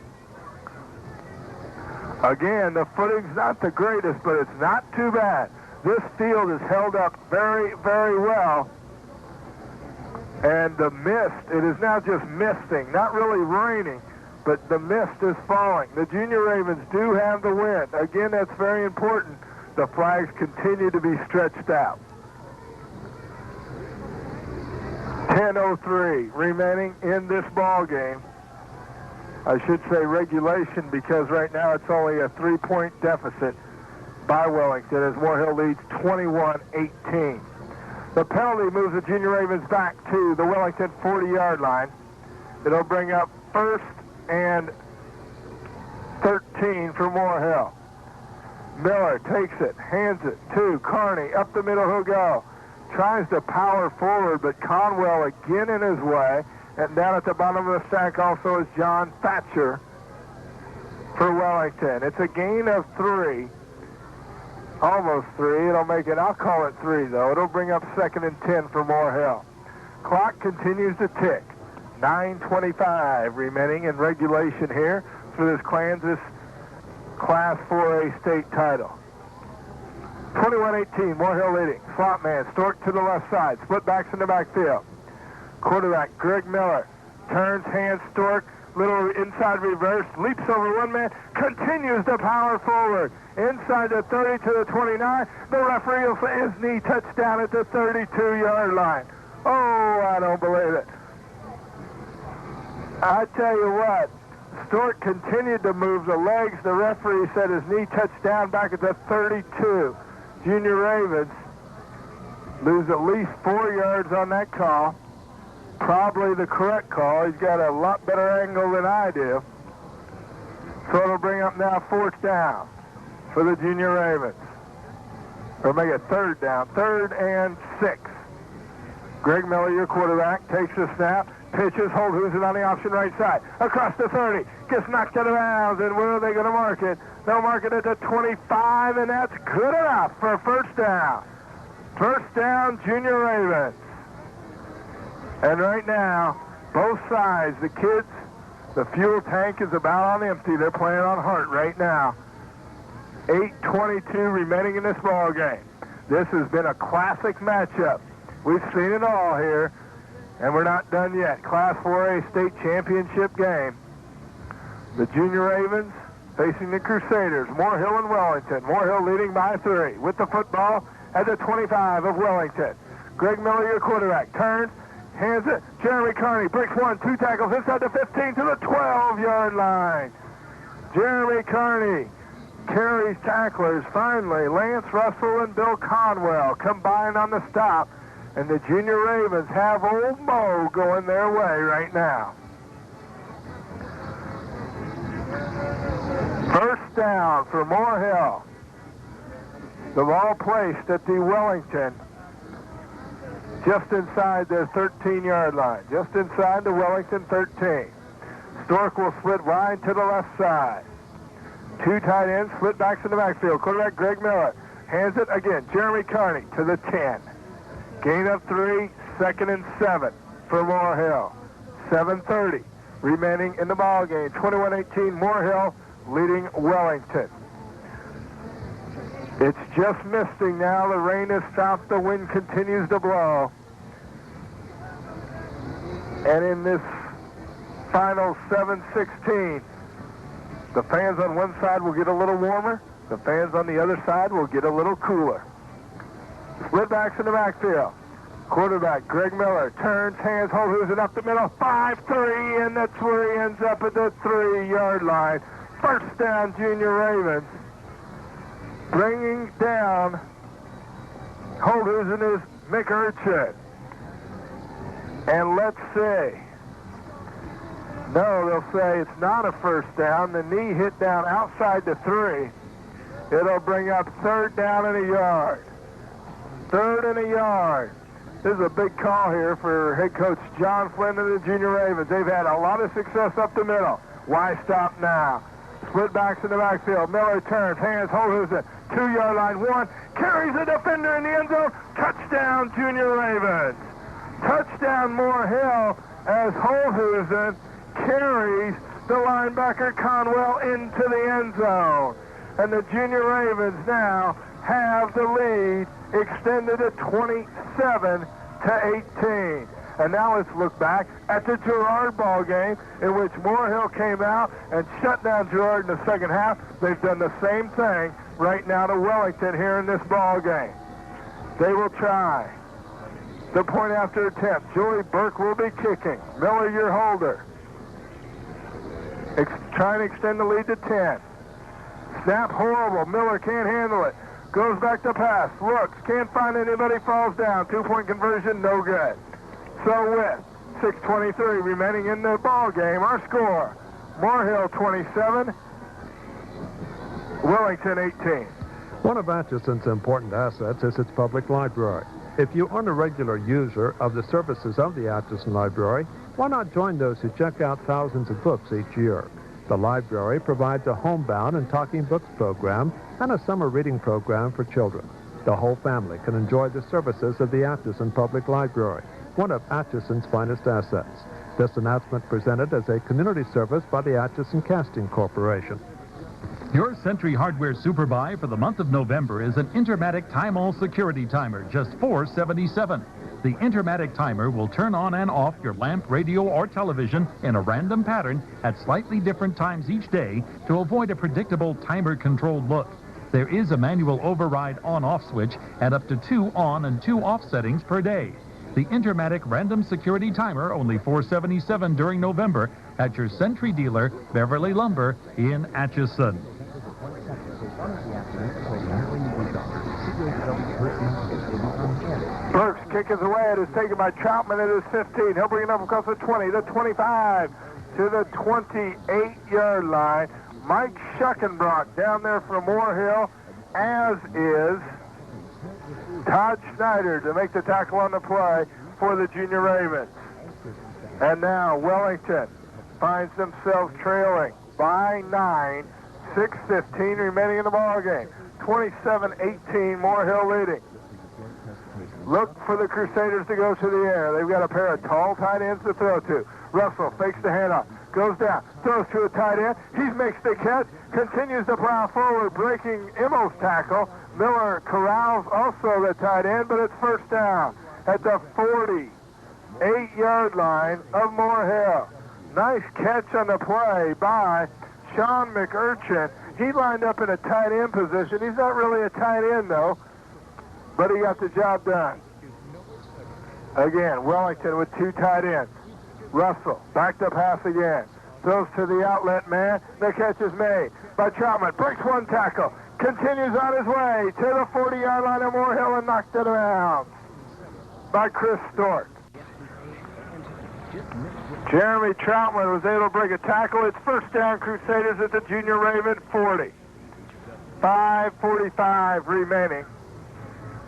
Again, the footing's not the greatest, but it's not too bad. This field is held up very, very well. And the mist, it is now just misting, not really raining, but the mist is falling. The Junior Ravens do have the win. Again, that's very important. The flags continue to be stretched out. 10:03 remaining in this ball game. I should say regulation because right now it's only a 3-point deficit by Wellington as Moore Hill leads 21-18. The penalty moves the Junior Ravens back to the Wellington 40-yard line. It'll bring up first and 13 for Moore Hill. Miller takes it, hands it to Carney. Up the middle he'll go. Tries to power forward, but Conwell again in his way. And down at the bottom of the stack also is John Thatcher for Wellington. It's a gain of 3. Almost 3. It'll make it, I'll call it 3 though. It'll bring up second and 10 for Moore Hill. Clock continues to tick. 9:25 remaining in regulation here for this Kansas Class 4A state title. 21-18, Moore Hill leading. Slot man, Stork to the left side. Split backs in the backfield. Quarterback Greg Miller turns, hands Stork, little inside reverse, leaps over one man, continues to power forward. Inside the 30 to the 29. The referee will say his knee touchdown at the 32-yard line. Oh, I don't believe it. I tell you what, Stork continued to move the legs. The referee said his knee touched down back at the 32. Junior Ravens lose at least 4 yards on that call. Probably the correct call. He's got a lot better angle than I do. So it'll bring up now fourth down for the Junior Ravens. Or make it third down. 3rd and 6. Greg Miller, your quarterback, takes the snap. Pitches, Holthusen on the option right side. Across the 30. Gets knocked out of bounds. And where are they going to mark it? They'll mark it at the 25, and that's good enough for a first down. First down, Junior Ravens. And right now, both sides, the kids, the fuel tank is about on empty. They're playing on heart right now. 8:22 remaining in this ball game. This has been a classic matchup. We've seen it all here, and we're not done yet. Class 4A state championship game. The Junior Ravens facing the Crusaders. Moore Hill and Wellington. Moore Hill leading by 3 with the football at the 25 of Wellington. Greg Miller, your quarterback, turns, hands it. Jeremy Carney breaks 1, 2 tackles inside the 15 to the 12-yard line. Jeremy Carney carries tacklers. Finally, Lance Russell and Bill Conwell combined on the stop, and the Junior Ravens have old Mo going their way right now. First down for Moore Hill. The ball placed at the Wellington, just inside their 13-yard line, just inside the Wellington 13. Stork will split wide to the left side. 2 tight ends, split backs in the backfield. Quarterback Greg Miller hands it again. Jeremy Carney to the 10. Gain of 3, 2nd and 7 for Moore Hill. 7:30 remaining in the ball game. 21-18, Moore Hill leading Wellington. It's just misting now. The rain has stopped. The wind continues to blow. And in this final 7:16, the fans on one side will get a little warmer. The fans on the other side will get a little cooler. Split backs in the backfield. Quarterback Greg Miller turns, hands, Holhusen up the middle, 5-3, and that's where he ends up at the 3-yard line. First down, Junior Ravens. Bringing down Holhusen is McUrchin. And let's see. No, they'll say it's not a first down. The knee hit down outside the 3. It'll bring up 3rd down and a yard. 3rd and a yard. This is a big call here for head coach John Flynn and the Junior Ravens. They've had a lot of success up the middle. Why stop now? Split backs in the backfield. Miller turns, hands, Holhusen, 2-yard line, 1, carries a defender in the end zone. Touchdown, Junior Ravens. Touchdown, Moore Hill, as Holhusen carries the linebacker Conwell into the end zone. And the Junior Ravens now have the lead extended to 27-18. And now let's look back at the Girard ball game in which Moore Hill came out and shut down Girard in the second half. They've done the same thing right now to Wellington here in this ball game. They will try the point after attempt. Joey Burke will be kicking. Miller, your holder. Trying to extend the lead to 10. Snap horrible. Miller can't handle it. Goes back to pass. Looks. Can't find anybody. Falls down. 2-point conversion. No good. So with 6:23 remaining in the ball game, our score, Moore Hill 27, Wellington 18. One of Atchison's important assets is its public library. If you aren't a regular user of the services of the Atchison Library, why not join those who check out thousands of books each year? The library provides a homebound and talking books program and a summer reading program for children. The whole family can enjoy the services of the Atchison Public Library, one of Atchison's finest assets. This announcement presented as a community service by the Atchison Casting Corporation. Your Century Hardware Super Buy for the month of November is an Intermatic Time-All Security Timer, just $4.77. The Intermatic Timer will turn on and off your lamp, radio, or television in a random pattern at slightly different times each day to avoid a predictable timer-controlled look. There is a manual override on-off switch and up to 2 on and 2 off settings per day. The Intermatic Random Security Timer, only $4.77 during November at your Century dealer, Beverly Lumber in Atchison. Burke's kick is away. It is taken by Troutman. It is 15. He'll bring it up across the 20, the 25, to the 28-yard line. Mike Schuckenbrock down there from Moore Hill, as is Todd Schneider to make the tackle on the play for the Junior Ravens. And now Wellington finds themselves trailing by 9, 6:15 remaining in the ball game. 27-18, Moore Hill leading. Look for the Crusaders to go to the air. They've got a pair of tall tight ends to throw to. Russell fakes the handoff, goes down, throws to a tight end. He makes the catch, continues to plow forward, breaking Immo's tackle. Miller corrals also the tight end, but it's first down at the 48-yard line of Moore Hill. Nice catch on the play by Sean McUrchin. He lined up in a tight end position. He's not really a tight end, though, but he got the job done. Again, Wellington with 2 tight ends. Russell, back to pass again. Throws to the outlet man. The catch is made by Troutman. Breaks 1 tackle. Continues on his way to the 40-yard line of Moore Hill and knocked it around by Chris Stork. Jeremy Troutman was able to break a tackle. It's first down, Crusaders at the Junior Raven 40. 5:45 remaining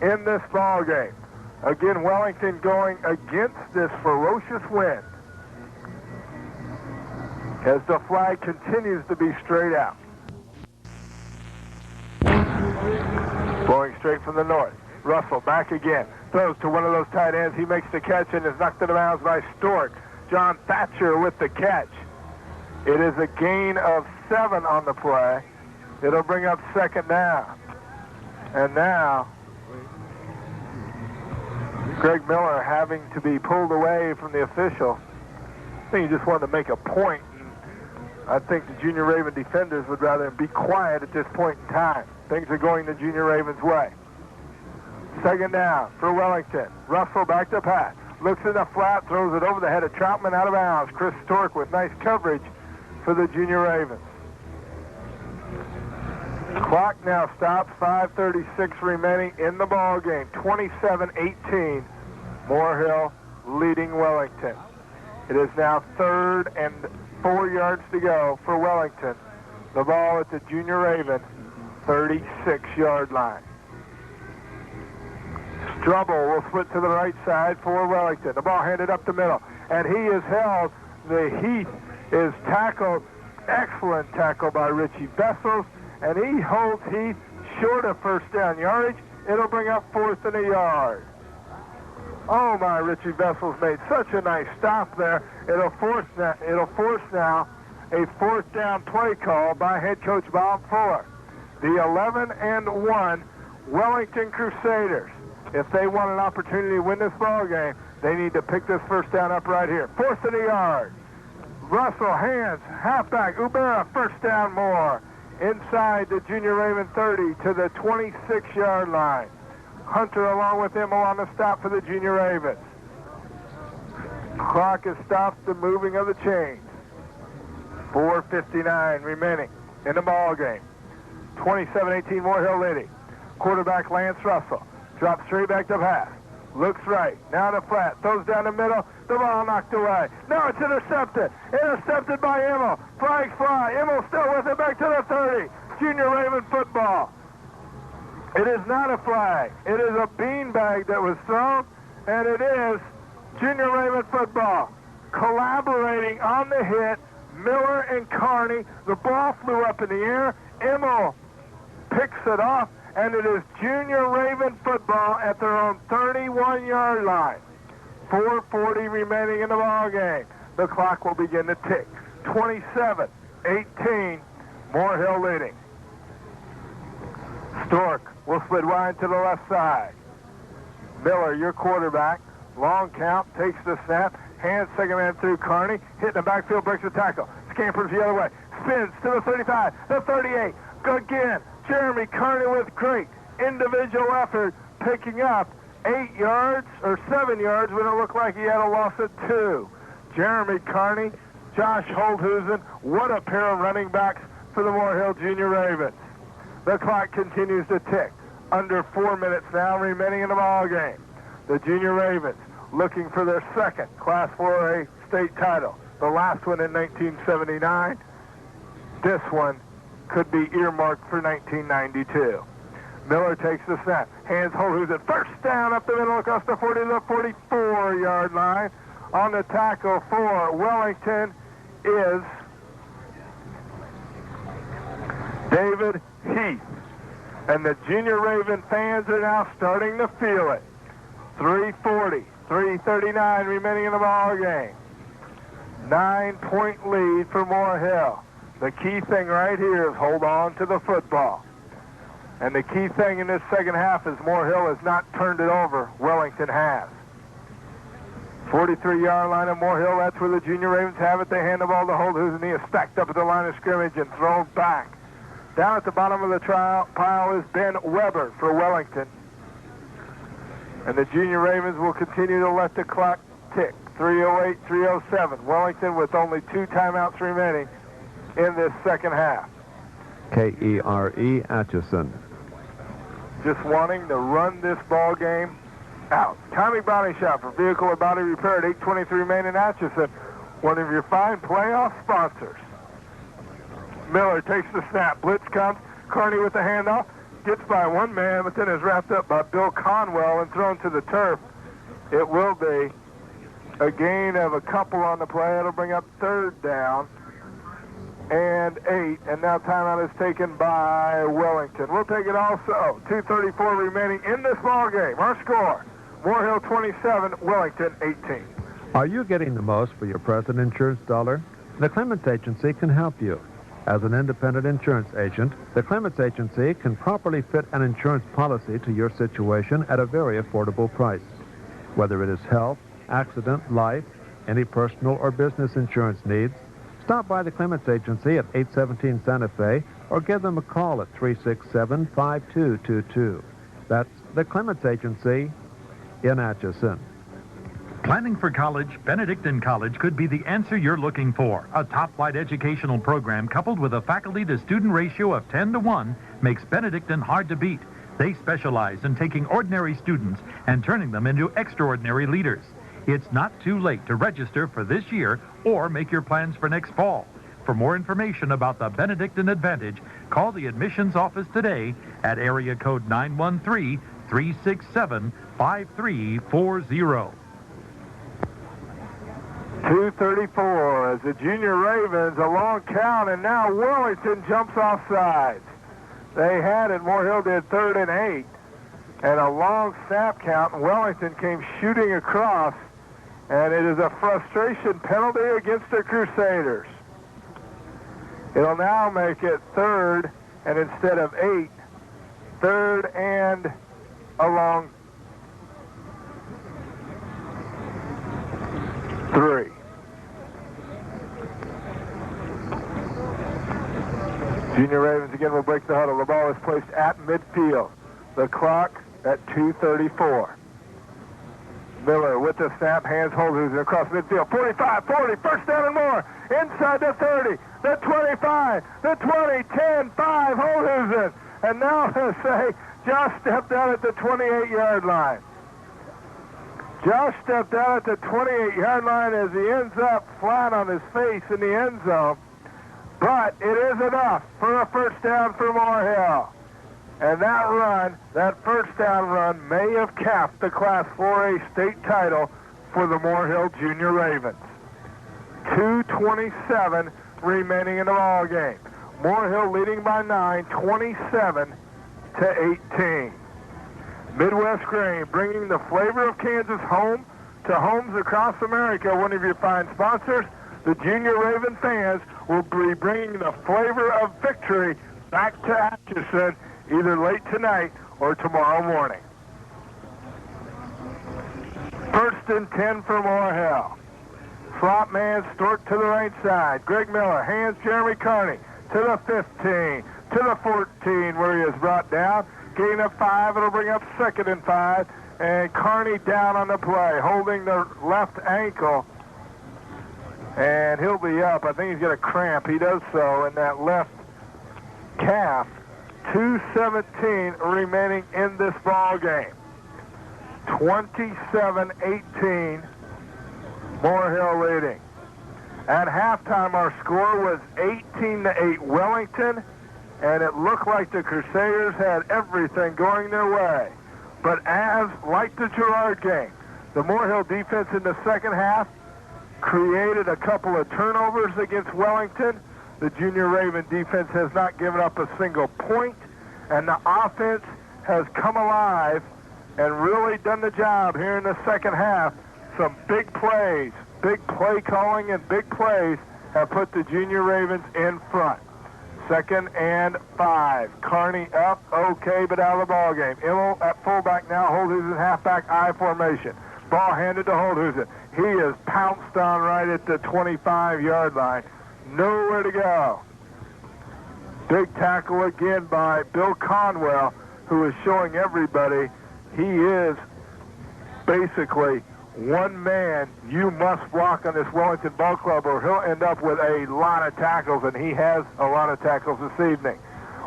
in this ball game. Again, Wellington going against this ferocious wind as the flag continues to be straight out. Blowing straight from the north. Russell back again. Throws to one of those tight ends. He makes the catch and is knocked out of bounds by Stork. John Thatcher with the catch. It is a gain of 7 on the play. It'll bring up second down. And now, Greg Miller having to be pulled away from the official. I think he just wanted to make a point and I think the Junior Raven defenders would rather be quiet at this point in time. Things are going the Junior Ravens' way. Second down for Wellington. Russell back to pass. Looks in the flat, throws it over the head of Troutman out of bounds. Chris Stork with nice coverage for the Junior Ravens. Clock now stops, 5:36 remaining in the ball game. 27-18, Moore Hill leading Wellington. It is now 3rd and 4 yards to go for Wellington. The ball at the Junior Raven 36-yard line. Strubble will split to the right side for Wellington. The ball handed up the middle, and he is held. The Heath is tackled. Excellent tackle by Richie Vessels, and he holds Heath short of first down yardage. It'll bring up 4th and a yard. Oh my, Richie Vessels made such a nice stop there. It'll force now a 4th down play call by head coach Bob Fuller. The 11-1 Wellington Crusaders. If they want an opportunity to win this ball game, they need to pick this first down up right here. 4th and a yard. Russell, hands, halfback, Ubera, first down, Moore. Inside the Junior Raven 30 to the 26-yard line. Hunter along with him on the stop for the Junior Ravens. Clock has stopped the moving of the chains. 4:59 remaining in the ball game. 27-18 Moore Hill leading. Quarterback Lance Russell drops straight back to pass. Looks right. Now to flat. Throws down the middle. The ball knocked away. No, it's intercepted. Intercepted by Immel. Flags fly. Immel still with it back to the 30. Junior Raven football. It is not a flag. It is a beanbag that was thrown, and it is Junior Raven football. Collaborating on the hit, Miller and Carney. The ball flew up in the air. Immel picks it off, and it is Junior Raven football at their own 31-yard line. 4:40 remaining in the ball game. The clock will begin to tick. 27-18, Moore Hill leading. Stork will split wide to the left side. Miller, your quarterback. Long count, takes the snap. Hands second man through Carney. Hitting the backfield, breaks the tackle. Scampers the other way. Spins to the 35, the 38. Again, Jeremy Carney with great individual effort, picking up 8 yards or 7 yards when it looked like he had a loss of 2. Jeremy Carney, Josh Holthusen, what a pair of running backs for the Moore Hill Junior Ravens. The clock continues to tick. Under 4 minutes now remaining in the ball game. The Junior Ravens looking for their second Class 4A state title. The last one in 1979. This one could be earmarked for 1992. Miller takes the snap. Hands Holthusen. First down up the middle across the 40 to the 44-yard line. On the tackle for Wellington is David Heath. And the Junior Raven fans are now starting to feel it. 3:40, 3:39 remaining in the ball game. 9-point lead for Moore Hill. The key thing right here is hold on to the football. And the key thing in this second half is Moore Hill has not turned it over. Wellington has. 43-yard line of Moore Hill. That's where the Junior Ravens have it. They hand the ball to Holthusen. He is stacked up at the line of scrimmage and thrown back. Down at the bottom of the pile is Ben Weber for Wellington. And the Junior Ravens will continue to let the clock tick. 3:08, 3:07. Wellington with only 2 timeouts remaining in this second half. KERE Atchison. Just wanting to run this ball game out. Tommy Body Shop for vehicle or body repair at 823 Main in Atchison. One of your fine playoff sponsors. Miller takes the snap. Blitz comes. Carney with the handoff. Gets by one man, but then is wrapped up by Bill Conwell and thrown to the turf. It will be a gain of a couple on the play. It'll bring up 3rd down and 8. And now timeout is taken by Wellington. We'll take it also. 2:34 remaining in this ball game. Our score, Moore Hill 27, Wellington 18. Are you getting the most for your present insurance dollar? The Clements Agency can help you. As an independent insurance agent, the Clements Agency can properly fit an insurance policy to your situation at a very affordable price. Whether it is health, accident, life, any personal or business insurance needs, Stop by the Clements Agency at 817 Santa Fe or give them a call at 367-5222. That's the Clements Agency in Atchison. Planning for college, Benedictine College could be the answer you're looking for. A top-flight educational program coupled with a faculty-to-student ratio of 10-to-1 makes Benedictine hard to beat. They specialize in taking ordinary students and turning them into extraordinary leaders. It's not too late to register for this year or make your plans for next fall. For more information about the Benedictine Advantage, call the admissions office today at area code 913-367-5340. 2:34 as the Junior Ravens, a long count, and now Wellington jumps off sides. They had it, Moore Hill did 3rd and 8, and a long snap count, and Wellington came shooting across, and it is a frustration penalty against the Crusaders. It'll now make it 3rd, and instead of 8, 3rd and a long 3. Junior Ravens again will break the huddle. The ball is placed at midfield. The clock at 2:34. Miller with the snap, hands Holhusen across midfield. 45, 40, first down and more. Inside the 30, the 25, the 20, 10, 5, Holhusen. And now they say Josh stepped out at the 28-yard line. Josh stepped out at the 28-yard line as he ends up flat on his face in the end zone. But it is enough for a first down for Moore Hill. And that run, that first down run, may have capped the Class 4A state title for the Moore Hill Junior Ravens. 2:27 remaining in the ball game. Moore Hill leading by 9, 27-18. Midwest Grain bringing the flavor of Kansas home to homes across America. One of your fine sponsors. The Junior Raven fans will be bringing the flavor of victory back to Atchison either late tonight or tomorrow morning. 1st and 10 for Moore Hill. Slot man Stork to the right side. Greg Miller hands Jeremy Carney to the 15, to the 14 where he is brought down. Gain of 5, it'll bring up 2nd and 5. And Carney down on the play, holding the left ankle. And he'll be up. I think he's got a cramp. He does so in that left calf. 2:17 remaining in this ball game. 27-18, Moore Hill leading. At halftime, our score was 18-8 Wellington, and it looked like the Crusaders had everything going their way. But as, like the Girard game, the Moore Hill defense in the second half created a couple of turnovers against Wellington. The Junior Raven defense has not given up a single point, and the offense has come alive and really done the job here in the second half. Some big plays, big play calling and big plays have put the Junior Ravens in front. 2nd and 5. Carney up, okay, but out of the ball game. Immel at fullback now, Holhusen halfback I formation. Ball handed to Holhusen. He is pounced on right at the 25-yard line. Nowhere to go. Big tackle again by Bill Conwell, who is showing everybody he is basically one man you must block on this Wellington Ball Club or he'll end up with a lot of tackles, and he has a lot of tackles this evening.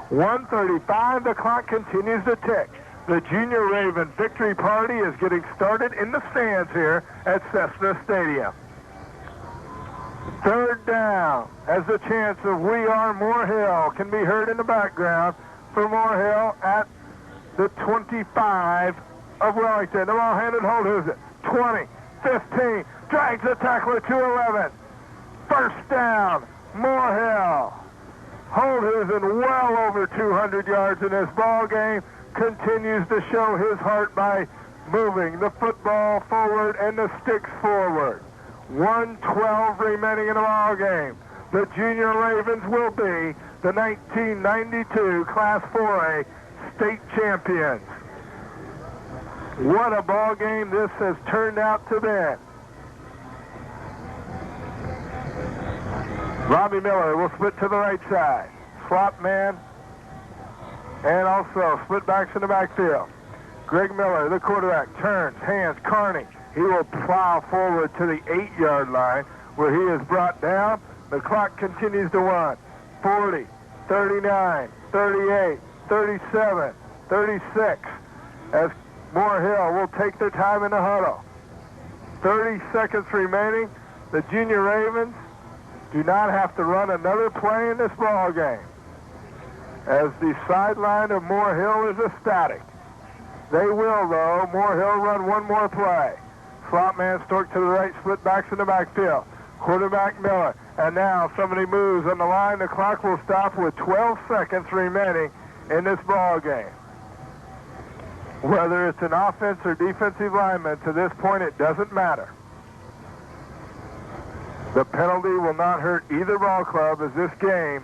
1:35, the clock continues to tick. The Junior Raven victory party is getting started in the stands here at Cessna Stadium. 3rd down, as the chance of We Are Moore Hill can be heard in the background for Moore Hill at the 25 of Wellington. The ball handed Holhusen. 20, 15, drags the tackler to 11. First down, Moore Hill. Holhusen well over 200 yards in this ball game. Continues to show his heart by moving the football forward and the sticks forward. 1:12 remaining in the ball game. The Junior Ravens will be the 1992 Class 4A state champions. What a ball game this has turned out to be. Robbie Miller will split to the right side. Slot man, and also split backs in the backfield. Greg Miller, the quarterback, turns, hands, Carney. He will plow forward to the 8-yard line where he is brought down. The clock continues to run. 40, 39, 38, 37, 36. As Moore Hill will take their time in the huddle. 30 seconds remaining. The Junior Ravens do not have to run another play in this ball game, as the sideline of Moore Hill is ecstatic. They will, though. Moore Hill run one more play. Slot man Stork to the right, split backs in the backfield. Quarterback Miller. And now somebody moves on the line. The clock will stop with 12 seconds remaining in this ball game. Whether it's an offense or defensive lineman, to this point it doesn't matter. The penalty will not hurt either ball club, as this game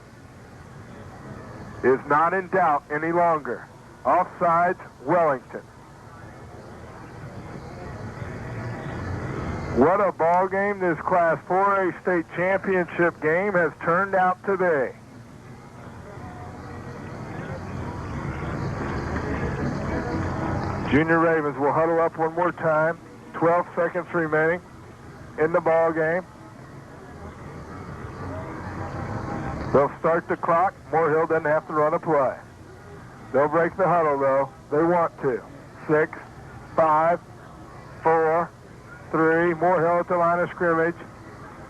is not in doubt any longer. Offsides, Wellington. What a ball game this Class 4A state championship game has turned out to be. Junior Ravens will huddle up one more time. 12 seconds remaining in the ball game. They'll start the clock. Moore Hill doesn't have to run a play. They'll break the huddle, though. They want to. 6, 5, 4, 3. Moore Hill at the line of scrimmage.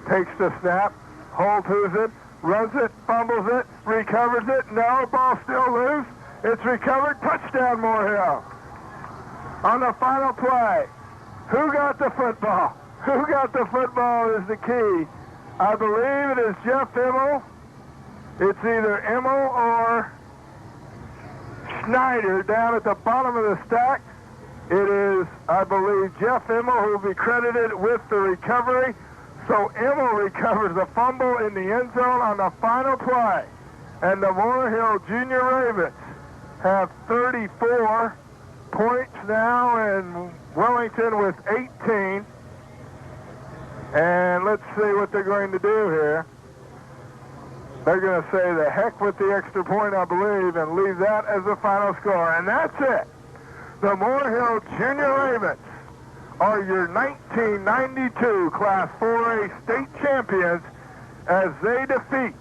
Takes the snap. Holds it. Runs it. Fumbles it. Recovers it. No, ball still loose. It's recovered. Touchdown, Moore Hill. On the final play, who got the football? Who got the football is the key. I believe it is Jeff Immel. It's either Immel or Snyder down at the bottom of the stack. It is, I believe, Jeff Immel who will be credited with the recovery. So Immel recovers the fumble in the end zone on the final play. And the Moore Hill Junior Ravens have 34 points now, and Wellington with 18. And let's see what they're going to do here. They're going to say the heck with the extra point, I believe, and leave that as the final score. And that's it. The Moore Hill Junior Ravens are your 1992 Class 4A state champions as they defeat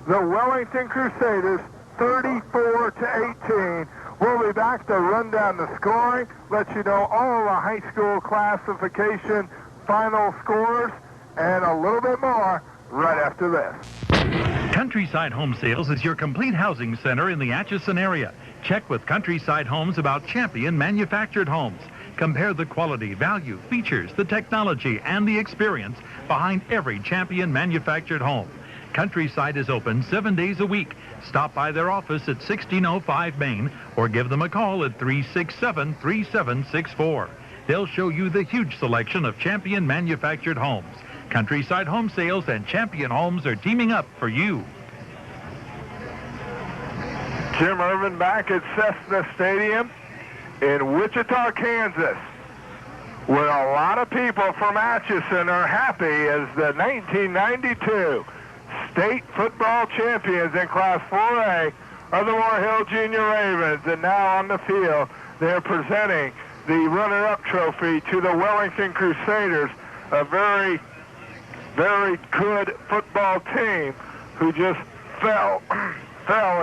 the Wellington Crusaders 34-18. We'll be back to run down the scoring, let you know all the high school classification final scores, and a little bit more right after this. Countryside Home Sales is your complete housing center in the Atchison area. Check with Countryside Homes about champion manufactured homes. Compare the quality, value, features, the technology, and the experience behind every champion manufactured home. Countryside is open 7 days a week. Stop by their office at 1605 Main or give them a call at 367-3764. They'll show you the huge selection of champion manufactured homes. Countryside Home Sales and Champion Homes are teaming up for you. Jim Irvin back at Cessna Stadium in Wichita, Kansas, where a lot of people from Atchison are happy as the 1992 state football champions in Class 4A are the Moore Hill Junior Ravens. And now on the field, they're presenting the runner-up trophy to the Wellington Crusaders, a very, very good football team who just fell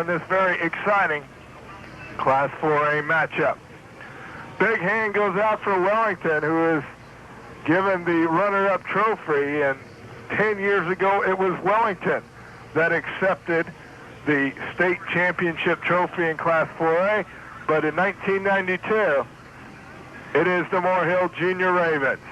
in this very exciting Class 4A matchup. Big hand goes out for Wellington, who is given the runner-up trophy, and 10 years ago it was Wellington that accepted the state championship trophy in Class 4A, but in 1992 it is the Moore Hill Junior Ravens.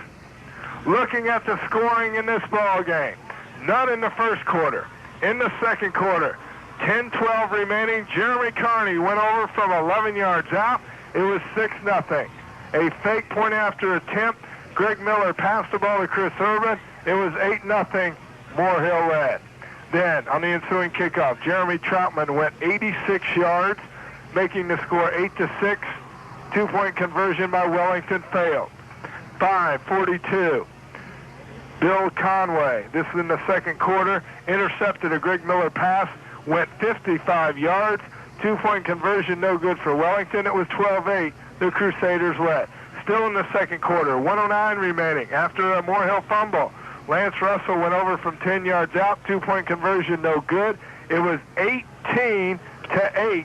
Looking at the scoring in this ball game, none in the first quarter. In the second quarter, 10-12 remaining. Jeremy Carney went over from 11 yards out. It was 6-0. A fake point after attempt. Greg Miller passed the ball to Chris Urban. It was 8-0. Moore Hill led. Then, on the ensuing kickoff, Jeremy Troutman went 86 yards, making the score 8-6. Two-point conversion by Wellington failed. 5:42. Bill Conway. This is in the second quarter. Intercepted a Greg Miller pass. Went 55 yards. 2-point conversion, no good for Wellington. It was 12-8. The Crusaders led. Still in the second quarter. 1:09 remaining after a Moore Hill fumble. Lance Russell went over from 10 yards out. 2-point conversion, no good. It was 18-8.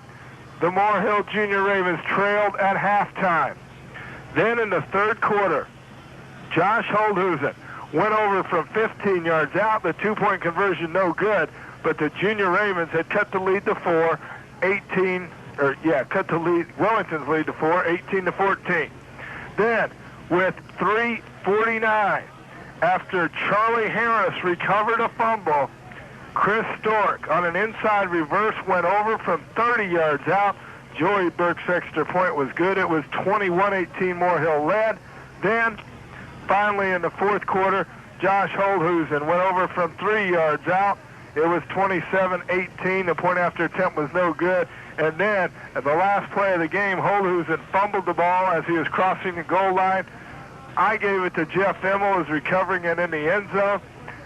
The Moore Hill Junior Ravens trailed at halftime. Then in the third quarter, Josh Holdhusen went over from 15 yards out. The 2-point conversion, no good. But the Junior Ravens had cut the lead to 4, Wellington's lead to 4, 18-14. Then, with 3:49, after Charlie Harris recovered a fumble, Chris Stork on an inside reverse went over from 30 yards out. Joey Burke's extra point was good. It was 21-18, Moore Hill led. Then, finally in the fourth quarter, Josh Holdhusen went over from 3 yards out. It was 27-18. The point after attempt was no good. And then, at the last play of the game, Holdhusen fumbled the ball as he was crossing the goal line. I gave it to Jeff Emmel, who's recovering it in the end zone.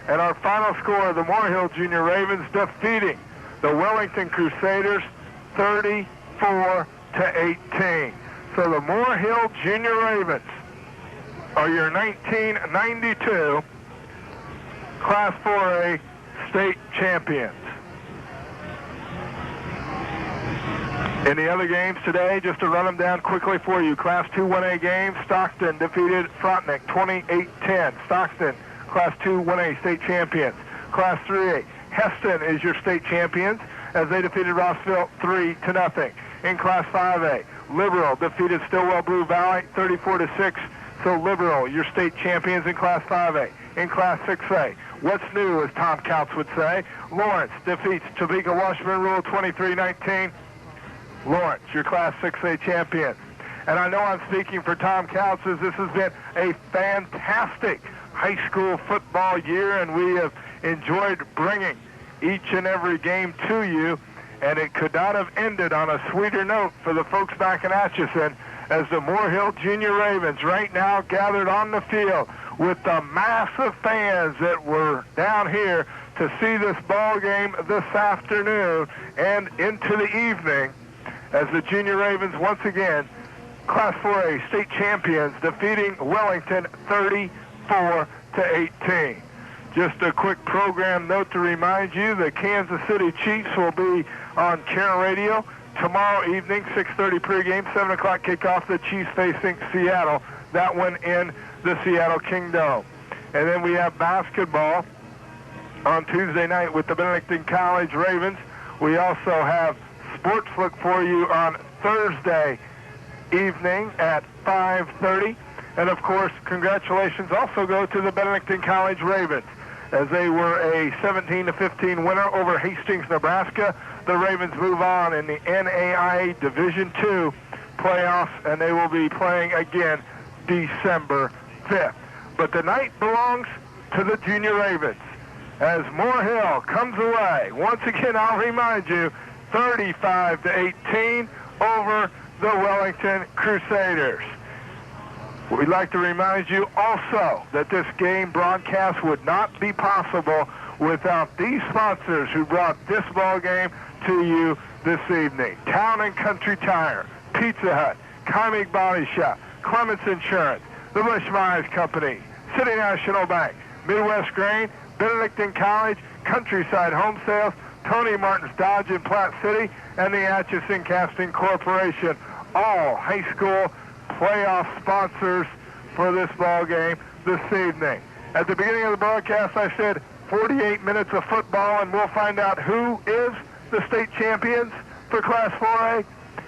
And our final score, the Moore Hill Junior Ravens defeating the Wellington Crusaders 34-18. So the Moore Hill Junior Ravens are your 1992 Class 4A state champions. In the other games today, just to run them down quickly for you, Class 2 1A game, Stockton defeated Frontenac 28-10. Stockton, Class 2 1A state champions. Class 3A, Heston is your state champions as they defeated Rossville 3-0. In Class 5A, Liberal defeated Stillwell Blue Valley 34-6. So Liberal, your state champions in Class 5A. In Class 6A, what's new, as Tom Counts would say, Lawrence defeats Topeka Washburn Rule 23-19. Lawrence, your Class 6A champion. And I know I'm speaking for Tom Counts, as this has been a fantastic high school football year, and we have enjoyed bringing each and every game to you, and it could not have ended on a sweeter note for the folks back in Atchison, as the Moore Hill Junior Ravens right now gathered on the field with the mass of fans that were down here to see this ball game this afternoon and into the evening, as the Junior Ravens once again, Class 4A state champions, defeating Wellington 34-18. Just a quick program note to remind you, the Kansas City Chiefs will be on KAIR Radio tomorrow evening, 6:30 pregame, 7 o'clock kickoff, the Chiefs facing Seattle. That one in the Seattle Kingdom. And then we have basketball on Tuesday night with the Wellington College Ravens. We also have sports look for you on Thursday evening at 5:30. And of course, congratulations also go to the Wellington College Ravens, as they were a 17-15 winner over Hastings, Nebraska. The Ravens move on in the NAIA Division II playoffs, and they will be playing again December 5th. But the night belongs to the Junior Ravens, as Moore Hill comes away. Once again, I'll remind you, 35-18 over the Wellington Crusaders. We'd like to remind you also that this game broadcast would not be possible without these sponsors who brought this ball game to you this evening. Town and Country Tire, Pizza Hut, Kaimig Body Shop, Clements Insurance, the Bush Myers Company, City National Bank, Midwest Grain, Benedictine College, Countryside Home Sales, Tony Martin's Dodge in Platte City, and the Atchison Casting Corporation. All high school playoff sponsors for this ball game this evening. At the beginning of the broadcast, I said 48 minutes of football, and we'll find out who is the state champions for Class 4A.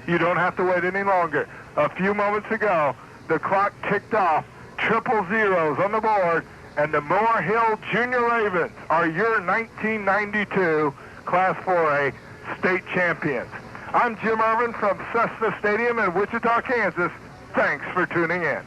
You don't have to wait any longer. A few moments ago, the clock ticked off, triple zeros on the board, and the Moore Hill Junior Ravens are your 1992 Class 4A state champions. I'm Jim Irvin from Cessna Stadium in Wichita, Kansas. Thanks for tuning in.